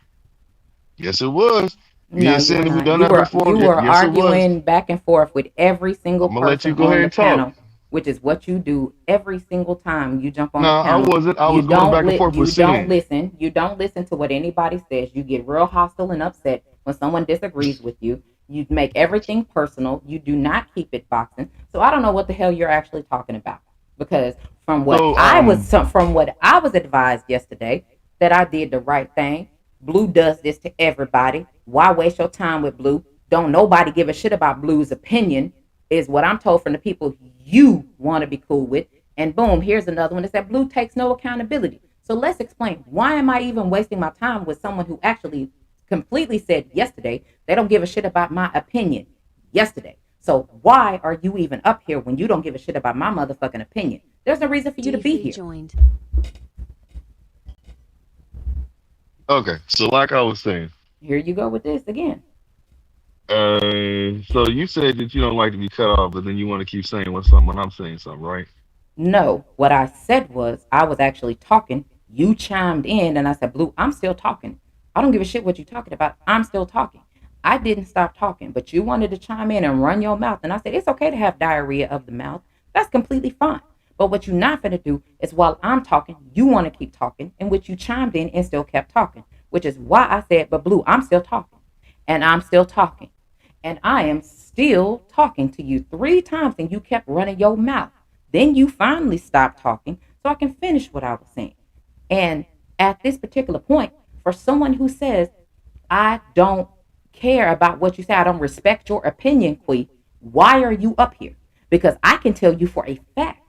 Yes, it was. Me
No,
and
you were
Sin, have we
not.
done
You
that
were
before?
you were
Yes, it was.
arguing back and forth with every single
I'm gonna let
person
you go
on
ahead
the
and talk.
panel, which is what you do every single time you jump on
No,
a
I
panel.
wasn't. I was going back and forth with
You don't
Sin.
listen. You don't listen to what anybody says. You get real hostile and upset when someone disagrees with you. You make everything personal. You do not keep it boxing. So I don't know what the hell you're actually talking about because
So
from what I was advised yesterday that I did the right thing. Blue does this to everybody. Why waste your time with Blue? Don't nobody give a shit about Blue's opinion, is what I'm told from the people you want to be cool with. And boom, here's another one that said Blue takes no accountability. So let's explain. Why am I even wasting my time with someone who actually completely said yesterday they don't give a shit about my opinion yesterday? So why are you even up here when you don't give a shit about my motherfucking opinion? There's no reason for you to be
D3
here.
joined.
okay. So like I was saying,
Here you go with this again.
So you said that you don't like to be cut off, but then you want to keep saying when I'm saying something, right?
No, what I said was I was actually talking. You chimed in and I said, Blue, I'm still talking. I don't give a shit what you're talking about. I'm still talking. I didn't stop talking, but you wanted to chime in and run your mouth. And I said, it's okay to have diarrhea of the mouth. That's completely fine. But what you're not going to do is while I'm talking, you want to keep talking, in which you chimed in and still kept talking, which is why I said, but Blue, I'm still talking. And I'm still talking. And I am still talking to you 3 times and you kept running your mouth. Then you finally stopped talking so I can finish what I was saying. And at this particular point, for someone who says, I don't care about what you say, I don't respect your opinion, Quee, why are you up here? Because I can tell you for a fact,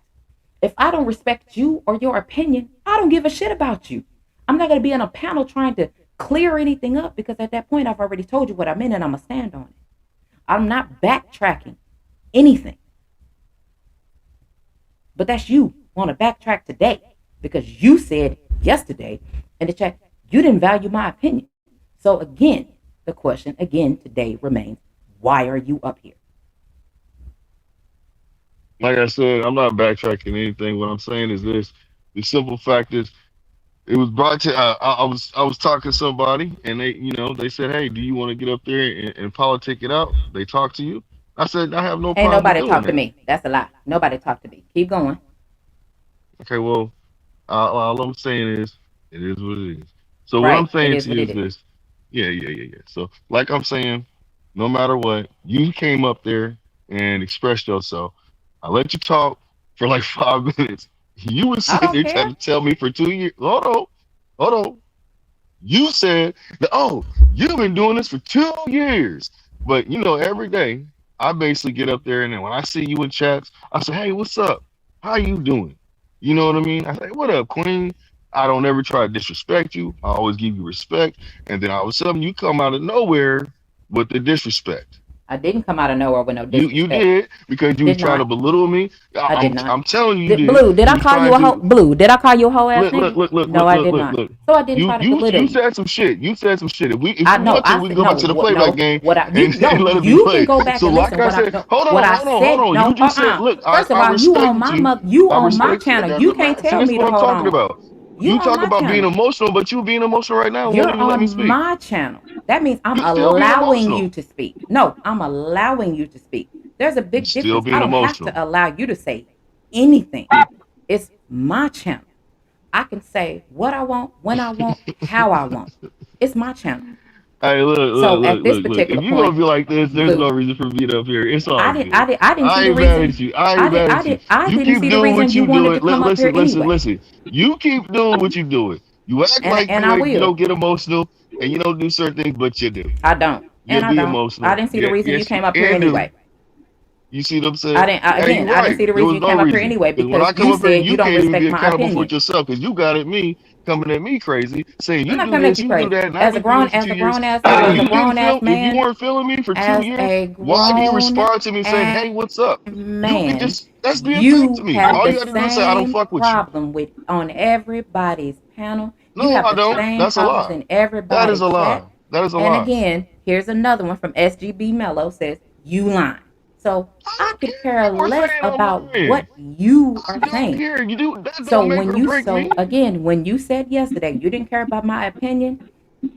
if I don't respect you or your opinion, I don't give a shit about you. I'm not going to be on a panel trying to clear anything up because at that point, I've already told you what I meant and I'm going to stand on it. I'm not backtracking anything. But that's you want to backtrack today because you said yesterday in the chat, you didn't value my opinion. So again, the question again today remains, why are you up here?
Like I said, I'm not backtracking anything. What I'm saying is this: the simple fact is, it was brought to. I was talking to somebody, and they said, "Hey, do you want to get up there and politic it out?" They talked to you. I said, "I have no
Ain't
problem
nobody
doing
talk to
that."
me. That's a lie. Nobody talk to me. Keep going.
Okay, well, all I'm saying is, it is what it is. So what I'm
Right. It
saying
is
to
what
you
it
is
is.
this: yeah. So, like I'm saying, no matter what, you came up there and expressed yourself. I let you talk for like 5 minutes. You were
I
sitting
don't
there trying
care.
to tell me for 2 years. Hold on. You said that, oh, you've been doing this for 2 years. But every day I basically get up there and then when I see you in chats, I say, hey, what's up? How you doing? You know what I mean? I say, what up, Queen? I don't ever try to disrespect you. I always give you respect. And then all of a sudden you come out of nowhere with the disrespect.
I didn't come out of nowhere with no
You
disrespect.
did because you was
Did
trying to
not.
belittle me.
I did
I'm
not.
I'm telling you, you did.
Blue, did
You
I
was
call you
trying
a hoe?
to
Blue, did I call you a hoe ass
look,
nigga? No,
look,
I
look,
did
look,
not.
look.
So I didn't
You
try to
you
belittle
you
you.
said some shit. You said some shit. If
I
you
know.
want to,
I
we can
said
go
no.
back to the
What?
playback
No.
game
What? I you
and
no.
let it be
You can
played.
go back
So
and
like
listen.
I
What I
said,
no. What I
hold
said.
on.
No.
You just said, look,
First of
I
all, you on
respect
my
you.
mother. You
I
on my
respect you. That
channel. You
doesn't
can't
matter. See,
tell
this is
me to
what I'm
hold
talking
on.
about.
You
You
on
talk
my
about being
channel.
emotional, but you being emotional right now won't
You're
even let me
on
speak.
my channel. That means I'm
You still being
allowing you
emotional.
to speak. No, I'm allowing you to speak. There's a
You
big
still
difference. I
being
don't have
emotional.
to allow you to say anything. It's my channel. I can say what I want, when I want, how I want. It's my channel.
Hey,
So at this
look. If
particular
you're gonna
point,
be like this, there's
Blue,
no reason for me to up here. It's all good.
I didn't see
I
the
ain't mad
reason.
at you. I ain't mad at you.
I
You
didn't
keep
see the
doing
reason
what
you
you
wanted to
doing.
come up here anyway.
Listen. You keep doing what you doing. You act like
And I
you
will.
don't get emotional and you don't do certain things, but you do.
I don't.
You
And I
be
don't. I
emotional.
didn't see the
Yeah,
reason you
yes, you
came up here
can do.
anyway.
You see what I'm saying? Hey,
Again,
you're
I didn't
right.
see the
There
reason
was
you
no
came up here
reason.
anyway
Because when
because
I come
you
up here,
said you
you
don't
can't even be
respect my
accountable for
opinion.
it yourself because you got at me coming at me crazy, saying
I'm
you
not
do
coming at
this,
you
you do
crazy.
that, and I've been doing it for
As
two
a
years.
grown ass,
And
as
if
a
you didn't
grown ass
feel, if you
man,
weren't feeling me for two
as
years,
a
why do you
grown
respond to me saying,
ass
"Hey, what's up"? You can
man,
just that's being fake
you
to me.
have
All
the
you got to do is say, "I don't
same
fuck with you."
problem with on everybody's panel. You
No,
have
I
the
don't.
same
That's a
problems
lie.
in
That is
everybody
a lie.
chat.
That is a
And
lie.
again, here's another one from SGB Mello says, you lying. So
I
I
don't
could
care
care
if you were
less
saying I'm
about what
lying.
you
I
are
don't
saying.
care. You do that
So
don't make or break me.
when you said yesterday you didn't care about my opinion,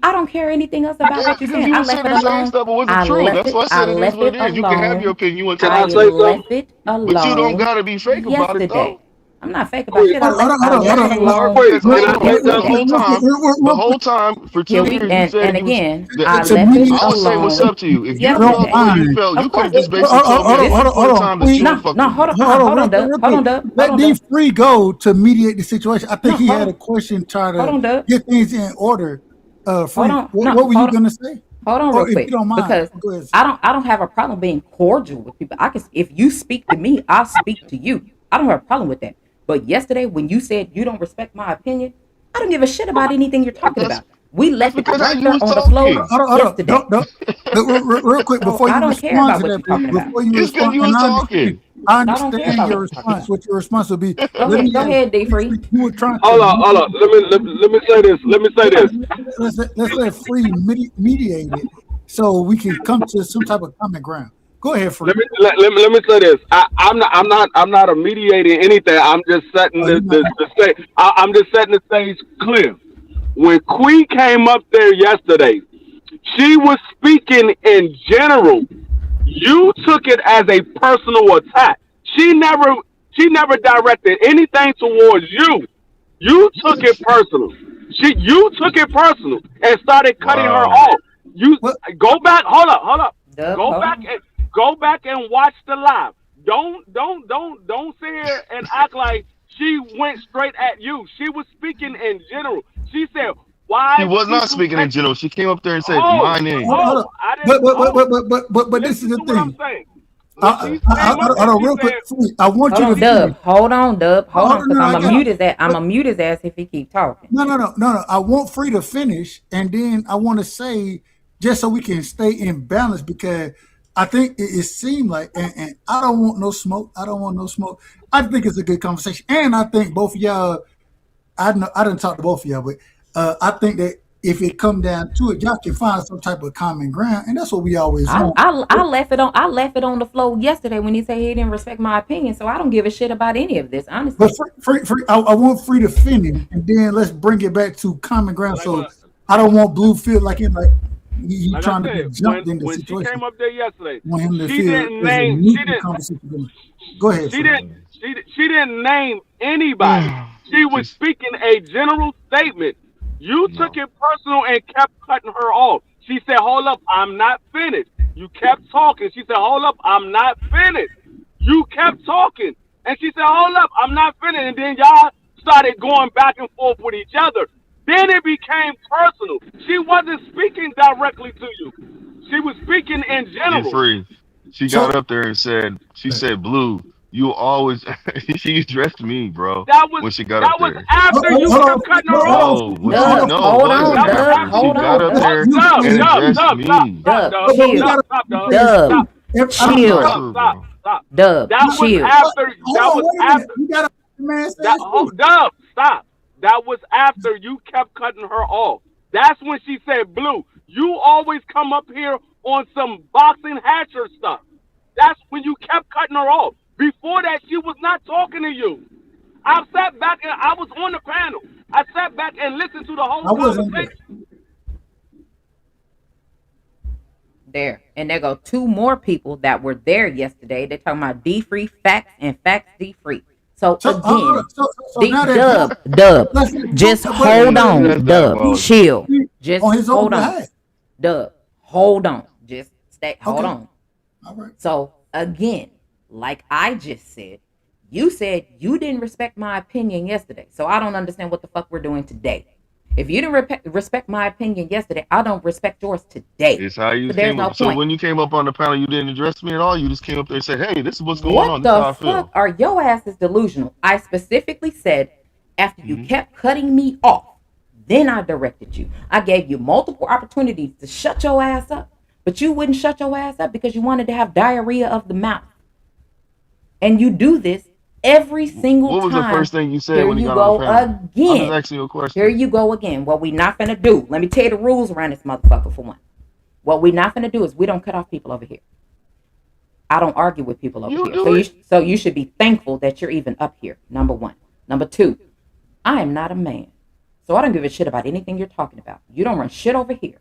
I don't care anything else about
Yeah,
what you're
because
saying.
you
I
were
left
sitting
it
there saying
alone.
stuff that wasn't true. That's why I
I
said it is
left
what
it
it is. You can have your
alone.
opinion. You want to
Can
tell us
I
I
what
say
it is.
something?
left it
But you don't
alone
gotta be fake about it though.
yesterday. I'm not fake about
Quick,
shit.
Hold
I
on, hold
left
on,
it
hold on.
alone.
quick. Can I say
The
something?
whole time, for
Here
2 years, you
and
said you was
again,
that
I
It's a
left it
media.
I was saying what's
alone
up to you. If
I
you
don't
felt the
yesterday.
way you
mind.
felt,
Of
you could
course,
have just basically
Hold
told me at
this
any point
hold
in
on.
time that you
Queen,
don't fuck with me.
hold on, Doug.
real
Hold on,
quick.
Doug. Hold
Let
on,
D
Doug.
Free go to mediate the situation. I think
No,
he had a question trying
hold
to
on, Doug.
get things in order.
Hold
Free.
on. No,
What were you gonna say?
hold on
Or
real
if you
quick
don't mind,
because
go ahead.
I don't have a problem being cordial with people. I can if you speak to me, I'll speak to you. I don't have a problem with that. But yesterday when you said you don't respect my opinion, I don't give a shit about anything you're talking
That's
about. We
that's
left it
because how
right
you
there
was
on the floor
talking.
Hold on.
yesterday.
Real quick
So
before
I
you
don't care
respond
about
to
what
that.
you're talking about.
Before you
It's because
respond,
you
and
was talking.
I
I don't care
understand
about
your
what you're talking
response.
about.
What your response will be. Let me
Go
ask
ahead, D
Free.
Free.
You were trying to
Hold on, hold on. Let me say this. Let me say this.
let's let Free mediate it. so we can come to some type of common ground. Go ahead, Free.
Let me say this. I'm not mediating anything. I'm just setting
Oh, you're not.
the stage. I'm just setting the stage clear. When Queen came up there yesterday, she was speaking in general. You took it as a personal attack. She never directed anything towards you. You took it personal. You took it personal and started cutting her
Wow.
off. You
What?
go back. Hold up.
Dub,
Go
hold
back
on.
and go back and watch the live. Don't sit here and act like she went straight at you. She was speaking in general. She said, "Why
She was not
people
speaking in
take
general. She came up there and said
oh
my name.
Hold up.
I
But
didn't
but but
oh
but but but, but this is
listen
the
to what I'm
thing.
saying." When she came up
Hold
there,
on,
she
real quick.
said,
Free. I want
Hold
you
on,
to
Dub.
finish.
Hold on, Dub. Hold on,
Hold on,
because
no, I
I'm
got
gonna
it.
mute his ass. I'm
But
gonna mute his ass if he keep talking.
no. I want Free to finish, and then I want to say just so we can stay in balance because I think it seemed like, and I don't want no smoke. I don't want no smoke. I think it's a good conversation, and I think both of y'all. I know I didn't talk to both of y'all, but I think that if it come down to it, y'all can find some type of common ground, and that's what we always
I,
want.
I I left it on the floor yesterday when he said he didn't respect my opinion. So I don't give a shit about any of this,
But
honestly.
I want Free to finish, and then let's bring it back to common ground.
like
So
what
I don't want Blue feel like he
like I
trying to
said,
get jumped in the
when she
situation.
came up there yesterday,
I want him to
she
feel
didn't
there's a
name
mutual conversation going. Go ahead,
she
Free.
didn't she didn't name anybody. She was
She's
speaking a general statement. You took
no.
it personal and kept cutting her off. She said, "Hold up, I'm not finished." You kept talking. She said, "Hold up, I'm not finished." You kept talking, and she said, "Hold up, I'm not finished." And then y'all started going back and forth with each other. Then it became personal. She wasn't speaking directly to you. She was speaking in
Hey,
general.
Free. She got
So
up there and said, she said, Blue, you always, she addressed me, bro,
That was
when she got up
that was
there.
after you
hold on,
kept cutting her
hold on,
off.
No,
hold
when
on,
she,
hold
Dub,
on.
no, it
hold on,
wasn't
That was
Dub,
after.
after
She
hold
you.
got
on,
up
Let's
Dub,
there
mute
Dub,
and
Free.
Dub,
addressed
Dub, stop,
me.
stop,
Dub,
Dub,
But we
chill,
Dub,
gotta
stop, Dub,
Free.
Dub,
stop,
I'm
stop,
chill,
telling
stop,
Bro.
stop.
Dub,
That was
chill.
after.
hold
That
on,
was
wait a minute.
after.
You gotta let the man say
That
his piece.
Dub, stop. That was after you kept cutting her off. That's when she said, "Blue, you always come up here on some boxing hatcher stuff." That's when you kept cutting her off. Before that, she was not talking to you. I sat back and I was on the panel. I sat back and listened to the whole
I wasn't there.
conversation.
There. And there go two more people that were there yesterday. They're talking about D free facts and facts D free. So
So,
again,
so
the
now that
Dub,
let's
just
but
hold
That's
on, Dub,
diabolical.
chill. Just
on his own
hold on,
behalf.
Dub, hold on. Just stay, hold
Okay,
on.
all right.
So again, like I just said, you said you didn't respect my opinion yesterday. So I don't understand what the fuck we're doing today. If you didn't respect my opinion yesterday, I don't respect yours today.
It's how you
So there's
came
no
up. So
point.
when you came up on the panel, you didn't address me at all. You just came up there and said, "Hey, this is what's going
What
on. This is how
the
I
fuck
feel."
are your asses delusional? I specifically said after you
Mhm.
kept cutting me off, then I directed you. I gave you multiple opportunities to shut your ass up, but you wouldn't shut your ass up because you wanted to have diarrhea of the mouth. And you do this every single
What was the
time.
first thing you said
Here
when you
you
got on the
go
panel? I'm just
again.
asking you a
Here
question.
you go again. What we not finna do. Let me tell you the rules around this motherfucker for one. What we not finna do is we don't cut off people over here. I don't argue with people over
You
here.
do it.
So you should be thankful that you're even up here. Number one. Number two, I am not a man. So I don't give a shit about anything you're talking about. You don't run shit over here.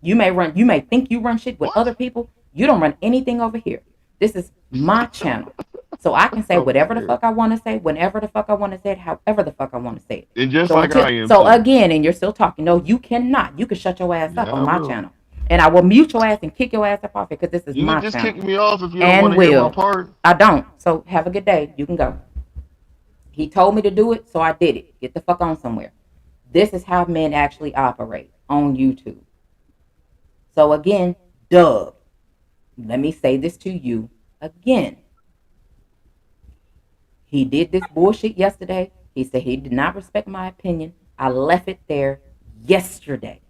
You may think you run shit with
What?
other people. You don't run anything over here. This is my channel. So I can say
Over
whatever the
here.
fuck I want to say, whenever the fuck I want to say it, however the fuck I want to say it.
And just
So
like I am
so
too.
again, and you're still talking. No, you cannot. You can shut your ass up
Yeah,
on
I
my
will.
channel. And I will mute your ass and kick your ass up off it because this is
You can
my
just
channel.
kick me off if you don't want
And
to hear my
will.
part.
I don't. So have a good day. You can go. He told me to do it, so I did it. Get the fuck on somewhere. This is how men actually operate on YouTube. So again, Dub, let me say this to you again. He did this bullshit yesterday. He said he did not respect my opinion. I left it there yesterday.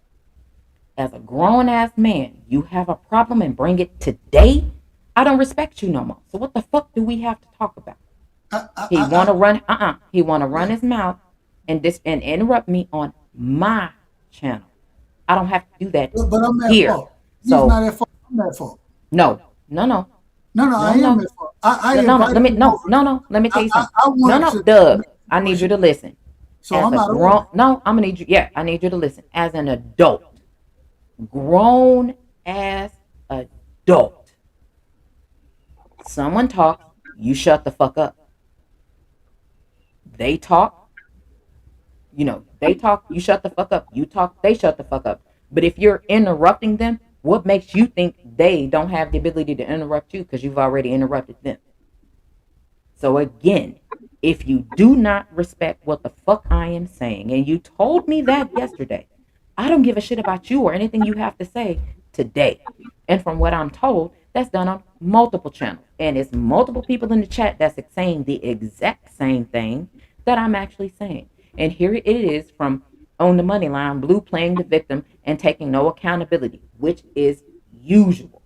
As a grown ass man, you have a problem and bring it today. I don't respect you no more. So what the fuck do we have to talk about? He want to run. He want to run his mouth and interrupt me on my channel. I don't have to do that
But I'm at
here.
fault. He's
So
not at fault. I'm at fault.
no.
No,
No,
I am
no.
at fault. I
No,
invited
let me
him over.
let me tell you something.
I
No,
wanted
no,
to
Doug,
make
I
the
need you
question.
to listen.
So
As
I'm
a
out of
grown
order.
no, I'm gonna need you, I need you to listen. As an adult, grown as adult. Someone talks, you shut the fuck up. They talk, they talk, you shut the fuck up. You talk, they shut the fuck up. But if you're interrupting them, what makes you think they don't have the ability to interrupt you because you've already interrupted them? So again, if you do not respect what the fuck I am saying, and you told me that yesterday, I don't give a shit about you or anything you have to say today. And from what I'm told, that's done on multiple channels. And it's multiple people in the chat that's saying the exact same thing that I'm actually saying. And here it is from On the Money Line, Blue playing the victim and taking no accountability, which is usual.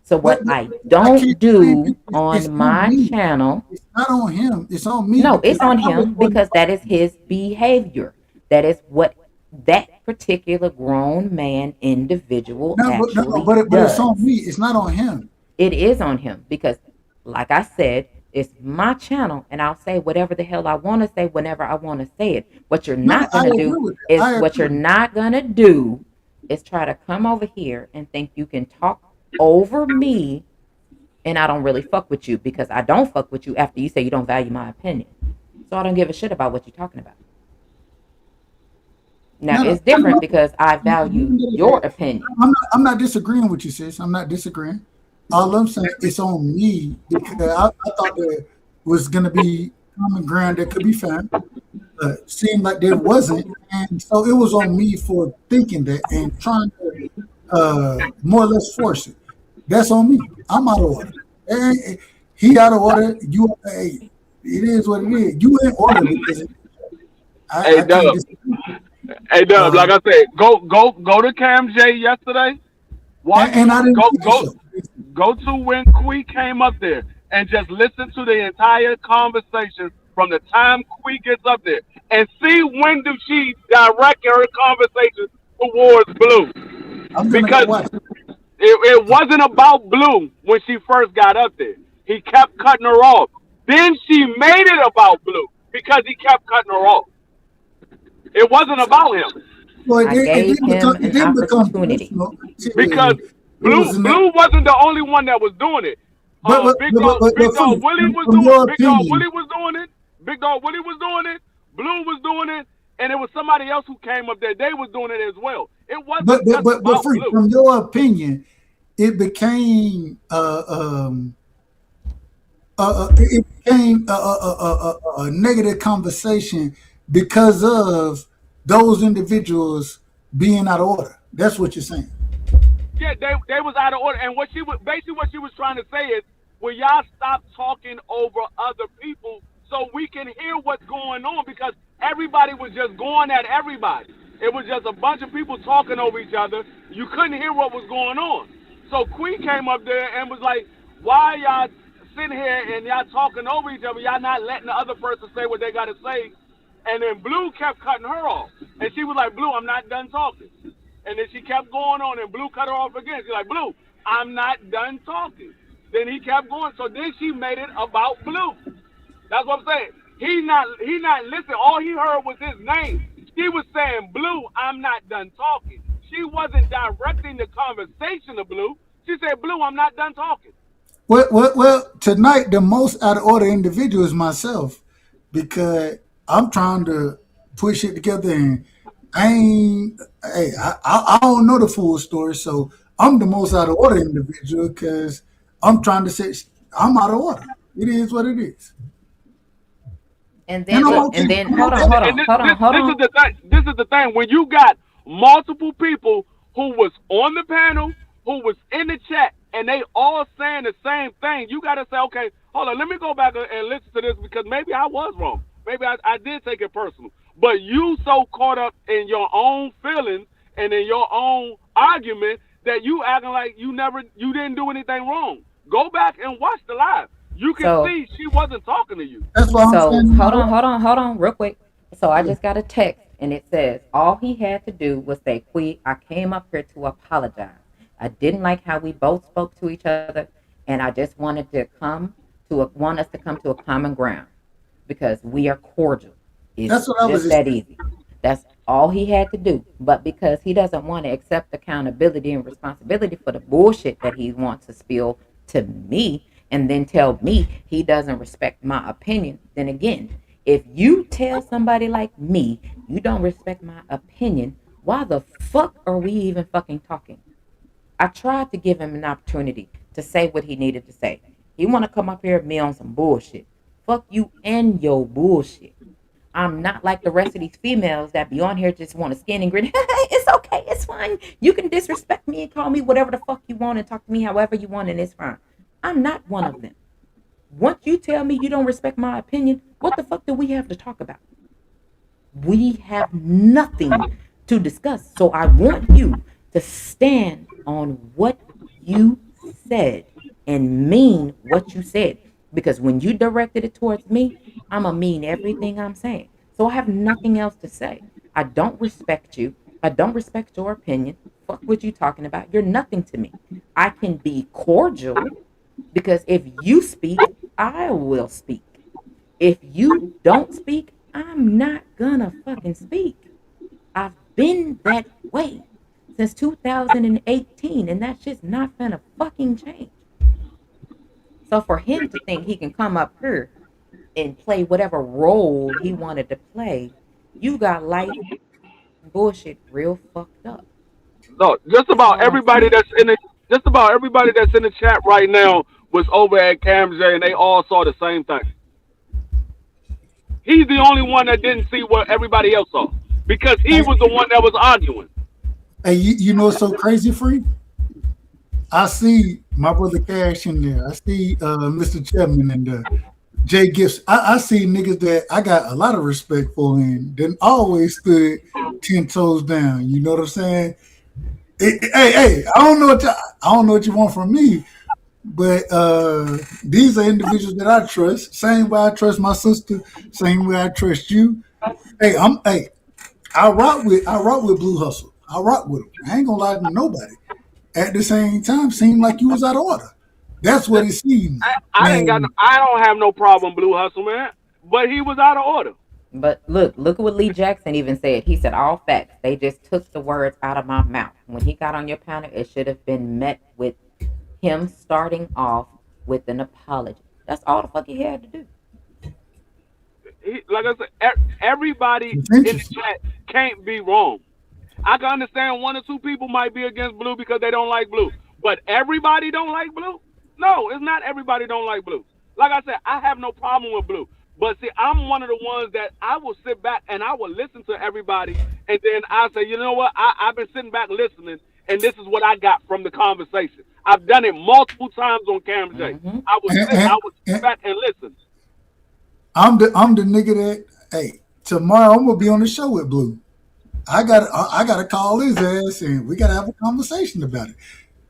So what
But
I
I
don't
keep
do
saying it's
on
on
my
me.
channel,
It's not on him. It's on me
no,
because
it's on
I was
him
on
because that is his behavior. That is what that particular grown man individual actually
but it's on
does.
me. It's not on him.
It is on him because, like I said, it's my channel and I'll say whatever the hell I want to say whenever I want to say it. What you're
No,
not
I
going to
agree
do
with that.
is
I
what
agree
you're
with that.
not going to do is try to come over here and think you can talk over me, and I don't really fuck with you because I don't fuck with you after you say you don't value my opinion. So I don't give a shit about what you're talking about. Now
No,
it's different
no,
because I value your opinion.
I'm not disagreeing with you, sis. I'm not disagreeing. All I'm saying it's on me because I thought there was gonna be common ground that could be found. Seemed like there wasn't, and so it was on me for thinking that and trying to more or less force it. That's on me. I'm out of order. He out of order. You, hey, it is what it is. You in order because
Hey
I can't
Dub,
disagree.
hey Dub,
Uh,
like I said, go to Cam J yesterday. Watch
and I didn't
go
see the
go
show.
go to when Quee came up there and just listen to the entire conversation from the time Quee gets up there and see when do she direct her conversation towards Blue.
I'm gonna go
Because
watch
it wasn't about Blue when she first got up there. He kept cutting her off. Then she made it about Blue because he kept cutting her off. It wasn't about him
Well,
I gave him
it
an
didn't become
opportunity.
personal until
because
it was in that.
Blue wasn't the only one that was doing it. Big Dog
Free,
Willie was
from
doing
your
Big Dog
opinion,
Willie was doing it. Big Dog Willie was doing it. Blue was doing it, and it was somebody else who came up there. They was doing it as well. It wasn't just
but
about
free
Blue.
from your opinion, it became it became a negative conversation because of those individuals being out of order. That's what you're saying.
Yeah, they was out of order, and what she was trying to say is, will y'all stop talking over other people so we can hear what's going on? Because everybody was just going at everybody. It was just a bunch of people talking over each other. You couldn't hear what was going on. So Queen came up there and was like, "Why y'all sitting here and y'all talking over each other? Y'all not letting the other person say what they got to say?" And then Blue kept cutting her off, and she was like, "Blue, I'm not done talking." And then she kept going on, and Blue cut her off again. She's like, "Blue, I'm not done talking." Then he kept going. So then she made it about Blue. That's what I'm saying. He not listening. All he heard was his name. She was saying, "Blue, I'm not done talking." She wasn't directing the conversation to Blue. She said, "Blue, I'm not done talking."
Well, tonight the most out of order individual is myself because I'm trying to push it together and I don't know the full story, so I'm the most out of order individual because I'm trying to say I'm out of order. It is what it is,
And
and
then
I'm
look,
okay.
and then
I'm
hold
okay.
on, hold
And
on, hold on, hold
this is
on.
the thing. This is the thing. When you got multiple people who was on the panel, who was in the chat, and they all saying the same thing, you got to say, okay, hold on, let me go back and listen to this because maybe I was wrong. Maybe I did take it personal. But you so caught up in your own feelings and in your own argument that you acting like you didn't do anything wrong. Go back and watch the live. You can
So
see she wasn't talking to you.
That's why I'm
So
saying I'm out of order.
hold on, real quick. So I
Yeah.
just got a text and it says all he had to do was say, "Quee, I came up here to apologize. I didn't like how we both spoke to each other, and I just wanted to want us to come to a common ground because we are cordial. It's
That's what I was
just that
expecting.
easy. That's all he had to do. But because he doesn't want to accept accountability and responsibility for the bullshit that he wants to spill to me and then tell me he doesn't respect my opinion, then again, if you tell somebody like me you don't respect my opinion, why the fuck are we even fucking talking? I tried to give him an opportunity to say what he needed to say. He want to come up here with me on some bullshit. Fuck you and your bullshit. I'm not like the rest of these females that be on here just want to skin and grin. It's okay, it's fine. You can disrespect me and call me whatever the fuck you want and talk to me however you want, and it's fine. I'm not one of them. Once you tell me you don't respect my opinion, what the fuck do we have to talk about? We have nothing to discuss. So I want you to stand on what you said and mean what you said. Because when you directed it towards me, I'm going to mean everything I'm saying. So I have nothing else to say. I don't respect you. I don't respect your opinion. Fuck what you talking about. You're nothing to me. I can be cordial because if you speak, I will speak. If you don't speak, I'm not gonna fucking speak. I've been that way since 2018, and that's just not gonna fucking change. So for him to think he can come up here and play whatever role he wanted to play, you got life bullshit real fucked up.
No, just
That's
about
all I'm
everybody
saying.
that's in it. Just about everybody that's in the chat right now was over at Cam J, and they all saw the same thing. He's the only one that didn't see what everybody else saw because he
Hey,
was the one that was arguing.
hey, you know what's so crazy, Free? I see my brother Cash in there. I see Mr. Chapman and Jay Gibson. I see niggas that I got a lot of respect for and then always stood 10 toes down. You know what I'm saying? Hey, I don't know what you want from me, but these are individuals that I trust. Same way I trust my sister, same way I trust you. Hey, I rock with Blue Hustle. I rock with him. I ain't gonna lie to nobody. At the same time, seemed like you was out of order. That's what it seemed. And
I don't have no problem, Blue Hustle, man. But he was out of order.
But look at what Lee Jackson even said. He said all facts. They just took the words out of my mouth. When he got on your panel, it should have been met with him starting off with an apology. That's all the fuck he had to do.
Like I said, everybody
it's
in the
interesting.
chat can't be wrong. I can understand one or two people might be against Blue because they don't like Blue, but everybody don't like Blue. No, it's not everybody don't like Blue. Like I said, I have no problem with Blue, but see, I'm one of the ones that I will sit back and I will listen to everybody, and then I say, you know what? I've been sitting back listening, and this is what I got from the conversation. I've done it multiple times on Cam J.
Mm-hmm.
I would sit
And
back and listen.
I'm the nigga that hey tomorrow I'm gonna be on the show with Blue. I gotta call his ass and we gotta have a conversation about it.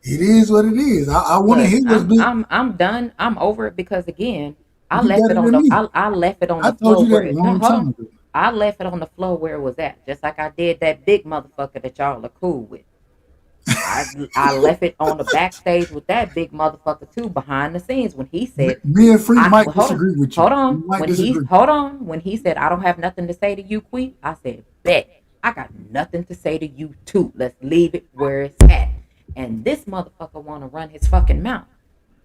It is what it is. I want to
Look,
hear what's been.
I'm done. I'm over it because again,
You better than me.
I left it on
I
the
told
floor
you that
where
a
it, no,
long
hold
time
on.
ago.
I left it on the floor where it was at, just like I did that big motherfucker that y'all are cool with. I left it on the backstage with that big motherfucker too, behind the scenes when he said,
Me and Free might
hold on,
disagree with you.
hold on.
We might disagree.
When he said I don't have nothing to say to you, Queen, I said, bet I got nothing to say to you too. Let's leave it where it's at. And this motherfucker want to run his fucking mouth.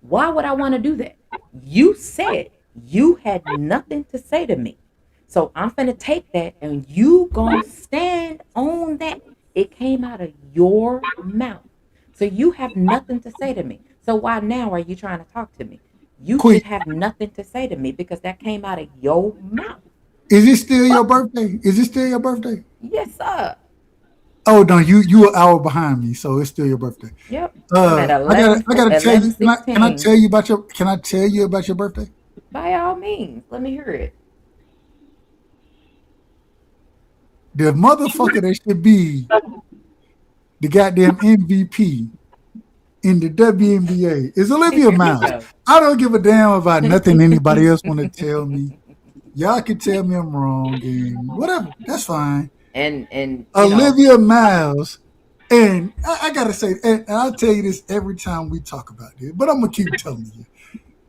Why would I want to do that? You said you had nothing to say to me. So I'm finna take that and you gonna stand on that. It came out of your mouth. So you have nothing to say to me. So why now are you trying to talk to me? You
Queen,
should have nothing to say to me because that came out of your mouth.
is it still your birthday? Is it still your birthday?
Yes, sir.
Oh no, you an hour behind me, so it's still your birthday.
Yep. I'm at
I gotta tell you.
11:16.
Can I tell you about your? Can I tell you about your birthday?
By all means, let me hear it.
The motherfucker that should be the goddamn MVP in the WNBA is Olivia
Here we
Miles.
go.
I don't give a damn about nothing anybody else want to tell me. Y'all can tell me I'm wrong and whatever. That's fine.
And
Olivia Miles And I gotta say, and I'll tell you this every time we talk about this, but I'm gonna keep telling you.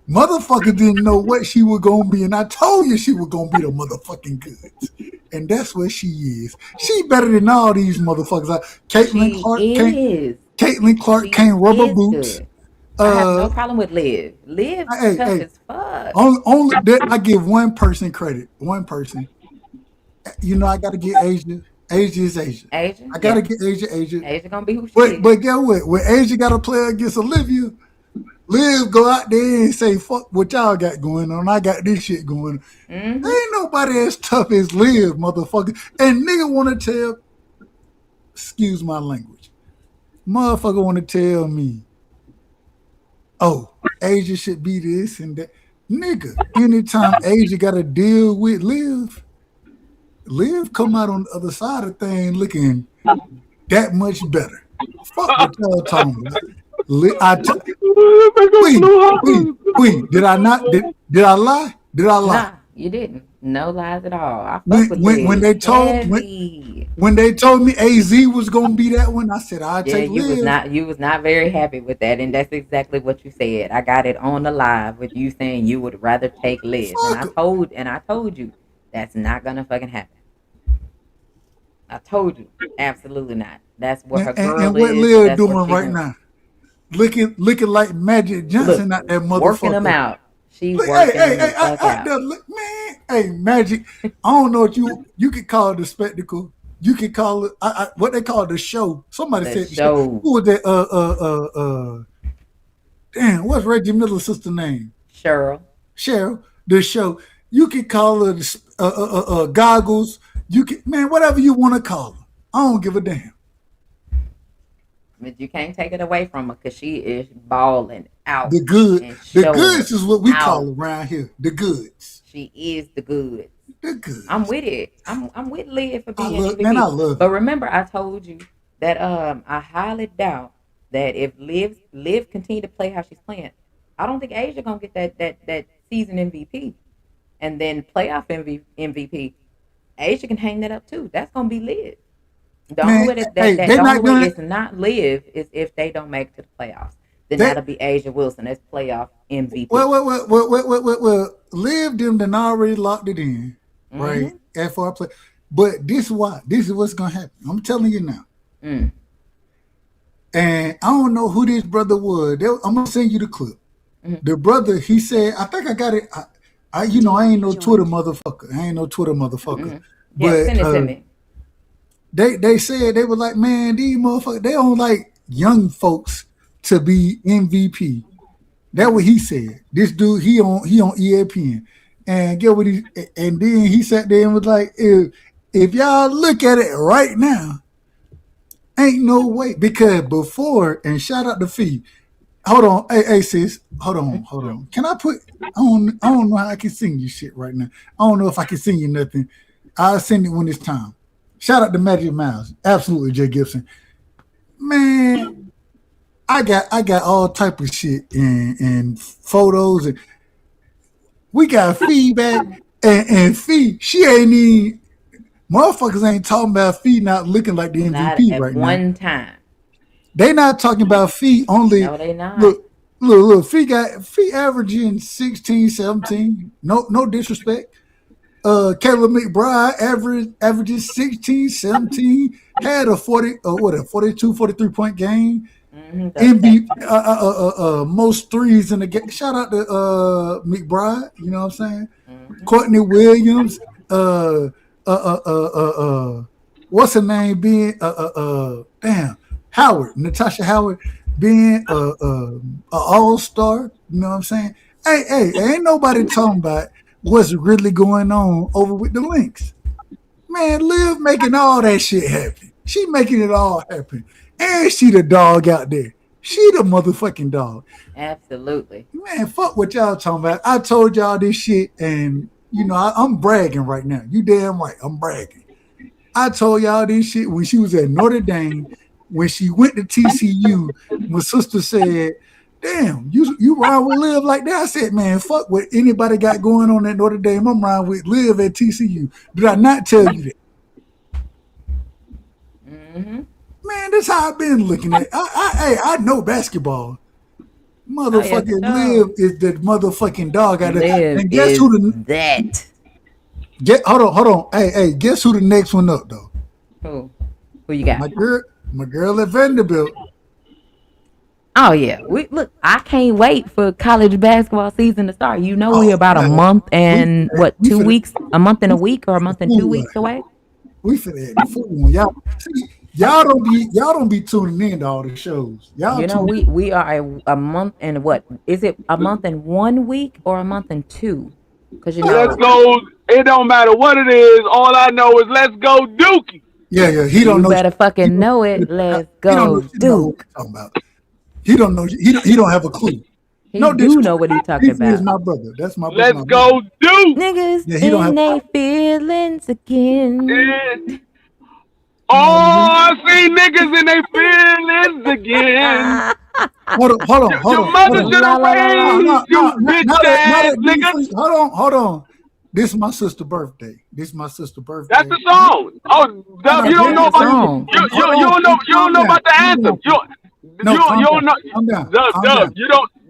Motherfucker didn't know what she was gonna be, and I told you she was gonna be the motherfucking goods. And that's what she is. She better than all these motherfuckers. Caitlin
She
Clark
is.
Caitlin Clark
She
can't rubber
is
boots.
good. I have no
Uh
problem with Liv. Liv
hey,
tough
hey,
as fuck.
only that I give one person credit. One person. You know, I gotta get Asia. Asia is Asia.
Asia,
I gotta
yeah.
get Asia.
Asia gonna be who she
But
is.
guess what? When Asia got to play against Olivia, Liv go out there and say, fuck what y'all got going on. I got this shit going on.
Mm-hmm.
Ain't nobody as tough as Liv, motherfucker. And nigga want to tell, excuse my language, motherfucker want to tell me, oh, Asia should be this and that. Nigga, anytime Asia got to deal with Liv come out on the other side of things looking that much better. Fuck what y'all talking about. Wait, did I not? Did I lie? Did I lie?
Nah, you didn't. No lies at all. I fuck with
When
Liv.
they told
Heavy.
when they told me AZ was gonna be that one, I said I'd
Yeah,
take Liv.
you was not very happy with that, and that's exactly what you said. I got it on the live with you saying you would rather take Liv, and
Fuck 'em.
I told you that's not gonna fucking happen. I told you, absolutely not. That's what her girl
And what
is.
Liv
That's what
doing
she
right
doing.
now? Looking like Magic Johnson out that
Working them
motherfucker.
out. She
Look,
working them the
hey,
fuck out.
man, hey, Magic. I don't know what you could call it the spectacle. You could call it what they call it, the show. Somebody
The
said the show.
show.
Who was that? Damn, what's Reggie Miller's sister name?
Cheryl.
Cheryl. The show. You could call it goggles. You can, man, whatever you want to call her. I don't give a damn.
But you can't take it away from her because she is balling out
The good,
and
the
showing
goods is what we
out.
call around here. The goods.
She is the goods.
The goods.
I'm with it. I'm with Liv for being
I
MVP.
love it.
But remember, I told you that I highly doubt that if Liv continue to play how she's playing, I don't think Asia gonna get that season MVP and then playoff MVP. Asia can hang that up too. That's gonna be Liv. The only way the only way it's not Liv is if they don't make it to the playoffs. Then that'll be Asia Wilson as playoff MVP.
Well, Liv them done already locked it in, right? FR play. But this is what's gonna happen. I'm telling you now.
Mm.
And I don't know who this brother was. I'm gonna send you the clip.
Mhm.
The brother, he said, I think I got it. I ain't no Twitter motherfucker.
Mhm. Yeah,
But
send it to me.
they said they were like, man, these motherfuckers, they don't like young folks to be MVP. That's what he said. This dude, he on ESPN. And get what and then he sat there and was like, if y'all look at it right now, ain't no way. Because before, and shout out to Fee. Hold on. Hey sis, hold on. Can I put I don't know how I can sing you shit right now. I don't know if I can sing you nothing. I'll send it when it's time. Shout out to Magic Mouse. Absolutely, Jay Gibson. Man, I got all type of shit and photos, and we got feedback and Fee. She ain't even motherfuckers ain't talking about Fee not looking like the
Not
MVP
at
right now.
one time.
They not talking about Fee only.
No, they not.
Look. Fee averaging 16, 17. No disrespect. Caleb McBride averages 16, 17. Had a 42, 43 point game. MVP, most threes in the game. Shout out to McBride. You know what I'm saying?
Mhm.
Courtney Williams. What's her name? Being Howard, Natasha Howard, being a all-star. You know what I'm saying? Hey, ain't nobody talking about what's really going on over with the Lynx. Man, Liv making all that shit happen. She making it all happen. And she the dog out there. She the motherfucking dog.
Absolutely.
Man, fuck what y'all talking about. I told y'all this shit, and you know, I'm bragging right now. You damn right, I'm bragging. I told y'all this shit when she was at Notre Dame. When she went to TCU, my sister said, damn, you ride with Liv like that? I said, man, fuck what anybody got going on at Notre Dame. I'm riding with Liv at TCU. Did I not tell you that?
Mm-hmm.
Man, that's how I've been looking at. I know basketball. Motherfucking
no.
Liv is the motherfucking dog out there.
Liv
And guess
is
who the
that?
hold on. Hey, guess who the next one up though?
Who you got?
My girl at Vanderbilt.
Oh yeah, look. I can't wait for college basketball season to start. You know, we're about a month and
we
2
finna-
weeks, a month and a week, or a month and 2 weeks away.
We finna have the full one. Y'all don't be tuning in to all the shows. Y'all
You know,
tune
we are a month and what? Is it a month and 1 week or a month and 2? Because you know,
Let's go. It don't matter what it is. All I know is let's go Dookie.
Yeah, he don't
you
know.
better fucking know it. Let's go,
Duke.
Duke.
Talking about. He don't know. He don't have a clue.
He
No,
do know what he's talking
This is
about.
my brother. That's my brother.
Let's go Duke.
Niggas
Yeah, he don't
in
have-
their feelings again.
Yeah. Oh, I see niggas in their feelings again.
Hold on.
Your mother should have raised you, bitch ass nigga.
Hold on. This is my sister's birthday. That's
the song. Oh, Dub, you don't know
That's the
about
song.
you don't know about the anthem. You don't know.
Calm down.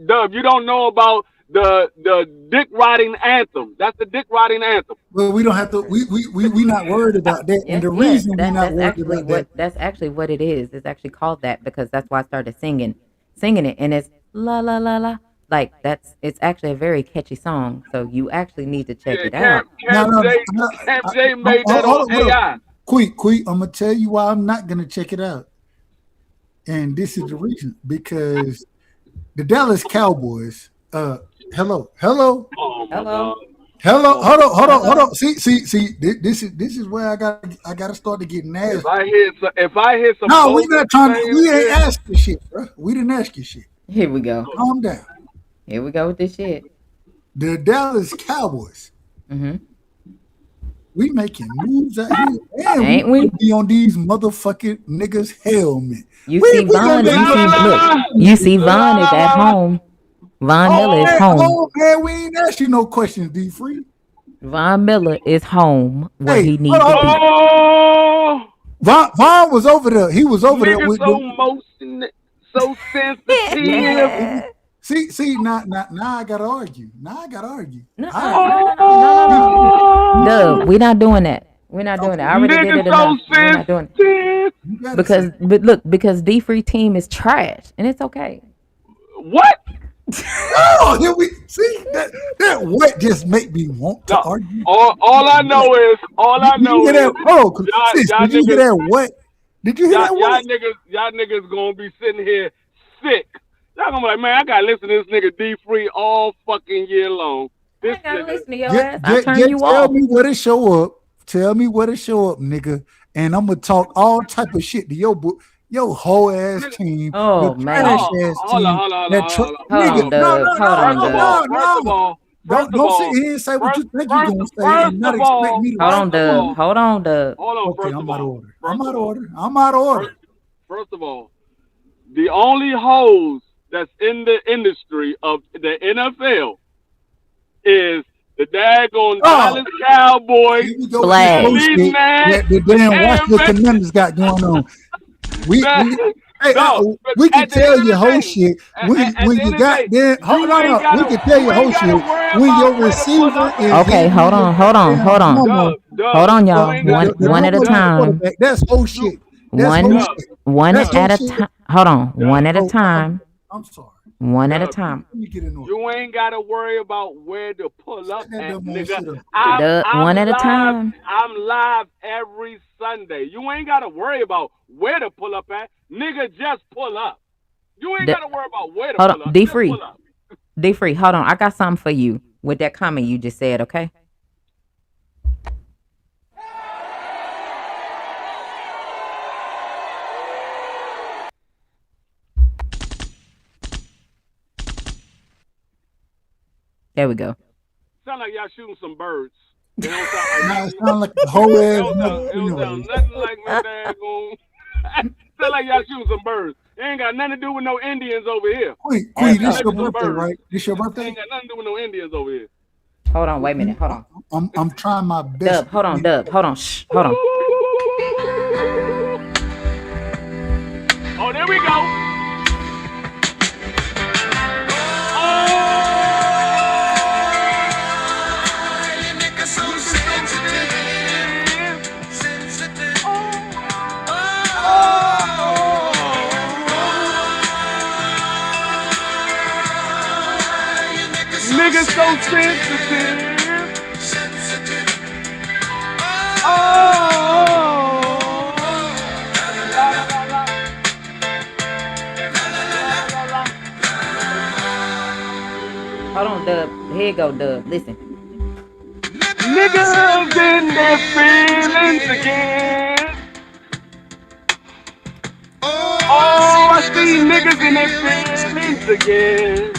Dub, you don't know about the dick riding anthem. That's the dick riding anthem.
Well, we don't have to. We not worried about that. And the
Yes,
reason we're not worried about that.
that's actually what it is. It's actually called that because that's why I started singing it, and it's la la la la. Like it's actually a very catchy song. So you actually need to check it out.
Camp J made that on AI.
Quick, I'm gonna tell you why I'm not gonna check it out. And this is the reason because the Dallas Cowboys. Hello.
Oh my
Hello.
God.
Hold on. See. This is where I gotta start to get nasty.
If I hear some.
No, we not trying. We ain't asking shit, bro. We didn't ask you shit.
Here we go.
Calm down.
Here we go with this shit.
The Dallas Cowboys.
Mm-hmm.
We making moves out here. And
Ain't we?
Be on these motherfucking niggas' helmet.
You
We
see Von.
gonna-
You see Von is at home. Von Miller is home.
Oh, man, we ain't asked you no questions, D Free.
Von Miller is home where
Hey,
he needs to
hold
be.
Oh,
Vaughn was over there. He was over there
niggas
with
so emotional, so sensitive.
See, now I gotta argue.
No,
Oh,
Dub, we're not doing that. We're not doing that. I already did it
niggas so
enough. We're not doing it.
sensitive.
Because D Free team is trash and it's okay.
What?
Oh, here we see that what just make me want to
No,
argue.
all I know is
Did you hear that? Oh, sis,
y'all
did you hear
niggas-
that what? Did you hear that what?
y'all niggas gonna be sitting here sick. Y'all gonna be like, man, I gotta listen to this nigga D Free all fucking year long.
I
This
ain't gotta
nigga,
listen to your ass. I turn you
tell
off.
me where to show up. Tell me where to show up, nigga. And I'm gonna talk all type of shit to your whole ass team.
Oh,
your
man.
trash
Oh,
ass
hold
team.
on, hold on,
that
hold
tr-
on,
hold on,
nigga,
Dub. Hold on, Dub.
first of all,
Don't sit here and say what you think you're gonna say and not expect me to.
Hold on,
First of all-
Dub. Hold on, Dub.
hold on.
Okay,
First
I'm
of
out of
all,
order. I'm out of order.
First of all, the only hoes that's in the industry of the NFL is the daggone Dallas Cowboys.
Here we go with
Flag.
this bullshit
Leading
that the damn
and
Washington Commanders got going on. We
No, but
we can
at the
tell
end of
your
the
whole
day-
shit
at
when
the
you
end of the
got
day,
there. Hold
you ain't
on,
gotta-
we can tell
you
your
ain't
whole
gotta
shit
worry
when
about
your
where to
receiver
pull up.
is.
Okay,
hitting
hold
the
on.
damn
Dub,
mama.
Dub,
Hold on,
you
y'all.
ain't gotta-
One at a time.
Quarterback. That's whole shit. That's
One,
whole
Dub.
shit.
one
That's
at a
bullshit.
time. Hold on. One at a
Oh,
time.
I'm sorry.
One at a
Dub.
time.
Let me get in order.
You ain't gotta worry about where to pull up
Shut that
at,
dumb ass shit
nigga.
up.
Dub, one at a
live,
time.
I'm live every Sunday. You ain't gotta worry about where to pull up at. Nigga, just pull up. You ain't
Dub-
gotta worry about where to
Hold
pull
on,
up.
D
Just
Free.
pull up.
D Free, hold on. I got something for you with that comment you just said, okay? There we go.
Sound like y'all shooting some birds. It don't sound like
Now it sounds like the whole
It
ass
don't sound,
mother.
it don't sound nothing like no daggone. Sound like y'all shooting some birds. It ain't got nothing to do with no Indians over here.
Queen,
Alright,
this your
maybe some
birthday,
birds.
right? This your
It
birthday?
ain't got nothing to do with no Indians over here.
Hold on, wait a minute. Hold on.
I'm trying my best.
Dub, hold on, Dub. Hold on. Shh. Hold on. Hold on, Dub. Here you go, Dub. Listen.
Niggas in their feelings again. Oh, I see niggas in their feelings again.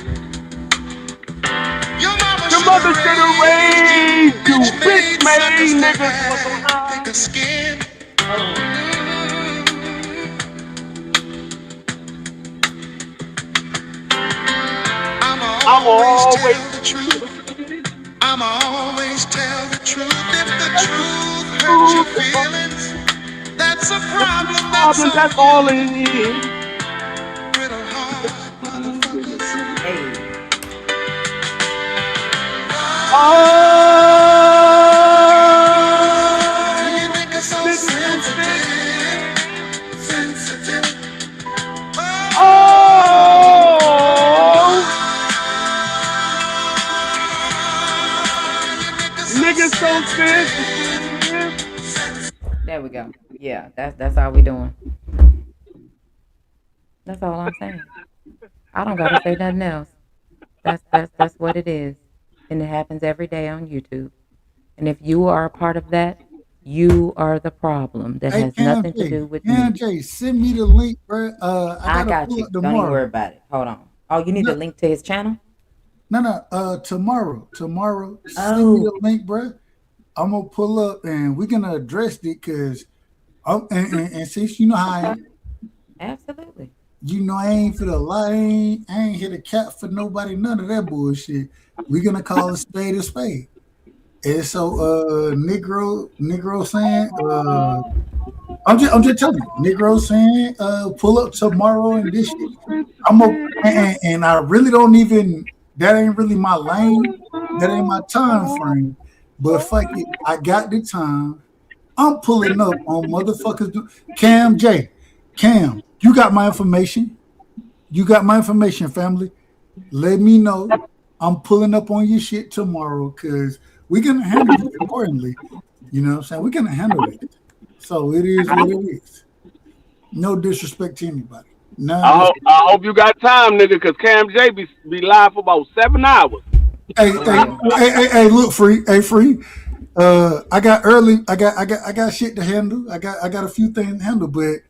Your mother should have raised you, bitch made niggas for some high. I'm always the truth.
I'm always tell the truth. If the truth hurts your feelings, that's a problem.
That's all it is.
Brittle heart, motherfuckers.
Hey.
You niggas so sensitive.
Niggas so sensitive.
There we go. Yeah, that's all we doing. That's all I'm saying. I don't gotta say nothing else. That's what it is. And it happens every day on YouTube. And if you are a part of that, you are the problem. That
Hey,
has nothing to do with me.
J, send me the link, bro.
I
gotta
got
pull
you.
up
Don't even
tomorrow.
worry about it. Hold on. Oh, you need the link to his channel?
No, tomorrow. Send me
Oh.
the link, bro. I'm gonna pull up and we're gonna address it because and since you know how I am,
Absolutely.
you know I ain't for the lie, I ain't hit a cap for nobody, none of that bullshit. We're gonna call a spade a spade. And so Negro saying I'm just telling you, Negro saying pull up tomorrow and this shit. And I really don't even, that ain't really my lane, that ain't my time frame. But fuck it, I got the time. I'm pulling up on motherfuckers. Cam, you got my information. You got my information, family. Let me know. I'm pulling up on your shit tomorrow because we're gonna handle it accordingly. You know what I'm saying? We're gonna handle it. So it is what it is. No disrespect to anybody.
I hope you got time, nigga, because Cam J be live for about 7 hours.
Hey, look, free. I got shit to handle. I got a few things to handle, but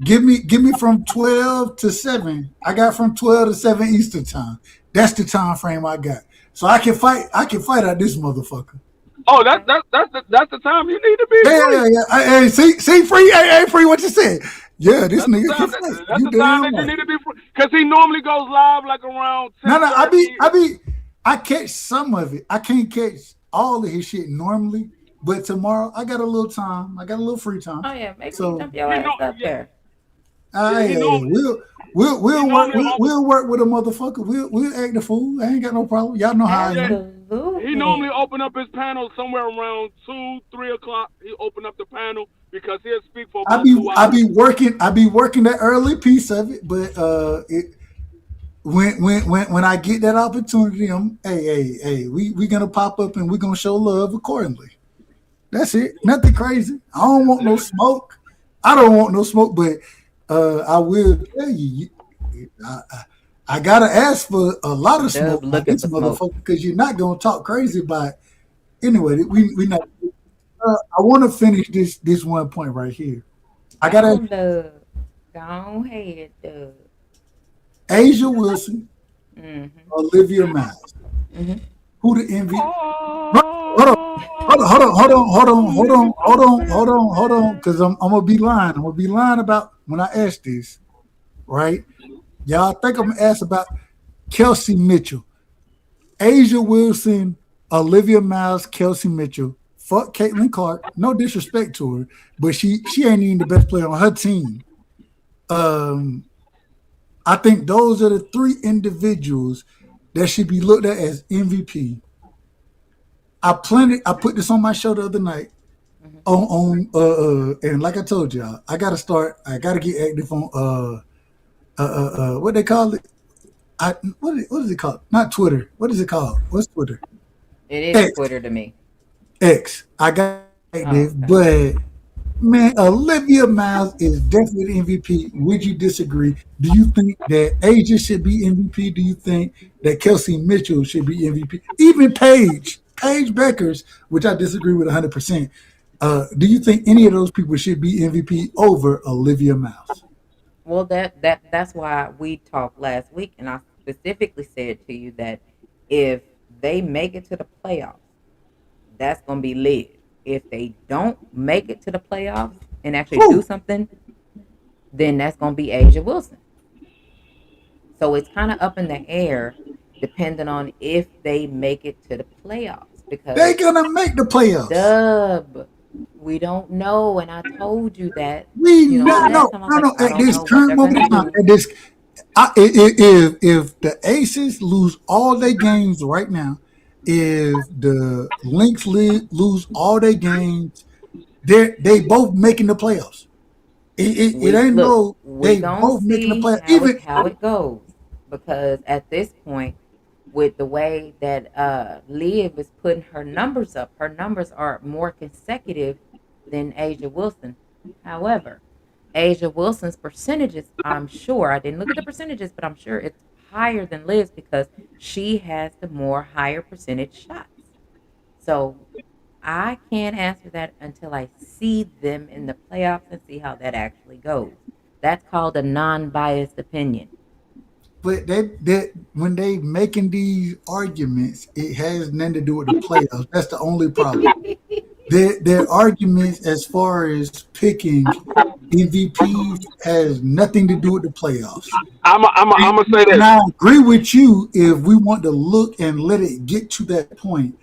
give me from 12 to 7. I got from 12 to 7 Eastern time. That's the time frame I got. So I can fight out this motherfucker.
Oh, that's the time you need to be.
Yeah. Hey, see, free. Hey, free. What you said? Yeah, this nigga can fight.
That's the time that you need to be, because he normally goes live like around 10.
No, I catch some of it. I can't catch all of his shit normally, but tomorrow I got a little time. I got a little free time.
Oh yeah, make sure you jump your ass up there.
We'll work with a motherfucker. We'll act the fool. I ain't got no problem. Y'all know how I am.
He normally open up his panel somewhere around 2-3 o'clock. He open up the panel because he'll speak for about 2 hours.
I be working that early piece of it, but when I get that opportunity, we gonna pop up and we gonna show love accordingly. That's it. Nothing crazy. I don't want no smoke. But I will tell you, I gotta ask for a lot of smoke with this motherfucker because you're not gonna talk crazy about it. Anyway, we not. I want to finish this one point right here. I gotta
go ahead, Doug.
Asia Wilson, Olivia Miles. Who the MVP? Hold on, because I'm gonna be lying. I'm gonna be lying about when I ask this, right? Y'all think I'm gonna ask about Kelsey Mitchell, Asia Wilson, Olivia Miles, Kelsey Mitchell. Fuck Caitlin Clark. No disrespect to her, but she ain't even the best player on her team. I think those are the three individuals that should be looked at as MVP. I put this on my show the other night. And like I told y'all, I gotta get active on what they call it, what is it called? Not Twitter. What is it called? What's Twitter?
It is
X.
Twitter to me.
X. I got
Oh,
this,
okay.
but man, Olivia Miles is definitely MVP. Would you disagree? Do you think that Asia should be MVP? Do you think that Kelsey Mitchell should be MVP? Even Paige Beckers, which I disagree with 100%. Do you think any of those people should be MVP over Olivia Miles?
Well, that's why we talked last week, and I specifically said to you that if they make it to the playoffs, that's gonna be Liv. If they don't make it to the playoffs and actually do
Who?
something, then that's gonna be Asia Wilson. So it's kind of up in the air, depending on if they make it to the playoffs.
They're
Because
gonna make the playoffs.
Dub, we don't know, and I told you that.
We
You know,
no,
last
no,
time I was
no,
like,
no.
I
At
don't
this
know what
current
they're
moment
gonna
in time,
do.
at this, if the Aces lose all their games right now, if the Lynx lose all their games, they both making the playoffs. It
We
ain't
look,
no
we
they
gonna
both making the
see
playoffs.
how it goes, because at this point, with the way that Liv is putting her numbers up, her numbers are more consecutive than Asia Wilson. However, Asia Wilson's percentages, I'm sure, I didn't look at the percentages, but I'm sure it's higher than Liv's because she has the more higher percentage shots. So I can't answer that until I see them in the playoffs and see how that actually goes. That's called a non-biased opinion.
But they when they making these arguments, it has nothing to do with the playoffs. That's the only problem. Their arguments as far as picking MVPs has nothing to do with the playoffs.
I'm gonna say
And
this.
I agree with you if we want to look and let it get to that point.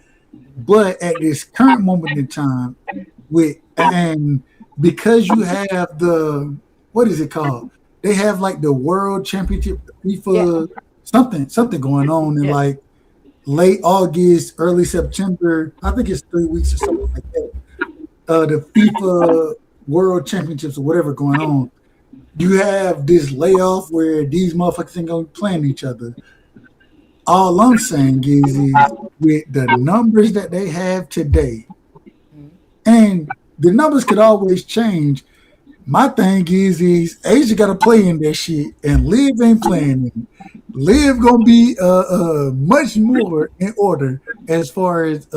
But at this current moment in time, with and because you have the what is it called? They have like the World Championship
Yeah,
FIFA something going on in
yeah,
like late August, early September. I think it's 3 weeks or something like that. The FIFA World Championships or whatever going on. You have this layoff where these motherfuckers ain't gonna be playing each other. All I'm saying is with the numbers that they have today,
mhm,
and the numbers could always change. My thing is Asia got to play in that shit, and Liv ain't playing in it. Liv gonna be much more in order as far as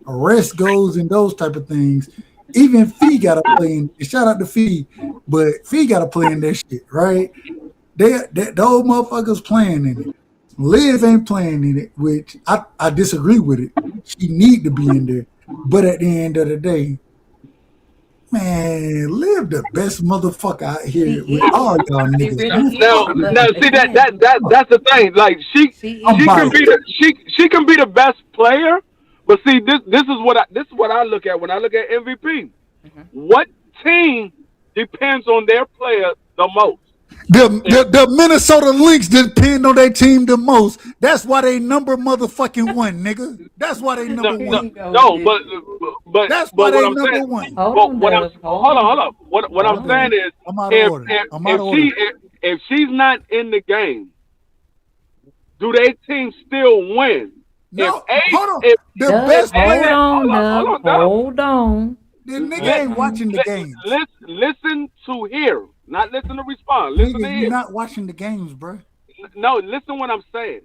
arrest goes and those type of things. Even Fee got to play in. Shout out to Fee, but Fee got to play in that shit, right? Those motherfuckers playing in it. Liv ain't playing in it, which I disagree with it. She need to be in there, but at the end of the day, man, Liv the best motherfucker out
she
here with
is.
all y'all
She
niggas.
really
Man,
Now,
is.
fuck
But
now, see that
again,
that's the thing. Like
she
I'm
she can
is.
biased.
be she can be the best player, but see this is what I look at when I look at MVP.
Mhm.
What team depends on their player the most?
The Minnesota Lynx depend on their team the most. That's why they number motherfucking one, nigga. That's why they
No,
number
Here
no,
you
one.
go,
no, but
Dizzy.
but
That's why
but what
they
I'm
number
saying,
one.
Hold
but
on,
what I'm
Dub.
hold on, hold on. What I'm
Hold
Okay,
saying
on.
is,
I'm out of
if
order.
if
I'm out
if
of order.
if she's not in the game, do they team still win? If
No,
A
hold on.
if
The
Dub,
best
AJ,
hold
player,
on,
hold
Dub.
on, Dub.
Hold on.
the nigga
Li,
ain't watching the
li,
games.
listen to hear, not listen to respond. Listen to
Nigga, you
hear.
not watching the games, bro.
No, listen what I'm saying.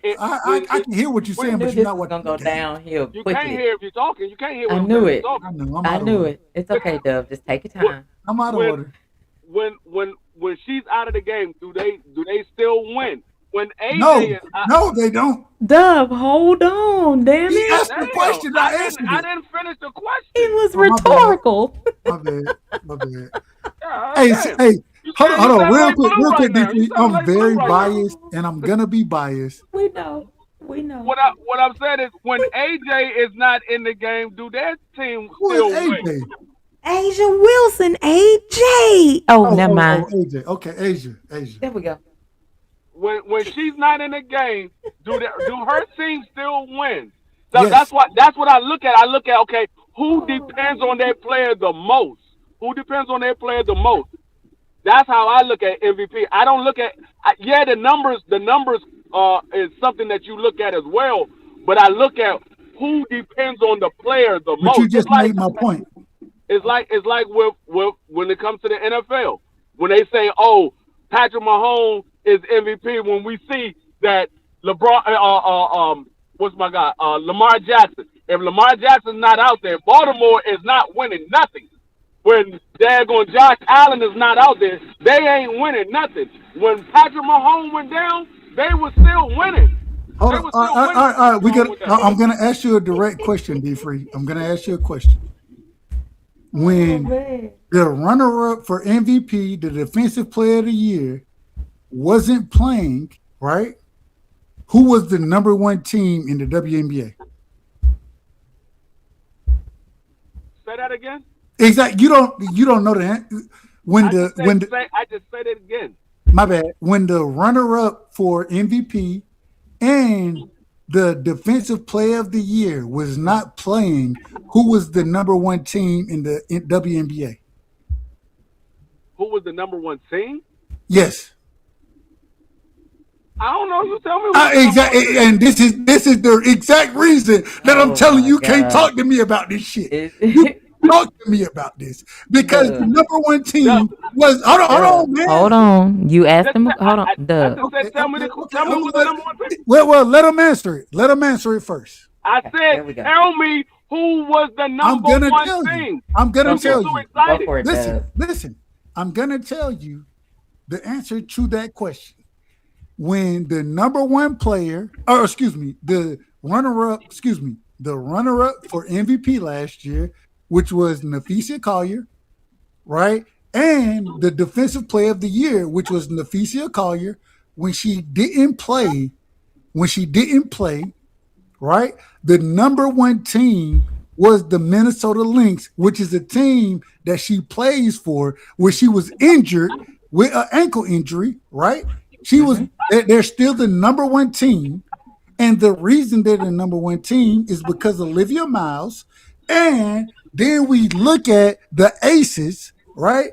It when
I
it
can hear what you're
I
when
saying,
knew
but you're
this
not
was
watching
gonna
the
go
game.
downhill
you can't
quickly.
hear if you're talking, you can't hear
I
what I'm
knew
saying if
it.
you're talking.
I know. I'm
I
out of
knew
order.
it. It's okay, Dub. Just take your
When
time.
I'm out of
when
order.
when she's out of the game, do they still win? When AJ
No,
is out,
no, they don't.
Dub, hold on, damn
He
it.
asked the
damn,
question. I answered
I
it.
didn't finish the
It
question.
was
Oh, my bad.
rhetorical.
My bad. My bad.
God
Hey,
damn.
hey,
You
hold on,
sound you
hold on,
sound like Blue
real
right
quick,
now. You
DP.
sound
I'm
like Blue
very
right now.
biased, and I'm gonna be biased.
We know. We know.
What I'm saying is when AJ is not in the game, do that team
Who is
still win?
AJ?
Asia Wilson, AJ. Oh, never mind.
AJ. Okay, Asia.
There we go.
When she's not in the game, do her team still win? So
Yes.
that's what I look at. I look at, okay, who depends on their player the most? Who depends on their player the most? That's how I look at MVP. I don't look at yeah, the numbers. The numbers is something that you look at as well. But I look at who depends on the player the
But you
most.
just made my point.
It's like with when it comes to the NFL, when they say, "Oh, Patrick Mahomes is MVP," when we see that LeBron, what's my guy, Lamar Jackson. If Lamar Jackson's not out there, Baltimore is not winning nothing. When daggone Josh Allen is not out there, they ain't winning nothing. When Patrick Mahomes went down, they were still winning.
Hold
They
on.
were
All
still
right,
winning.
all right, all right.
With that.
I'm gonna ask you a direct question, D Free. I'm gonna ask you a question. When the runner-up for MVP, the Defensive Player of the Year, wasn't playing, right? Who was the number one team in the WNBA?
Say that again.
Exactly. You don't know that.
I just said it again.
My bad. When the runner-up for MVP and the Defensive Player of the Year was not playing, who was the number one team in the WNBA?
Who was the number one team?
Yes.
I don't know. You tell me.
Exactly. And this is the exact reason that I'm telling you can't
God.
talk to me about this shit.
It-
You talk to me about this because the number one team
Duh.
was hold on, man.
Hold on. You asked him. Hold on.
I
Duh.
just said, tell me who was the number one team.
Well, let him answer it. Let him answer it first.
I
There we
said,
go.
tell me who was the
I'm
number
gonna
one
tell you.
team.
I'm gonna
I'm
tell
so
you.
Go
excited.
for it, Dub.
Listen. I'm gonna tell you the answer to that question. When the number one player, or excuse me, the runner-up for MVP last year, which was Nafisa Collier, right? And the Defensive Player of the Year, which was Nafisa Collier, when she didn't play, right? The number one team was the Minnesota Lynx, which is a team that she plays for, where she was injured with an ankle injury, right? They're still the number one team. And the reason they're the number one team is because of Olivia Miles. And then we look at the aces, right?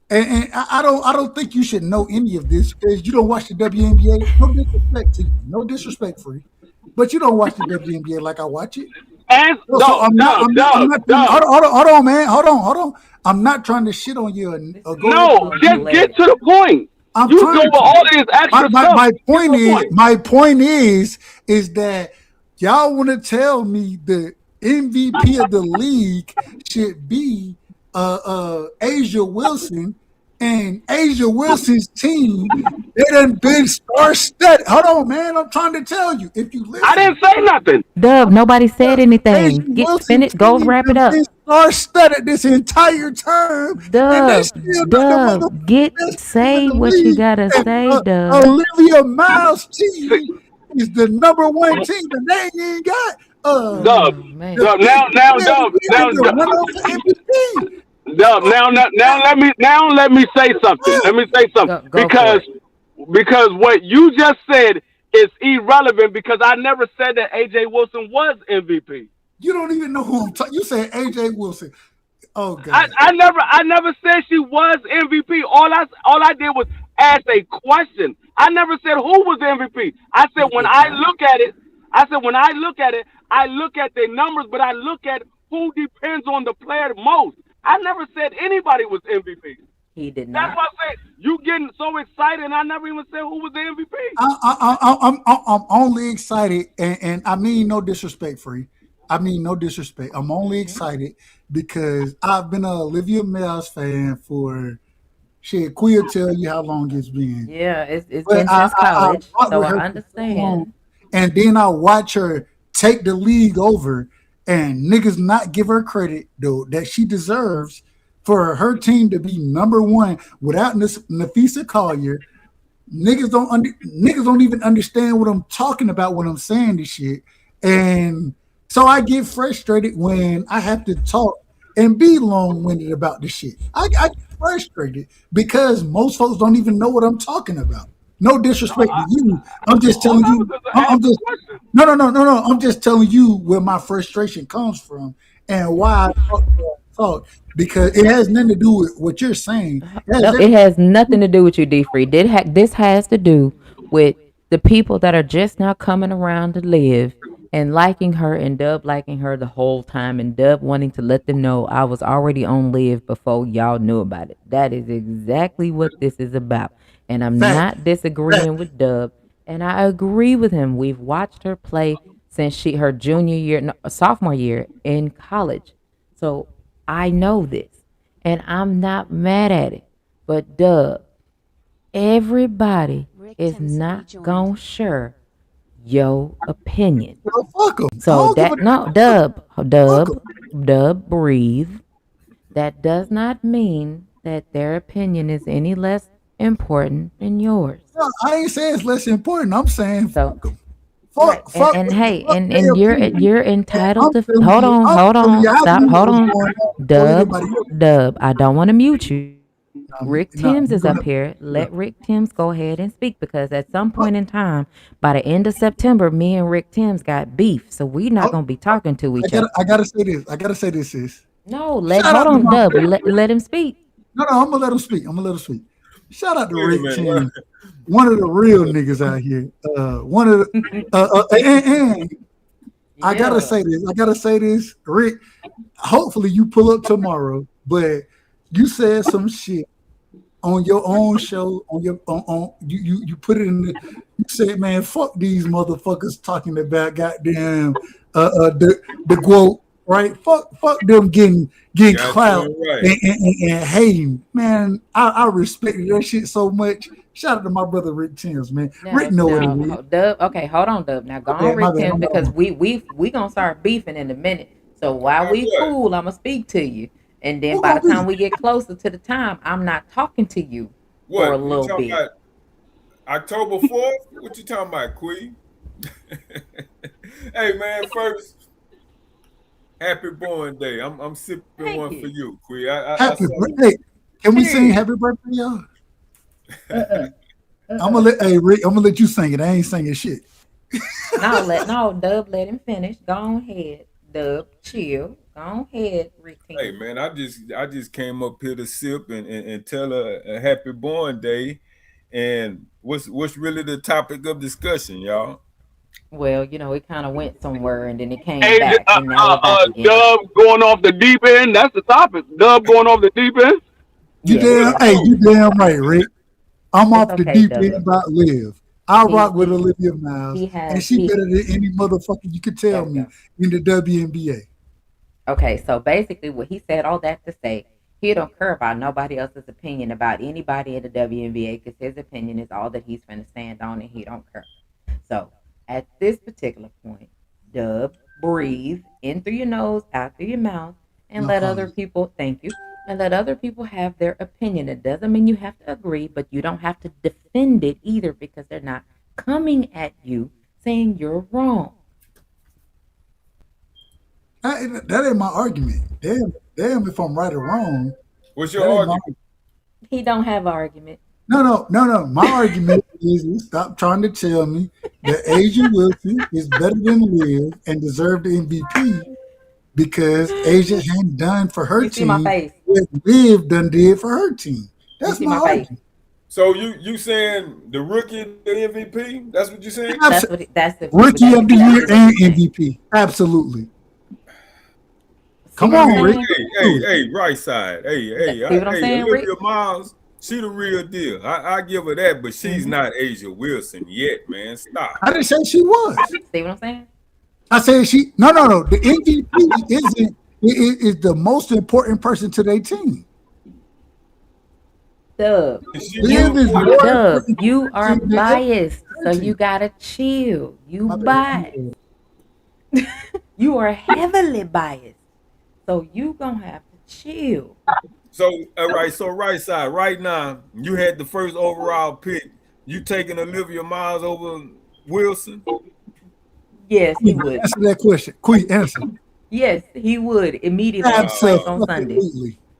And I don't think you should know any of this because you don't watch the WNBA. No disrespect to you, no disrespect for you, but you don't watch the WNBA like I watch it.
And
So I'm not. Hold on, man. Hold on. I'm not trying to shit on you. Or go
No, just get to the point.
I'm
You
trying
go
to.
over all this extra stuff.
My point
Get to the
is, that y'all want to tell me the MVP of the league should be Asia Wilson, and Asia Wilson's team, they done been star-studded. Hold on, man. I'm trying to tell you. If you listen,
I didn't say nothing.
Dub, nobody said
Asia
anything. Get
Wilson's
finish. Go
team
wrap it
done
up.
been star-studded this entire term, and they still not the
Dub, get
motherfucking best team
say
in the
what you
league.
gotta
And,
say, Dub.
Olivia Miles' team is the number one team, and they ain't got
Dub,
Man.
Dub, now, let me say something.
Go for
Because what you just said is irrelevant because I never said that AJ Wilson was MVP.
You don't even know who I'm talking. You said AJ Wilson. Oh God.
I never said she was MVP. All I did was ask a question. I never said who was MVP. I said when I look at it, I look at the numbers, but I look at who depends on the player most. I never said anybody was MVP.
He did
That's
not.
why I said you getting so excited, and I never even said who was the MVP.
I'm only excited, and I mean no disrespect, Free. I mean no disrespect. I'm only excited because I've been a Olivia Miles fan for shit. Queer tell you how long it's been.
Yeah, it's
But
been since college,
rock
so
with
I
her
understand.
and then I watch her take the league over, and niggas not give her credit though that she deserves for her team to be number one without Nafisa Collier. Niggas don't even understand what I'm talking about when I'm saying this shit, and so I get frustrated when I have to talk and be long-winded about this shit. I get frustrated because most folks don't even know what I'm talking about. No disrespect to you. I'm just telling you. I'm just no. I'm just telling you where my frustration comes from and why I talk talk because it has nothing to do with what you're saying.
No, it has nothing to do with you, D Free. This has to do with the people that are just now coming around to Live and liking her and Dub liking her the whole time and Dub wanting to let them know I was already on Live before y'all knew about it. That is exactly what this is about. And I'm
Fact.
not disagreeing with Dub. And I agree with him. We've watched her play since her junior year, no, sophomore year in college. So I know this. And I'm not mad at it. But Dub, everybody
Rick
is
Timms
not
rejoined.
gonna share your opinion.
Well, fuck them.
So that no Dub, breathe. That does not mean that their opinion is any less important than yours.
No, I ain't saying it's less important. I'm saying
So
fuck them. Fuck.
and hey,
fuck
and
their
you're
opinion.
entitled
I'm
to
telling
hold
you-
on,
I'm
hold
telling
on,
you, I
stop,
knew
hold
what was
on.
going on before
Dub,
anybody else.
Dub, I don't want to mute you. Rick
No,
Timms is
go
up
ahead.
here. Let Rick Timms go ahead and speak because at some point in time, by the end of September, me and Rick Timms got beef. So we're not gonna be talking to each other.
I gotta say this. I gotta say this, sis.
No,
Shout out
hold
to
on,
my
Dub.
friend.
Let him speak.
No, I'm gonna let him speak. Shout out to
Wait a
Rick
minute.
Chin, one of the real niggas out here. One of the and I gotta say this, Rick. Hopefully you pull up tomorrow, but you said some shit on your own show. On you put it in the. You said, man, fuck these motherfuckers talking about goddamn the quote. Right, fuck them getting
Got
clout
you right.
and hating, man. I respected that shit so much. Shout out to my brother Rick Timms, man. Rick know what it is.
Dub. Okay, hold on, Dub. Now go
Okay,
on, Rick
my bad,
Timms,
my bad.
because we gonna start beefing in a minute. So while we
what?
cool, I'ma speak to you, and then
Who
by the
gonna
time
beef?
we get closer to the time, I'm not talking to you
What?
for a
You
little
talking
bit.
about October 4th? What you talking about, Queen? Hey man, first, happy born day. I'm sipping
Thank
one
you.
for you, Queen. I
Happy
saw you.
birthday! Can we sing
Yeah.
happy birthday, y'all? I'm gonna let Rick. I'm gonna let you sing it. I ain't singing shit.
No, Dub, let him finish. Go ahead, Dub, chill. Go ahead, Rick Timms.
Hey man, I just came up here to sip and tell her a happy born day. And what's really the topic of discussion, y'all?
Well, it kind of went somewhere and then it came
Hey,
back, and now we're back again.
Dub going off the deep end. That's the topic. Dub going off the deep end.
You
Yes,
you damn right, Rick. I'm
It's
off the
okay,
deep
Dub.
end about Liv. I
He-
rock with
he-
Olivia Miles,
he
and
has-
she
he-
better than any motherfucker you could tell
There we
me
go.
in the WNBA.
Okay, so basically what he said all that to say, he don't care about nobody else's opinion about anybody in the WNBA because his opinion is all that he's going to stand on and he don't care. So at this particular point, Dub, breathe in through your nose, out through your mouth, and
No
let
problem.
other people, thank you, and let other people have their opinion. It doesn't mean you have to agree, but you don't have to defend it either because they're not coming at you saying you're wrong.
That ain't my argument. Damn if I'm right or wrong.
What's
That
your
ain't my
argument?
He don't have an argument.
No. My argument is you stop trying to tell me that Asia Wilson is better than Liv and deserved the MVP because Asia hadn't done for her
You see my
team
face.
what Liv done did for her team.
You
That's
see
my
my face.
argument.
So you saying the rookie the MVP? That's what you saying?
That's the
Rookie of the
exactly
year
what
and
he's saying.
MVP. Absolutely.
See
Come
what I'm
on, Rick.
saying?
Hey, right side.
See what I'm saying,
Olivia
Rick?
Miles, she the real deal. I give her that, but she's not Asia Wilson yet, man. Stop.
I didn't say she was.
See what I'm saying?
I said she. No. The MVP is the most important person to their team.
Dub,
She
Liv
more
is
important.
more
Dub,
important
you are
than
biased, so
team.
you gotta chill. You
My bad.
biased. You are heavily biased, so you gonna have to chill.
So all right, so right side, right now, you had the first overall pick. You taking Olivia Miles over Wilson?
Yes, he would.
Answer that question. Quick answer.
Yes, he would immediately on Sunday.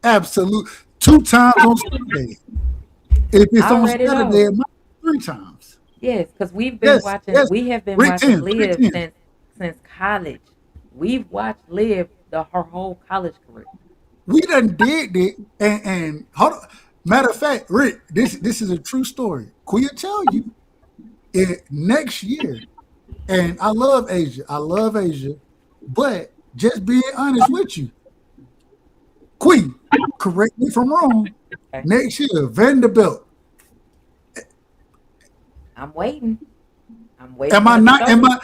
Absolutely. 2 times on Sunday. If it's
I
on
already know.
Saturday, it might be 3 times.
Yes, because we've been
Yes,
watching.
yes.
We have been
Rick
watching
Timms, Rick
Liv
Timms.
since college. We've watched Liv her whole college career.
We done did it, and hold on. Matter of fact, Rick, this is a true story. Queer tell you next year, and I love Asia, but just being honest with you, Queen, correct me if I'm wrong.
Okay.
Next year, Vanderbilt.
I'm waiting. I'm waiting.
Am
for
I
him to
not?
go.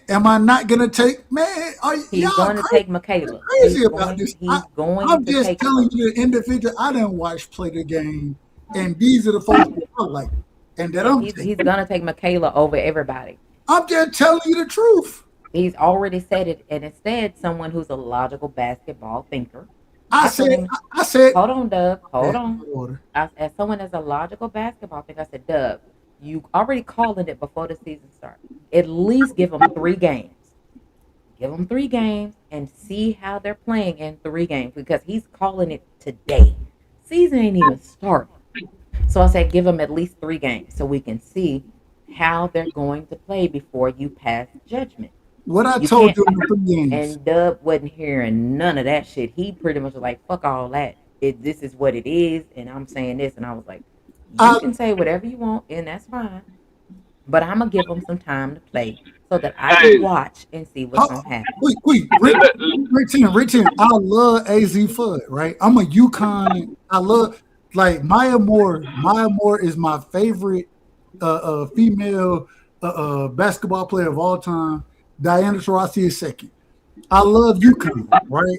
Am I not gonna take? Man, are
He's
y'all
going to
crazy,
take Michaela.
crazy
He's
about
going.
this?
He's going
I'm
to
just
take
telling
her.
you the individual I didn't watch play the game, and these are the folks that I like, and that
Yeah,
I'm
he's
taking.
going to take Michaela over everybody.
I'm just telling you the truth.
He's already said it, and instead, someone who's a logical basketball thinker.
I
I told
said,
him,
I said,
hold on, Dub, hold
yeah,
on.
order.
As someone as a logical basketball thinker, I said, Dub, you already calling it before the season starts. At least give them 3 games. Give them 3 games and see how they're playing in 3 games because he's calling it today. Season ain't even started. So I said, give them at least 3 games so we can see how they're going to play before you pass judgment.
What I
You
told
can't.
you in the 3 games.
And Dub wasn't hearing none of that shit. He pretty much was like, fuck all that. This is what it is, and I'm saying this. And I was like, you
I,
can say whatever you want, and that's fine. But I'm going to give them some time to play so that I
Hey,
can watch and see what's going to happen.
wait, Rick 10. I love AZ Fudd, right? I'm a UConn. I love like Maya Moore. Maya Moore is my favorite female basketball player of all time. Diana Taurasi is second. I love UConn, right?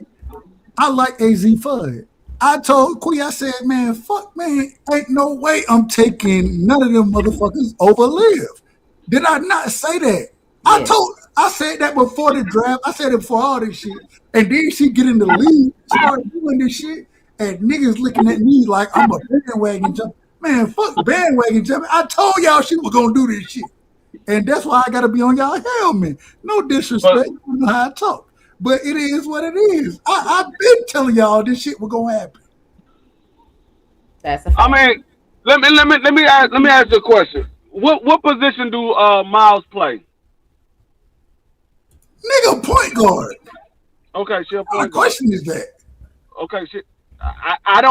I like AZ Fudd. I told Quee, I said, man, fuck, man, ain't no way I'm taking none of them motherfuckers over Liv. Did I not say that?
Yes.
I said that before the draft. I said it before all this shit. And then she get in the league, start doing this shit, and niggas looking at me like I'm a bandwagon jump. Man, fuck bandwagon jumping. I told y'all she was gonna do this shit. And that's why I gotta be on y'all helmet. No disrespect, you know how I talk. But it is what it is. I've been telling y'all this shit was gonna happen.
That's a fact.
I mean, let me ask you a question. What position do Miles play?
Nigga, point guard.
Okay, she a
My
point guard.
question is that.
Okay, she. I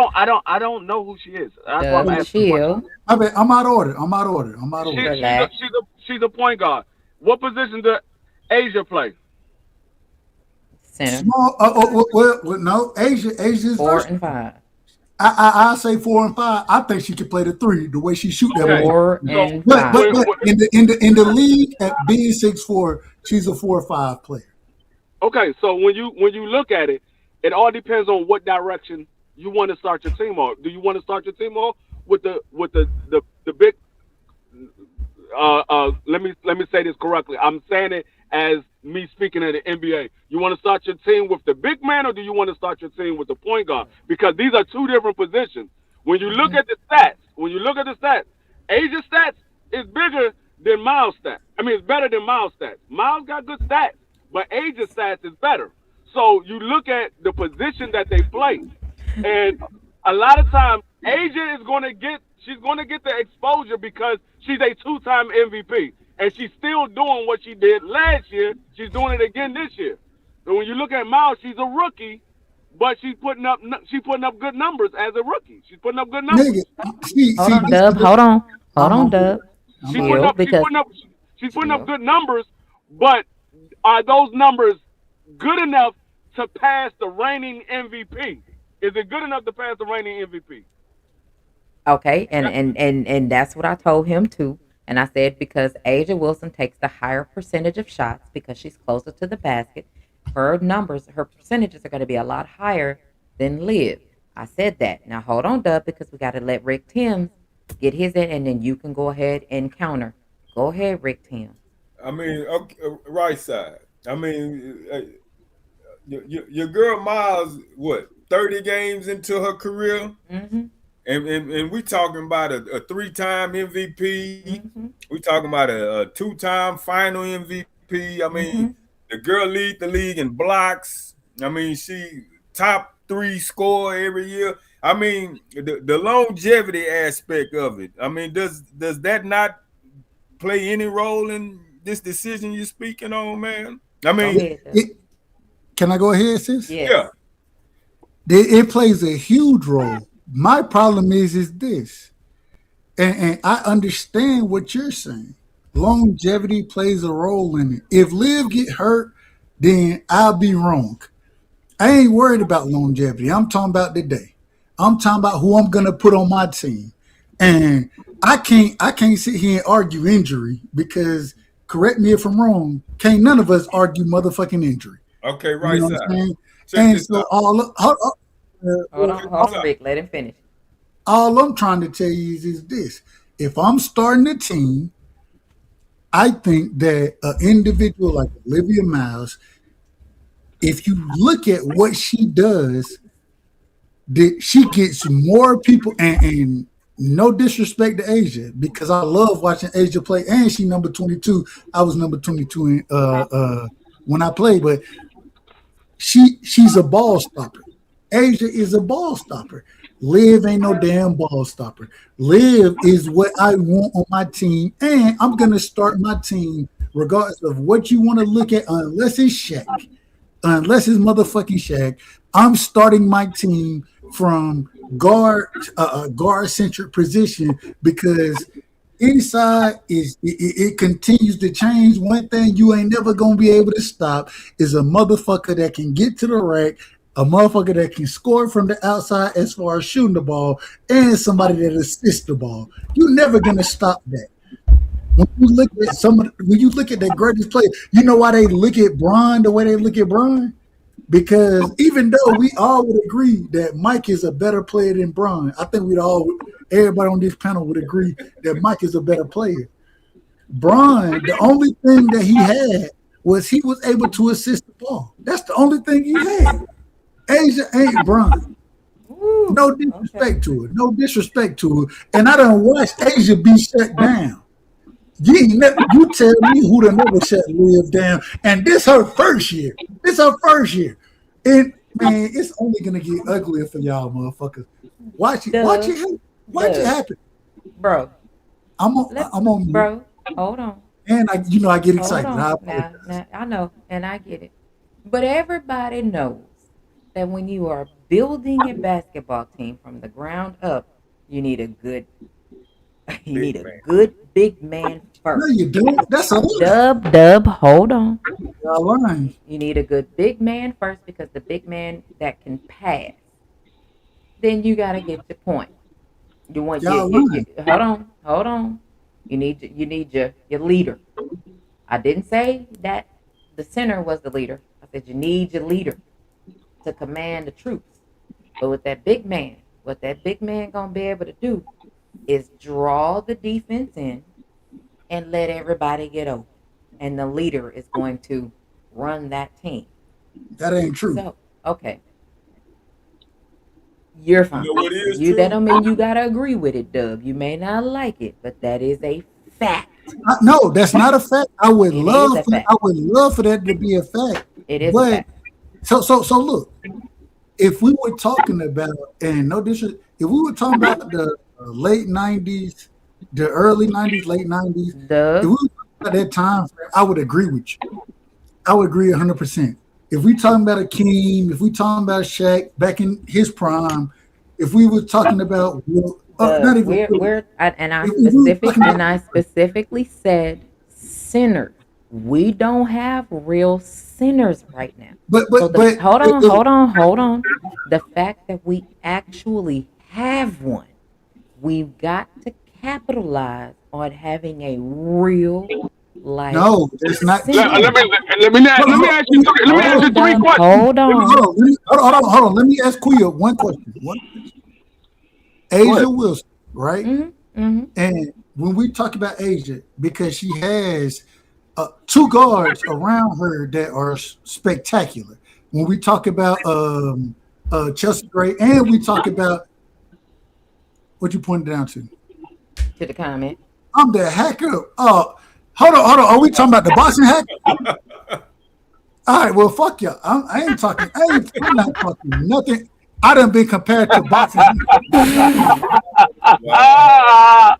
don't know who she is. That's why I'm
Dub,
asking. the
chill.
I'm out of order. I'm out of order.
question.
Relax.
She's a point guard. What position does Asia play?
Center.
Small. Well, no. Asia's
4
versatile.
and 5.
I say 4 and 5. I think she can play the 3 the way she shoot that
Okay.
ball.
4
So
and
But
5.
in the league at being 6'4", she's a 4 or 5 player.
okay, so when you look at it, it all depends on what direction you want to start your team off. Do you want to start your team off with the big? Let me say this correctly. I'm saying it as me speaking of the NBA. You want to start your team with the big man, or do you want to start your team with the point guard? Because these are 2 different positions. When you look at the stats, Asia's stats is bigger than Miles' stats. I mean, it's better than Miles' stats. Miles got good stats, but Asia's stats is better. So you look at the position that they play, and a lot of times Asia is going to get the exposure because she's a 2-time MVP, and she's still doing what she did last year. She's doing it again this year. So when you look at Miles, she's a rookie, but she's putting up good numbers as a rookie. She's putting up good numbers.
Nigga, see,
Hold on,
this
Dub.
is
Hold on.
I'm on
Dub.
I'm
She's
on
putting
Chill,
up
because
she's putting up
chill.
good numbers, but are those numbers good enough to pass the reigning MVP? Is it good enough to pass the reigning MVP?
Okay, and that's what I told him too. And I said because Asia Wilson takes the higher percentage of shots because she's closer to the basket, her numbers, her percentages are going to be a lot higher than Liv. I said that. Now hold on, Dub, because we got to let Rick Timms get his in, and then you can go ahead and counter. Go ahead, Rick Timms.
I mean, okay, right side. I mean, your girl Miles, what, 30 games into her career?
Mm-hmm.
And we talking about a 3-time MVP.
Mm-hmm.
We talking about a 2-time final MVP. I mean, the girl lead the league in blocks. I mean, she top 3 scorer every year. I mean, the longevity aspect of it. I mean, does that not play any role in this decision you're speaking on, man? I
Go
mean,
ahead, Dub.
Can I go ahead, sis?
Yes.
yeah.
It plays a huge role. My problem is this, and I understand what you're saying. Longevity plays a role in it. If Liv get hurt, then I'll be wrong. I ain't worried about longevity. I'm talking about today. I'm talking about who I'm gonna put on my team. And I can't sit here and argue injury because correct me if I'm wrong, can't none of us argue motherfucking injury.
Okay,
You
right
know what
side.
I'm saying?
Check
And
this
so
out.
Hold on, Rick. Let him finish.
all I'm trying to tell you is this. If I'm starting a team, I think that an individual like Olivia Miles, if you look at what she does, that she gets more people and no disrespect to Asia because I love watching Asia play and she number 22. I was number 22 in, when I played, but she's a ball stopper. Asia is a ball stopper. Liv ain't no damn ball stopper. Liv is what I want on my team, and I'm gonna start my team regardless of what you want to look at, unless it's Shaq. Unless it's motherfucking Shaq, I'm starting my team from guard centric position because inside it continues to change. One thing you ain't never gonna be able to stop is a motherfucker that can get to the rack, a motherfucker that can score from the outside as far as shooting the ball, and somebody that assists the ball. You're never gonna stop that. When you look at when you look at the greatest player, you know why they look at Bron the way they look at Bron? Because even though we all would agree that Mike is a better player than Bron, I think everybody on this panel would agree that Mike is a better player. Bron, the only thing that he had was he was able to assist the ball. That's the only thing he had. Asia ain't Bron. No disrespect to her. No disrespect to her. And I don't watch Asia be shut down. You tell me who done never shut Liv down. And this her first year. And man, it's only gonna get uglier for y'all motherfuckers. Watch it happen.
Bro.
I'm on
bro. Hold on.
And I get excited.
Now, I know, and I get it. But everybody knows that when you are building a basketball team from the ground up, you need a good big man first.
No, you don't. That's a
Dub, hold on.
Y'all lying.
You need a good big man first because the big man that can pass. Then you gotta get your point. You want hold on. You need your leader. I didn't say that the center was the leader. I said you need your leader to command the troops. But with that big man, what that big man gonna be able to do is draw the defense in and let everybody get open. And the leader is going to run that team.
That ain't true.
So, okay. You're fine.
You know what is true?
That don't mean you gotta agree with it, Dub. You may not like it, but that is a fact.
No, that's not a fact. I would love for that to be a fact.
It is a fact.
So look, if we were talking about, and no disrespect, if we were talking about the late 90s, the early 90s, late 90s, if we were talking about that time frame, I would agree with you. I would agree 100%. If we talking about Akeem, if we talking about Shaq back in his prime, if we were talking about
I specifically said sinners. We don't have real sinners right now.
But
hold on. The fact that we actually have one, we've got to capitalize on having a real life.
No, it's not.
Let me ask you 3 questions.
Hold on.
Hold on. Let me ask Kuya one question. Asia Wilson, right?
Mm-hmm.
And when we talk about Asia, because she has 2 guards around her that are spectacular. When we talk about Chelsea Gray, and we talk about what you pointed down to
the comment.
I'm the hacker. Hold on. Are we talking about the boxing hacker? All right. Well, fuck y'all. I'm not talking nothing. I done been compared to boxing.
Wow.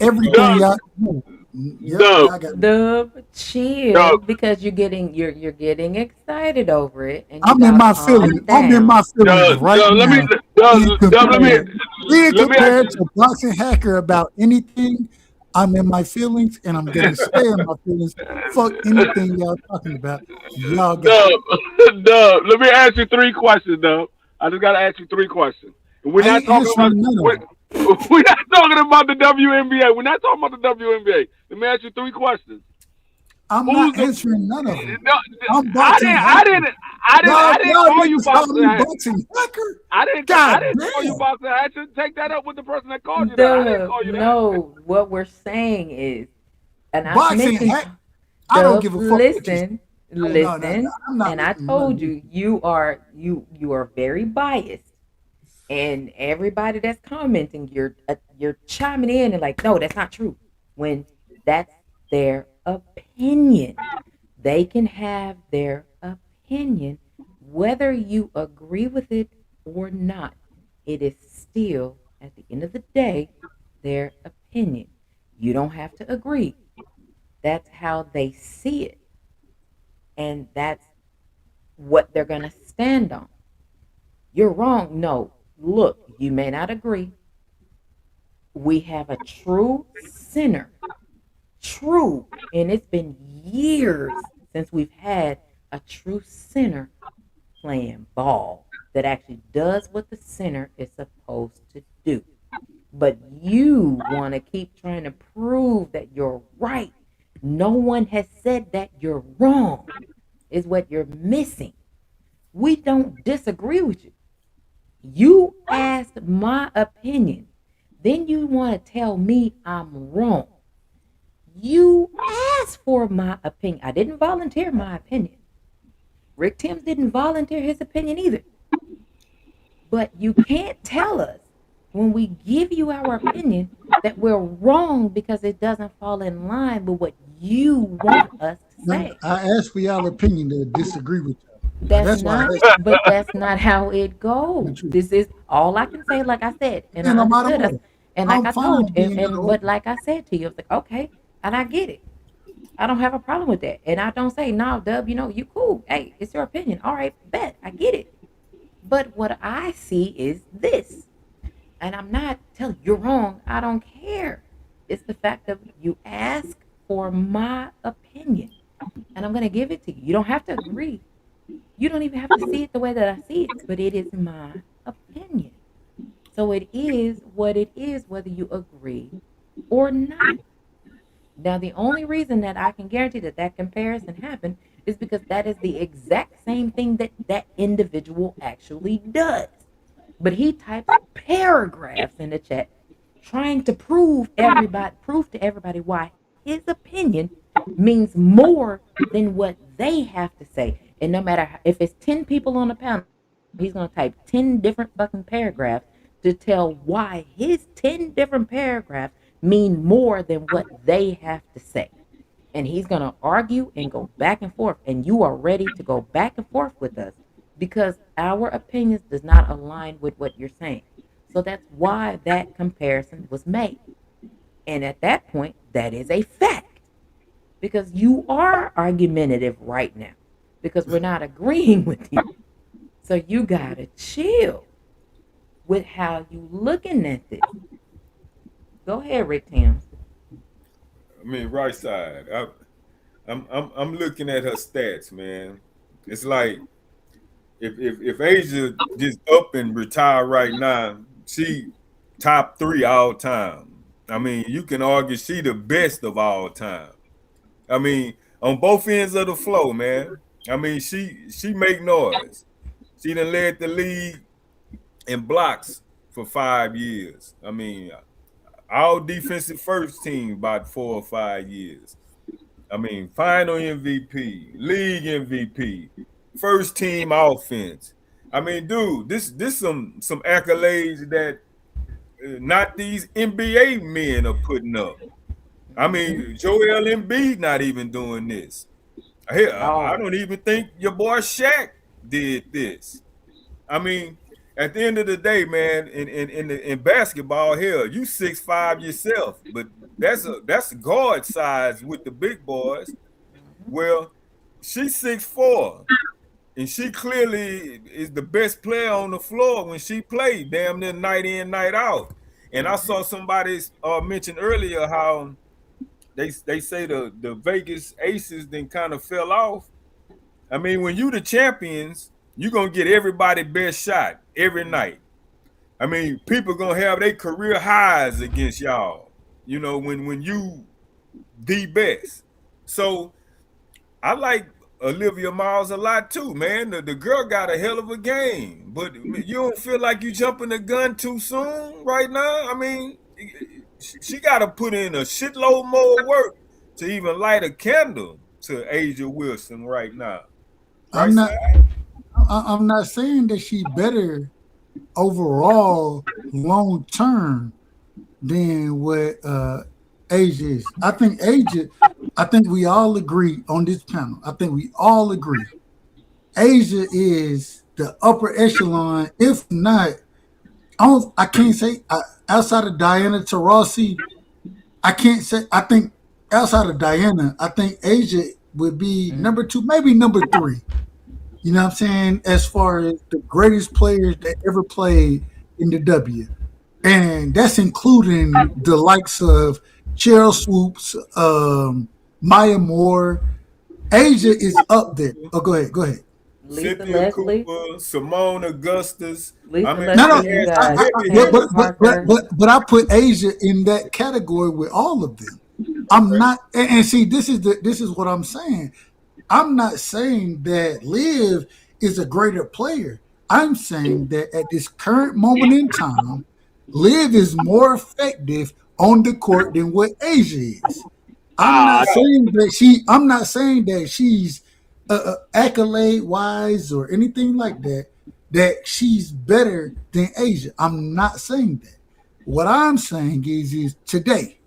Everything y'all know. Yep,
Dub,
I got it.
Dub, chill,
Dub,
because you're getting excited over it, and you
I'm in
gotta
my
calm
feelings. I'm in
down.
my feelings
Dub,
right
Dub, let me,
now.
Dub,
Being
Dub,
compared, being
let me ask
compared to Boxing Hacker about anything. I'm in my feelings, and I'm gonna stay in my feelings. Fuck anything y'all talking about. Y'all got it.
Dub, Dub, let me ask you three questions, Dub. I just gotta ask you three questions. We're
I
not
ain't
talking about
answering none of
we're,
them.
we're not talking about the WNBA. We're not talking about the WNBA. Let me ask you three questions.
I'm
Who's
not
the
answering none of them.
no,
I'm
I
Boxing
didn't I
Hacker.
didn't I didn't I didn't
Y'all
call you
niggas call
Boxing
me
Hacker.
Boxing Hacker.
I
God
didn't call you
damn.
Boxing Hacker. Take that up with the person that called you that. I didn't
Dub,
call you that.
no, what we're saying is, and I've
Boxing
mentioned,
Hacker. I don't
Dub,
give a fuck what you say.
listen,
Oh no,
listen,
I'm not
and I
listening to none of
told
this.
you you are very biased, and everybody that's commenting, you're chiming in and like, no, that's not true, when that's their opinion. They can have their opinion, whether you agree with it or not. It is still, at the end of the day, their opinion. You don't have to agree. That's how they see it, and that's what they're going to stand on. You're wrong. No, look, you may not agree. We have a true sinner, true, and it's been years since we've had a true sinner playing ball that actually does what the center is supposed to do. But you want to keep trying to prove that you're right. No one has said that you're wrong, is what you're missing. We don't disagree with you. You asked my opinion. Then you want to tell me I'm wrong. You asked for my opinion. I didn't volunteer my opinion. Rick Timms didn't volunteer his opinion either. But you can't tell us when we give you our opinion that we're wrong because it doesn't fall in line with what you want us to
Now,
say.
I asked for y'all opinion to disagree with y'all.
That's
That's why I
not,
asked you
but that's not how it
the
goes.
truth.
This is all I can say, like I said, and I
And I'm out of
understood us,
order.
and like
I'm
I told
fine
you,
being out of
but
order.
like I said to you, I was like, okay, and I get it. I don't have a problem with that, and I don't say, no, Dub, you cool. Hey, it's your opinion. All right, bet I get it. But what I see is this, and I'm not telling you you're wrong. I don't care. It's the fact that you ask for my opinion, and I'm gonna give it to you. You don't have to agree. You don't even have to see it the way that I see it, but it is my opinion. So it is what it is, whether you agree or not. Now, the only reason that I can guarantee that that comparison happened is because that is the exact same thing that that individual actually does. But he types paragraphs in the chat trying to prove to everybody why his opinion means more than what they have to say. And no matter if it's 10 people on the panel, he's going to type 10 different fucking paragraphs to tell why his 10 different paragraphs mean more than what they have to say. And he's going to argue and go back and forth. And you are ready to go back and forth with us because our opinions does not align with what you're saying. So that's why that comparison was made. And at that point, that is a fact because you are argumentative right now because we're not agreeing with you. So you got to chill with how you looking at this. Go ahead, Rick Tams.
I mean, right side. I'm looking at her stats, man. It's like if Asia just up and retire right now, she top 3 all time. I mean, you can argue she the best of all time. I mean, on both ends of the floor, man. I mean, she make noise. She done led the league in blocks for 5 years. I mean, all defensive first team about 4 or 5 years. I mean, final MVP, league MVP, first team offense. I mean, dude, this some accolades that not these NBA men are putting up. I mean, Joel Embiid not even doing this. I
Oh,
don't even think your boy Shaq did this. I mean, at the end of the day, man, in basketball, hell, you 6'5" yourself, but that's guard size with the big boys. Well, she's 6'4", and she clearly is the best player on the floor when she played, damn near night in, night out. And I saw somebody mention earlier how they say the Vegas Aces then kind of fell off. I mean, when you the champions, you're gonna get everybody best shot every night. I mean, people gonna have their career highs against y'all. You know, when you the best. So I like Olivia Miles a lot too, man. The girl got a hell of a game, but you don't feel like you jumping the gun too soon right now. I mean, she got to put in a shitload more work to even light a candle to Asia Wilson right now. Right,
I'm not.
Sam?
I'm not saying that she better overall long term than what Asia is. I think we all agree on this panel. I think we all agree. Asia is the upper echelon. If not, I can't say outside of Diana Taurasi. I can't say. I think outside of Diana, I think Asia would be number 2, maybe number 3. You know what I'm saying? As far as the greatest players that ever played in the W. And that's including the likes of Cheryl Swoops, Maya Moore. Asia is up there. Oh, go ahead.
Lisa
Cynthia
Leslie.
Cooper, Simone Augustus.
Lisa
I mean,
Leslie.
But I put Asia in that category with all of them. I'm not, and see, this is what I'm saying. I'm not saying that Liv is a greater player. I'm saying that at this current moment in time, Liv is more effective on the court than what Asia is. I'm not saying that she's accolade wise or anything like that. That she's better than Asia. I'm not saying that. What I'm saying is today,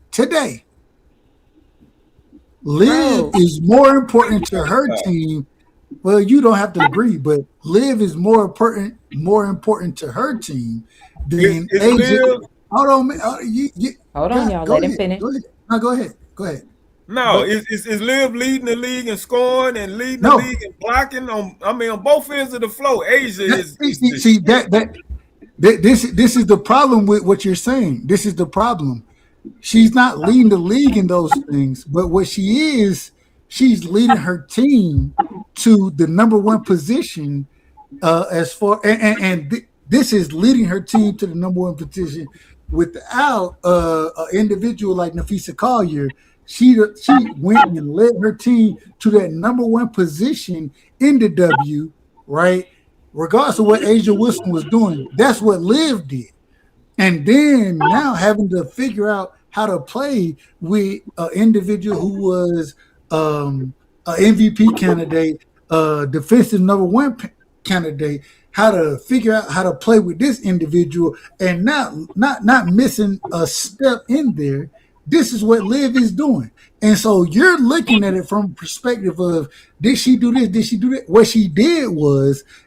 Liv is more important to her team. Well, you don't have to agree, but Liv is more important to her team than Asia. Hold on, man.
Hold on, y'all. Let him finish.
Go ahead. No, go ahead.
No, is Liv leading the league in scoring and leading the league in blocking on both ends of the floor? Asia is
see that this is the problem with what you're saying. This is the problem. She's not leading the league in those things, but what she is, she's leading her team to the number 1 position. As far this is leading her team to the number 1 position without an individual like Nafisa Collier. She went and led her team to that number 1 position in the W, right? Regardless of what Asia Wilson was doing, that's what Liv did. And then now having to figure out how to play with an individual who was an MVP candidate, defensive number 1 candidate, how to figure out how to play with this individual and not missing a step in there. This is what Liv is doing. And so you're looking at it from a perspective of, did she do this? Did she do that? What she did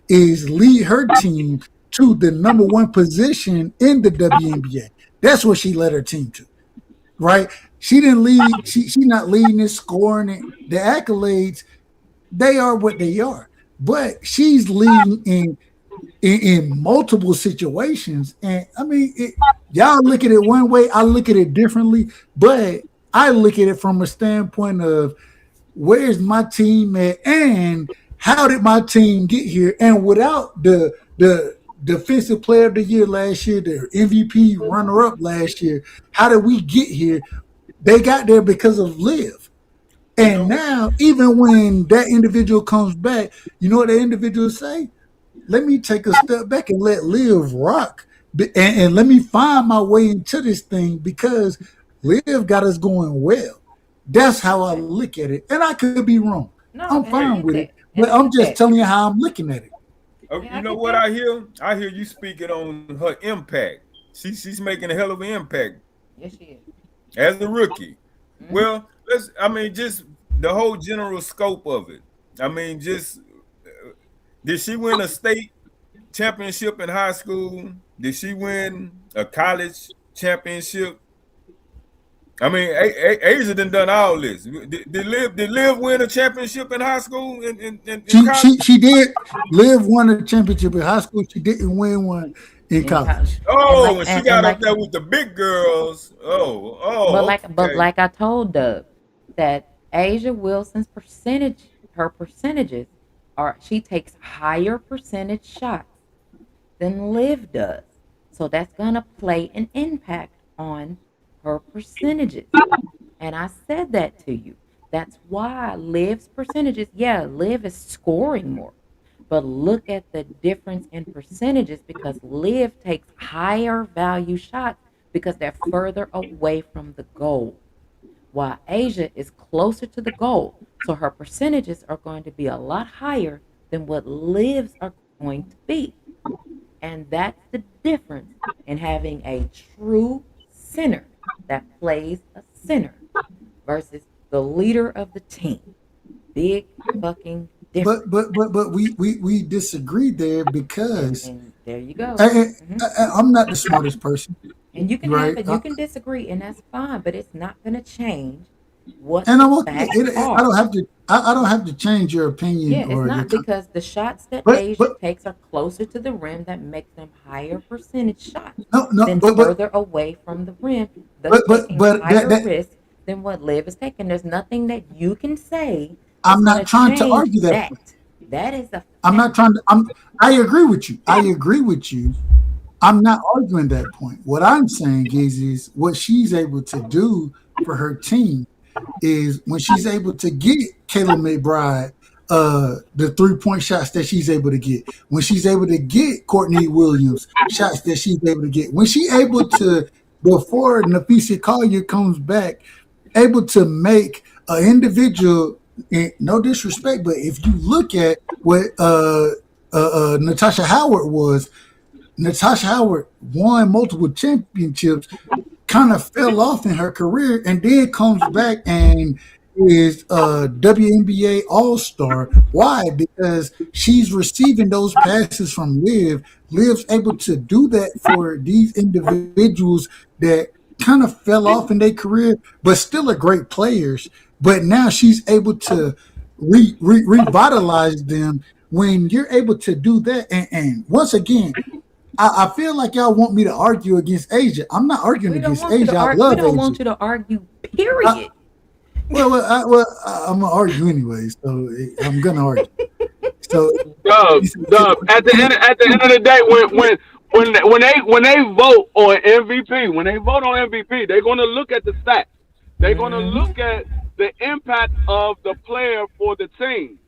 is lead her team to the number 1 position in the WNBA. That's what she led her team to, right? She didn't lead. She's not leading and scoring it. The accolades, they are what they are. But she's leading in multiple situations. And I mean, y'all look at it one way, I look at it differently, but I look at it from a standpoint of where's my team at and how did my team get here? And without the defensive player of the year last year, the MVP runner-up last year, how did we get here? They got there because of Liv. And now, even when that individual comes back, you know what the individual say? Let me take a step back and let Liv rock. And let me find my way into this thing because Liv got us going well. That's how I look at it. And I could be wrong.
No,
I'm fine with it. But I'm just telling you how I'm looking at it.
You know what I hear? I hear you speaking on her impact. She's making a hell of an impact.
Yes, she is.
As a rookie. Mm-hmm. Well, just the whole general scope of it. I mean, just did she win a state championship in high school? Did she win a college championship? I mean, Asia done all this. Did Liv win a championship in high school? In college?
She did. Liv won a championship in high school. She didn't win one in college.
Oh, and she got up there with the big girls.
But like I told Doug, that Asia Wilson's her percentages she takes higher percentage shots than Liv does. So that's gonna play an impact on her percentages. And I said that to you. That's why Liv's percentages, Liv is scoring more. But look at the difference in percentages because Liv takes higher value shots because they're further away from the goal. While Asia is closer to the goal. So her percentages are going to be a lot higher than what Liv's are going to be. And that's the difference in having a true center that plays a center versus the leader of the team. Big fucking difference.
But we disagree there because
and there you go.
I'm not the smartest person.
And you can
right?
you can disagree, and that's fine, but it's not going to change what
and I'm
the
okay.
facts are.
I don't have to change your opinion.
Yeah, it's
or
not
your,
because the shots that
but-
Asia
but-
takes are closer to the rim that makes them higher percentage shots
no,
than
but
further away from the rim. Thus taking higher
that-
risk than what Liv is taking. There's nothing that you can say.
I'm
that's
not trying to
gonna
argue
change
that.
That is a
I'm not trying to. I agree with you. I'm not arguing that point. What I'm saying is what she's able to do for her team is when she's able to get Kayla McBride the 3-point shots that she's able to get, when she's able to get Courtney Williams shots that she's able to get, when she's able to, before Napheesa Collier comes back, able to make an individual, no disrespect, but if you look at what Natasha Howard was, Natasha Howard won multiple championships, kind of fell off in her career, and then comes back and is a WNBA All-Star. Why? Because she's receiving those passes from Liv. Liv's able to do that for these individuals that kind of fell off in their career, but still are great players. But now she's able to revitalize them when you're able to do that. And once again, I feel like y'all want me to argue against Asia. I'm not arguing against Asia. I love
We don't
Asia.
want you to argue, period.
I'm gonna argue anyway, so I'm gonna argue. So,
Dub. At the end of the day, when they vote on MVP, they're gonna look at the stats. They're gonna look at the impact of the player for the team.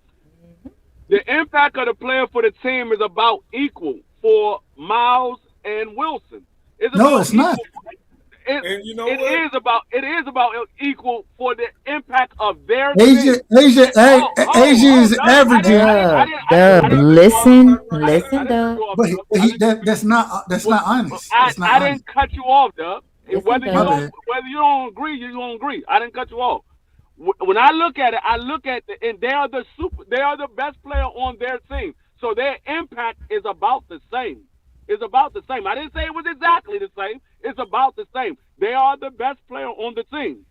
The impact of the player for the team is about equal for Miles and Wilson. It's
not.
It
is
about equal for the impact of their
Asia
team.
is averaging.
Dub, listen, Dub.
But that's not honest. That's not
I
honest.
didn't cut you off, Dub.
Listen,
Whether
Dub.
you don't agree, you don't agree. I didn't cut you off. When I look at it, and they are the best player on their team. So their impact is about the same. It's about the same. I didn't say it was exactly the same. It's about the same. They are the best player on the team.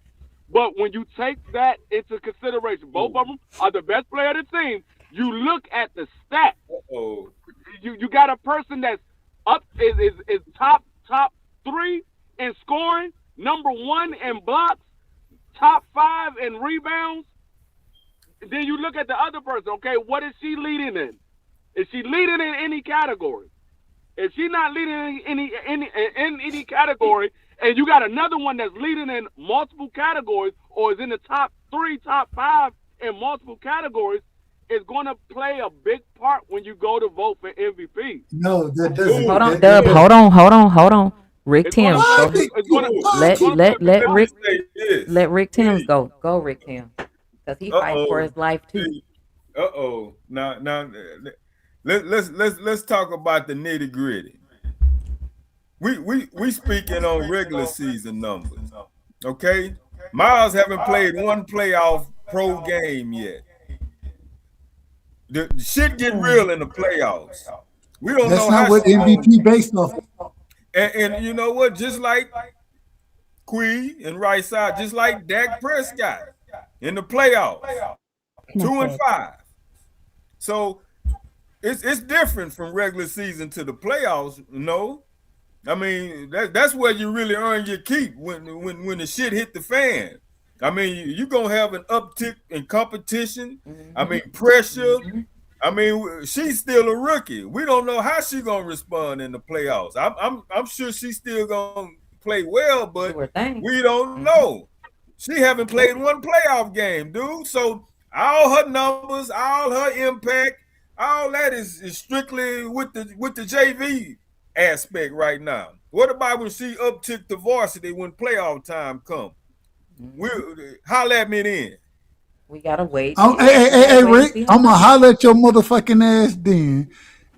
But when you take that into consideration, both of them are the best player of the team. You look at the stats. You got a person that's up is top 3 in scoring, number 1 in blocks, top 5 in rebounds. Then you look at the other person. Okay, what is she leading in? Is she leading in any category? If she's not leading in any category, and you got another one that's leading in multiple categories, or is in the top 3, top 5 in multiple categories, it's going to play a big part when you go to vote for MVP.
No, that doesn't.
Hold on,
that-
Dub. Hold on. Rick Tim. Let Rick Timms go. Go, Rick Tim. Because he fighting for his life too.
Now, let's talk about the nitty gritty. We speaking on regular season numbers, okay? Miles haven't played one playoff pro game yet. The shit get real in the playoffs. We don't
That's
know
not
how
what
she gonna,
MVP based off of.
and you know what? Just like Quee and right side, just like Dak Prescott in the playoffs, 2-5. So it's different from regular season to the playoffs. No, I mean that's where you really earn your keep when the shit hit the fan. I mean you gonna have an uptick in competition. I mean pressure. I mean she's still a rookie. We don't know how she's gonna respond in the playoffs. I'm sure she's still gonna play well, but we don't know. She haven't played one playoff game, dude. So all her numbers, all her impact, all that is strictly with the JV aspect right now. What about when she uptick the varsity when playoff time come? Holler at me then.
We gotta wait.
Hey, Rick, I'm gonna holler at your motherfucking ass then,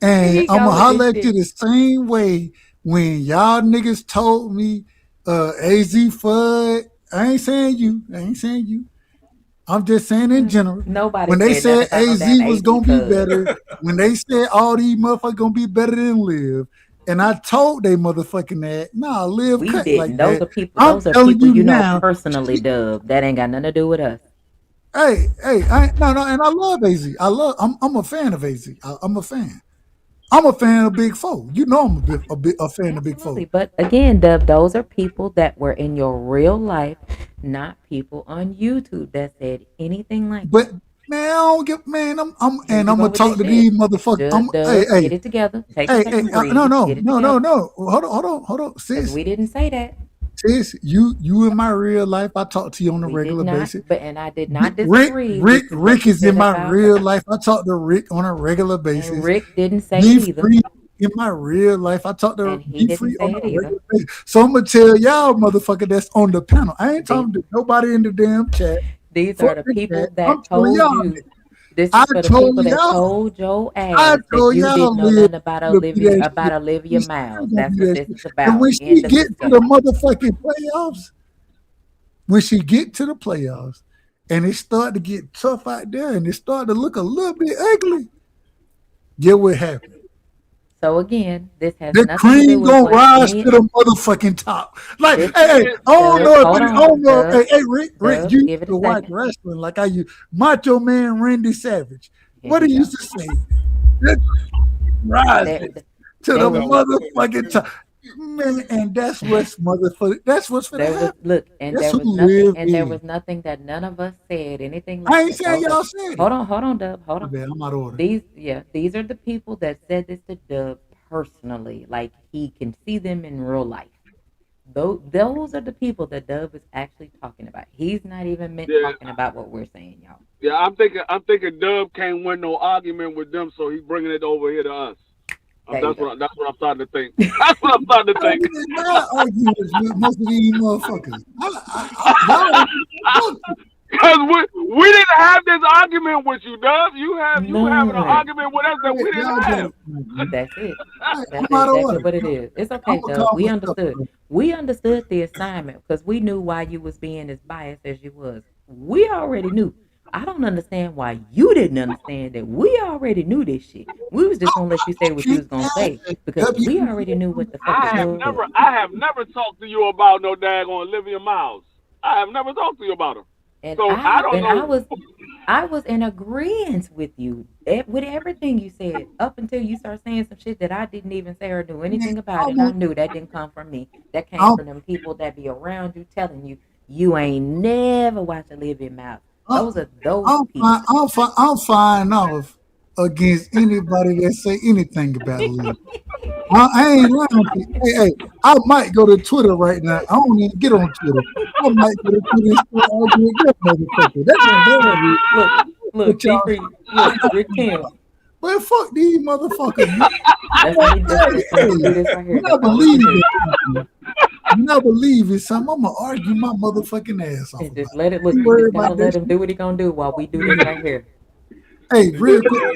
and I'm gonna holler at you the same way when y'all niggas told me, AZ Fudd. I ain't saying you. I'm just saying in general.
Nobody.
When they said AZ was gonna be better, when they said all these motherfuckers gonna be better than Liv, and I told they motherfucking that, nah, Liv
We
cut
didn't.
like
Those
that.
are people. Those are people you know personally, Dub. That ain't got nothing to do with us.
Hey, and I love AZ. I'm a fan of AZ. I'm a fan. I'm a fan of Big Four. You know I'm a fan of Big Four.
But again, Dub, those are people that were in your real life, not people on YouTube that said anything like that.
But man, I don't get I'm gonna talk to these motherfuckers. Hey,
get it together. Take
hey,
a second
no. Hold on, sis.
We didn't say that.
Sis, you in my real life, I talk to you on a regular basis.
And I did not disagree.
Rick is in my real life. I talk to Rick on a regular basis.
And Rick didn't say
Be
either.
Free in my real life, I talk to Be Free on a
either.
regular basis. So I'm gonna tell y'all, motherfucker, that's on the panel. I ain't talking to nobody in the damn chat.
These are the people that told you. This is for the people that told your ass that you didn't know nothing about Olivia Miles. That's what this is about.
And when she get to the motherfucking playoffs, and it start to get tough out there, and it start to look a little bit ugly, get what happened.
So again, this has
the
nothing
cream
to do with
gonna rise to the motherfucking top. Like, I don't know. Hey, Rick, you used to watch wrestling like I used. Macho Man Randy Savage. What he used to say? Rise to the motherfucking top. Man, and that's what's motherfucker. That's what's for that.
Look, and there was nothing that none of us said. Anything like
I ain't saying y'all said.
Hold on, Dub. Hold on.
I'm out of order.
These are the people that said this to Dub personally, like he can see them in real life. Those are the people that Dub is actually talking about. He's not even talking about what we're saying, y'all.
Yeah, I'm thinking Dub can't win no argument with them, so he's bringing it over here to us. That's what I'm starting to think. That's what I'm starting to think.
I argue with most of these motherfuckers.
Because we didn't have this argument with you, Dub. You having an argument with us that we didn't have.
That's it. That's exactly what it is. It's okay, Dub. We understood. We understood the assignment because we knew why you was being as biased as you was. We already knew. I don't understand why you didn't understand that we already knew this shit. We was just gonna let you say what you was gonna say because we already knew what the fuck.
I have never talked to you about no daggone Olivia Miles. I have never talked to you about her.
And
so I don't know.
I was in agreement with you with everything you said up until you start saying some shit that I didn't even say or do anything about it. I knew that didn't come from me. That came from them people that be around you telling you ain't never watched Olivia Miles. Those are those people.
I'm fine off against anybody that say anything about Olivia. I ain't lying. Hey, I might go to Twitter right now. I don't even get on Twitter. I might go to Twitter and start arguing with that motherfucker. That's
Look, Rick Kim.
Well, fuck these motherfuckers.
That's what he do this right here.
You not believe it, son. I'm gonna argue my motherfucking ass off.
Just let it look. You gotta let him do what he gonna do while we do this right here.
Hey, real quick, I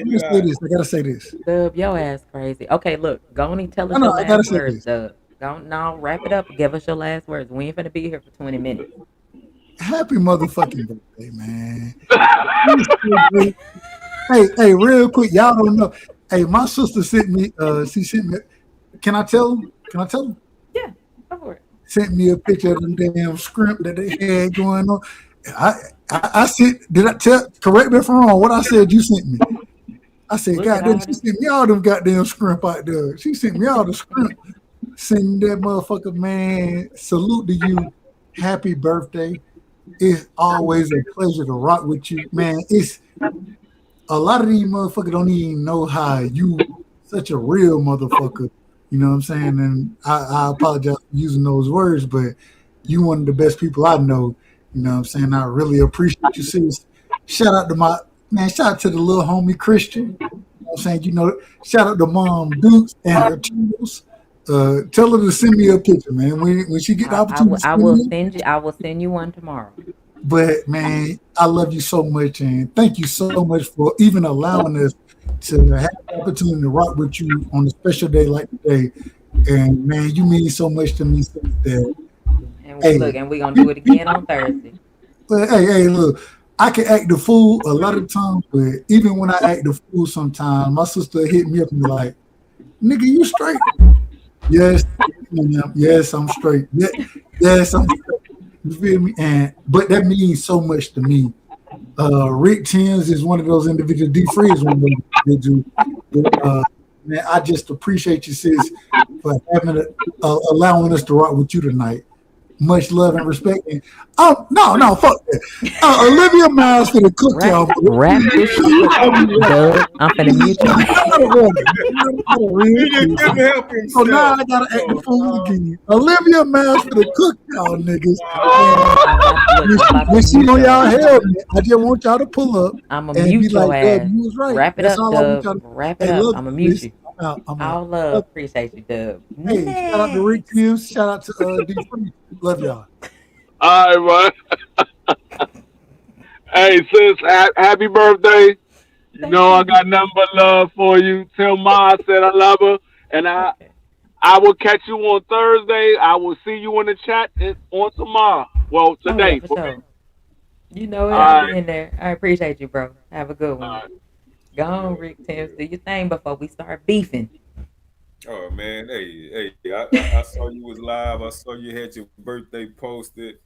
gotta say this.
Dub, your ass crazy. Okay, look, go on and tell us your last words, Dub. Don't wrap it up. Give us your last words. We ain't finna be here for 20 minutes.
Happy motherfucking birthday, man. Hey, real quick, y'all don't know. Hey, my sister sent me. She sent me. Can I tell? Can I tell?
Yeah, go for it.
Sent me a picture of them damn scrimp that they had going on. I, I sent. Did I tell? Correct me if I'm wrong. What I said, you sent me. I said,
Look at
goddamn,
all
she
them.
sent me all them goddamn scrimp out there. She sent me all the scrimp. Send that motherfucker, man. Salute to you. Happy birthday. It's always a pleasure to rock with you, man. It's a lot of these motherfuckers don't even know how you such a real motherfucker. You know what I'm saying? And I apologize for using those words, but you one of the best people I know. You know what I'm saying? I really appreciate you, sis. Shout out to my man, shout out to the little homie Christian. You know what I'm saying? You know, shout out to Mom Dukes and her tools. Tell her to send me a picture, man. When she get the opportunity to
I
send
will
me,
send you. I will send you one tomorrow.
but man, I love you so much, and thank you so much for even allowing us to have the opportunity to rock with you on a special day like today. And man, you mean so much to me. Since that,
And
hey,
look, and we're gonna do it again on Thursday.
hey, look, I can act the fool a lot of times, but even when I act the fool, sometimes my sister hit me up and be like, "Nigga, you straight?" Yes, yes, I'm straight. Yeah, yes, I'm straight. You feel me? And but that means so much to me. Rick Tins is one of those individuals. D Free is one of those individuals. But, man, I just appreciate you, sis, for allowing us to rock with you tonight. Much love and respect. And, oh no, fuck that. Olivia Miles for the cookout.
Wrap this shit up, Doug. I'm finna mute you.
He just couldn't help
So now
himself.
I gotta act the fool again. Olivia Miles for the cookout, niggas. When she on y'all helmet, I just want y'all to pull up
I'm gonna
and be
mute your
like, Dub,
ass.
you was right.
Wrap it
That's
up,
all I want
Dub.
y'all to
Wrap
Hey,
it up.
look,
I'm gonna mute
sis,
you.
I'm out. I'm
All
out.
love. Appreciate you, Dub.
Hey, shout out to Rick
Next.
Hughes. Shout out to D Free. Love y'all.
All right, man. Hey, sis, happy birthday. You
Thank
know I
you.
got nothing but love for you. Tell Ma I said I love her, and
Okay.
I will catch you on Thursday. I will see you in the chat on tomorrow. Well,
Oh yeah,
today
for
for me.
sure. You know it.
All
I'll
right,
be in there. I appreciate you, bro. Have a good
all
one.
right.
Go on, Rick Thames. Do your thing before we start beefing.
Oh man, hey, I saw you was live. I saw you had your birthday posted.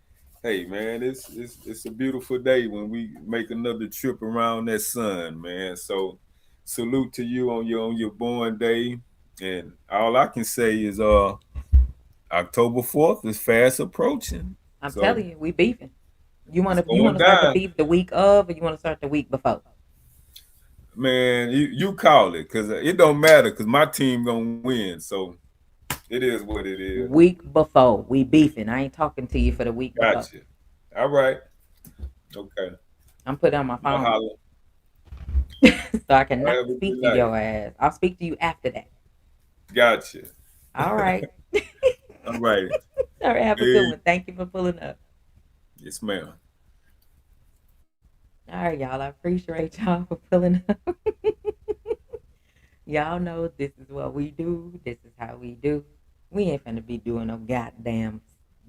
Hey man, it's a beautiful day when we make another trip around that sun, man. So salute to you on your born day. And all I can say is October 4th is fast approaching.
I'm
So
telling you, we beefing. You
it's
wanna
going
start the
down.
beef the week of, or you wanna start the week before?
Man, you call it because it don't matter because my team gonna win. So it is what it is.
Week before we beefing. I ain't talking to you for the week before.
Gotcha. All right. Okay.
I'm putting on my
I'll
phone
holler.
so I cannot
Have a good
speak to
night.
your ass. I'll speak to you after that.
Gotcha.
All right.
All right.
All right. Have a good
Hey.
one. Thank you for pulling up.
Yes, ma'am.
All right, y'all. I appreciate y'all for pulling up. Y'all know this is what we do. This is how we do. We ain't finna be doing no goddamn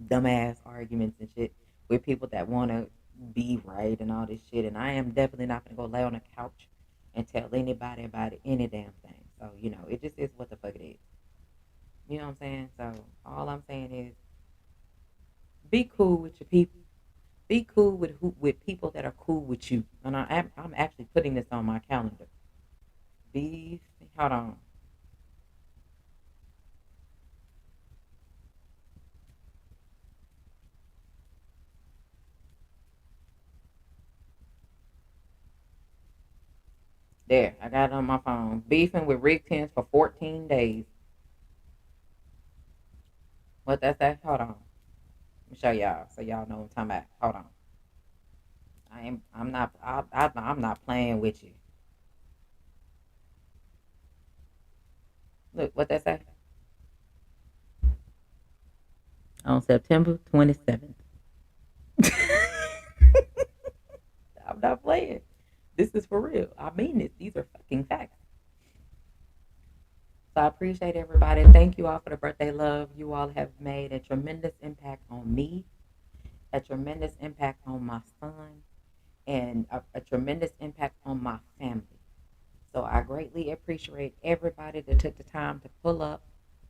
dumbass arguments and shit with people that want to be right and all this shit. And I am definitely not gonna go lay on a couch and tell anybody about it, any damn thing. So it just is what the fuck it is. You know what I'm saying? So all I'm saying is, be cool with your people. Be cool with people that are cool with you. And I'm actually putting this on my calendar. Be hold on. There, I got it on my phone. Beefing with Rick Tens for 14 days. What that's that? Hold on. Let me show y'all so y'all know what I'm talking about. Hold on. I'm not playing with you. Look, what that say? On September 27th. I'm not playing. This is for real. I mean this. These are fucking facts. So I appreciate everybody. Thank you all for the birthday love. You all have made a tremendous impact on me, a tremendous impact on my son, and a tremendous impact on my family. So I greatly appreciate everybody that took the time to pull up,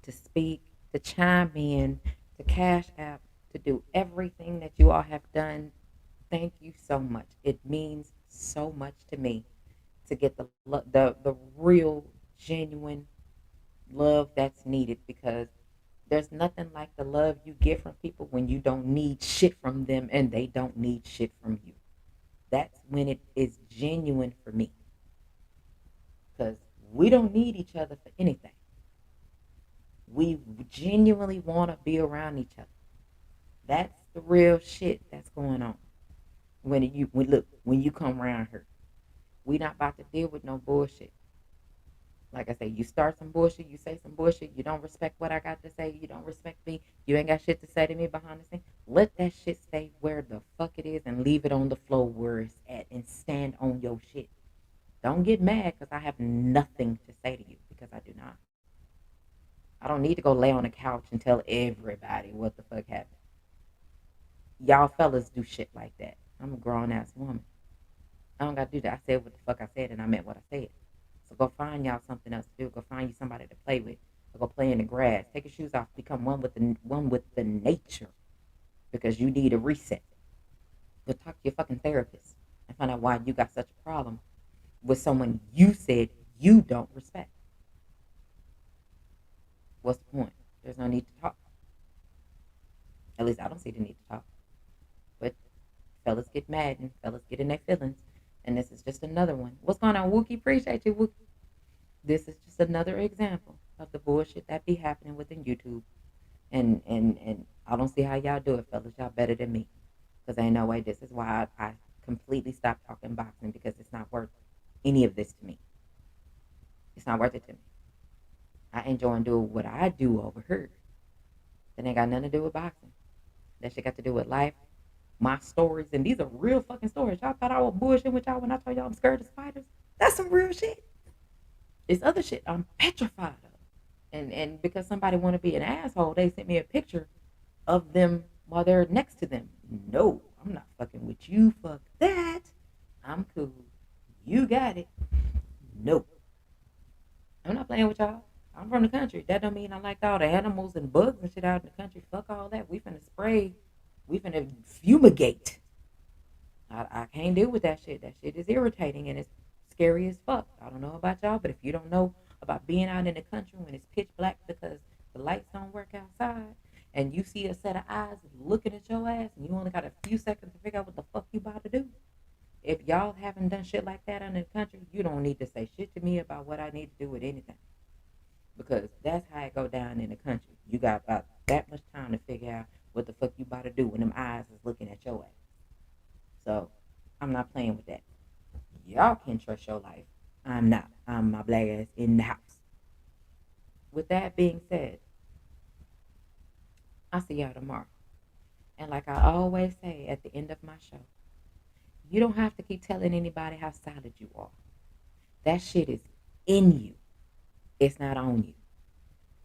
to speak, to chime in, to cash app, to do everything that you all have done. Thank you so much. It means so much to me to get the real, genuine love that's needed, because there's nothing like the love you get from people when you don't need shit from them and they don't need shit from you. That's when it is genuine for me, because we don't need each other for anything. We genuinely want to be around each other. That's the real shit that's going on. When you come around here, we not about to deal with no bullshit. Like I say, you start some bullshit, you say some bullshit, you don't respect what I got to say, you don't respect me, you ain't got shit to say to me behind the scene. Let that shit stay where the fuck it is and leave it on the floor where it's at and stand on your shit. Don't get mad because I have nothing to say to you, because I do not. I don't need to go lay on the couch and tell everybody what the fuck happened. Y'all fellas do shit like that. I'm a grown ass woman. I don't got to do that. I said what the fuck I said and I meant what I said. So go find y'all something else to do. Go find you somebody to play with. Or go play in the grass. Take your shoes off. Become one with the nature, because you need a reset. Go talk to your fucking therapist and find out why you got such a problem with someone you said you don't respect. What's the point? There's no need to talk. At least I don't see the need to talk. But fellas get mad and fellas get in their feelings. And this is just another one. What's going on, Wookie? Appreciate you, Wookie. This is just another example of the bullshit that be happening within YouTube. And I don't see how y'all do it, fellas. Y'all better than me. Because ain't no way. This is why I completely stopped talking boxing, because it's not worth any of this to me. It's not worth it to me. I enjoy doing what I do over here. That ain't got nothing to do with boxing. That shit got to do with life, my stories, and these are real fucking stories. Y'all thought I was bullshitting with y'all when I told y'all I'm scared of spiders? That's some real shit. It's other shit I'm petrified of. And because somebody want to be an asshole, they sent me a picture of them while they're next to them. No, I'm not fucking with you. Fuck that. I'm cool. You got it. Nope. I'm not playing with y'all. I'm from the country. That don't mean I like all the animals and bugs and shit out in the country. Fuck all that. We finna spray. We finna fumigate. I can't deal with that shit. That shit is irritating and it's scary as fuck. I don't know about y'all, but if you don't know about being out in the country when it's pitch black because the lights don't work outside, and you see a set of eyes looking at your ass, and you only got a few seconds to figure out what the fuck you about to do. If y'all haven't done shit like that in the country, you don't need to say shit to me about what I need to do with anything. Because that's how it go down in the country. You got about that much time to figure out what the fuck you about to do when them eyes is looking at your ass. So, I'm not playing with that. Y'all can trust your life. I'm not. I'm my black ass in the house. With that being said, I'll see y'all tomorrow. And like I always say at the end of my show, you don't have to keep telling anybody how solid you are. That shit is in you. It's not on you.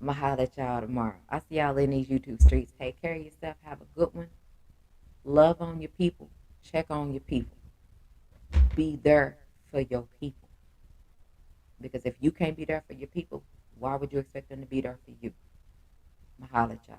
I'm going to holler at y'all tomorrow. I'll see y'all in these YouTube streets. Take care of yourself. Have a good one. Love on your people. Check on your people. Be there for your people. Because if you can't be there for your people, why would you expect them to be there for you? I'm going to holler at y'all.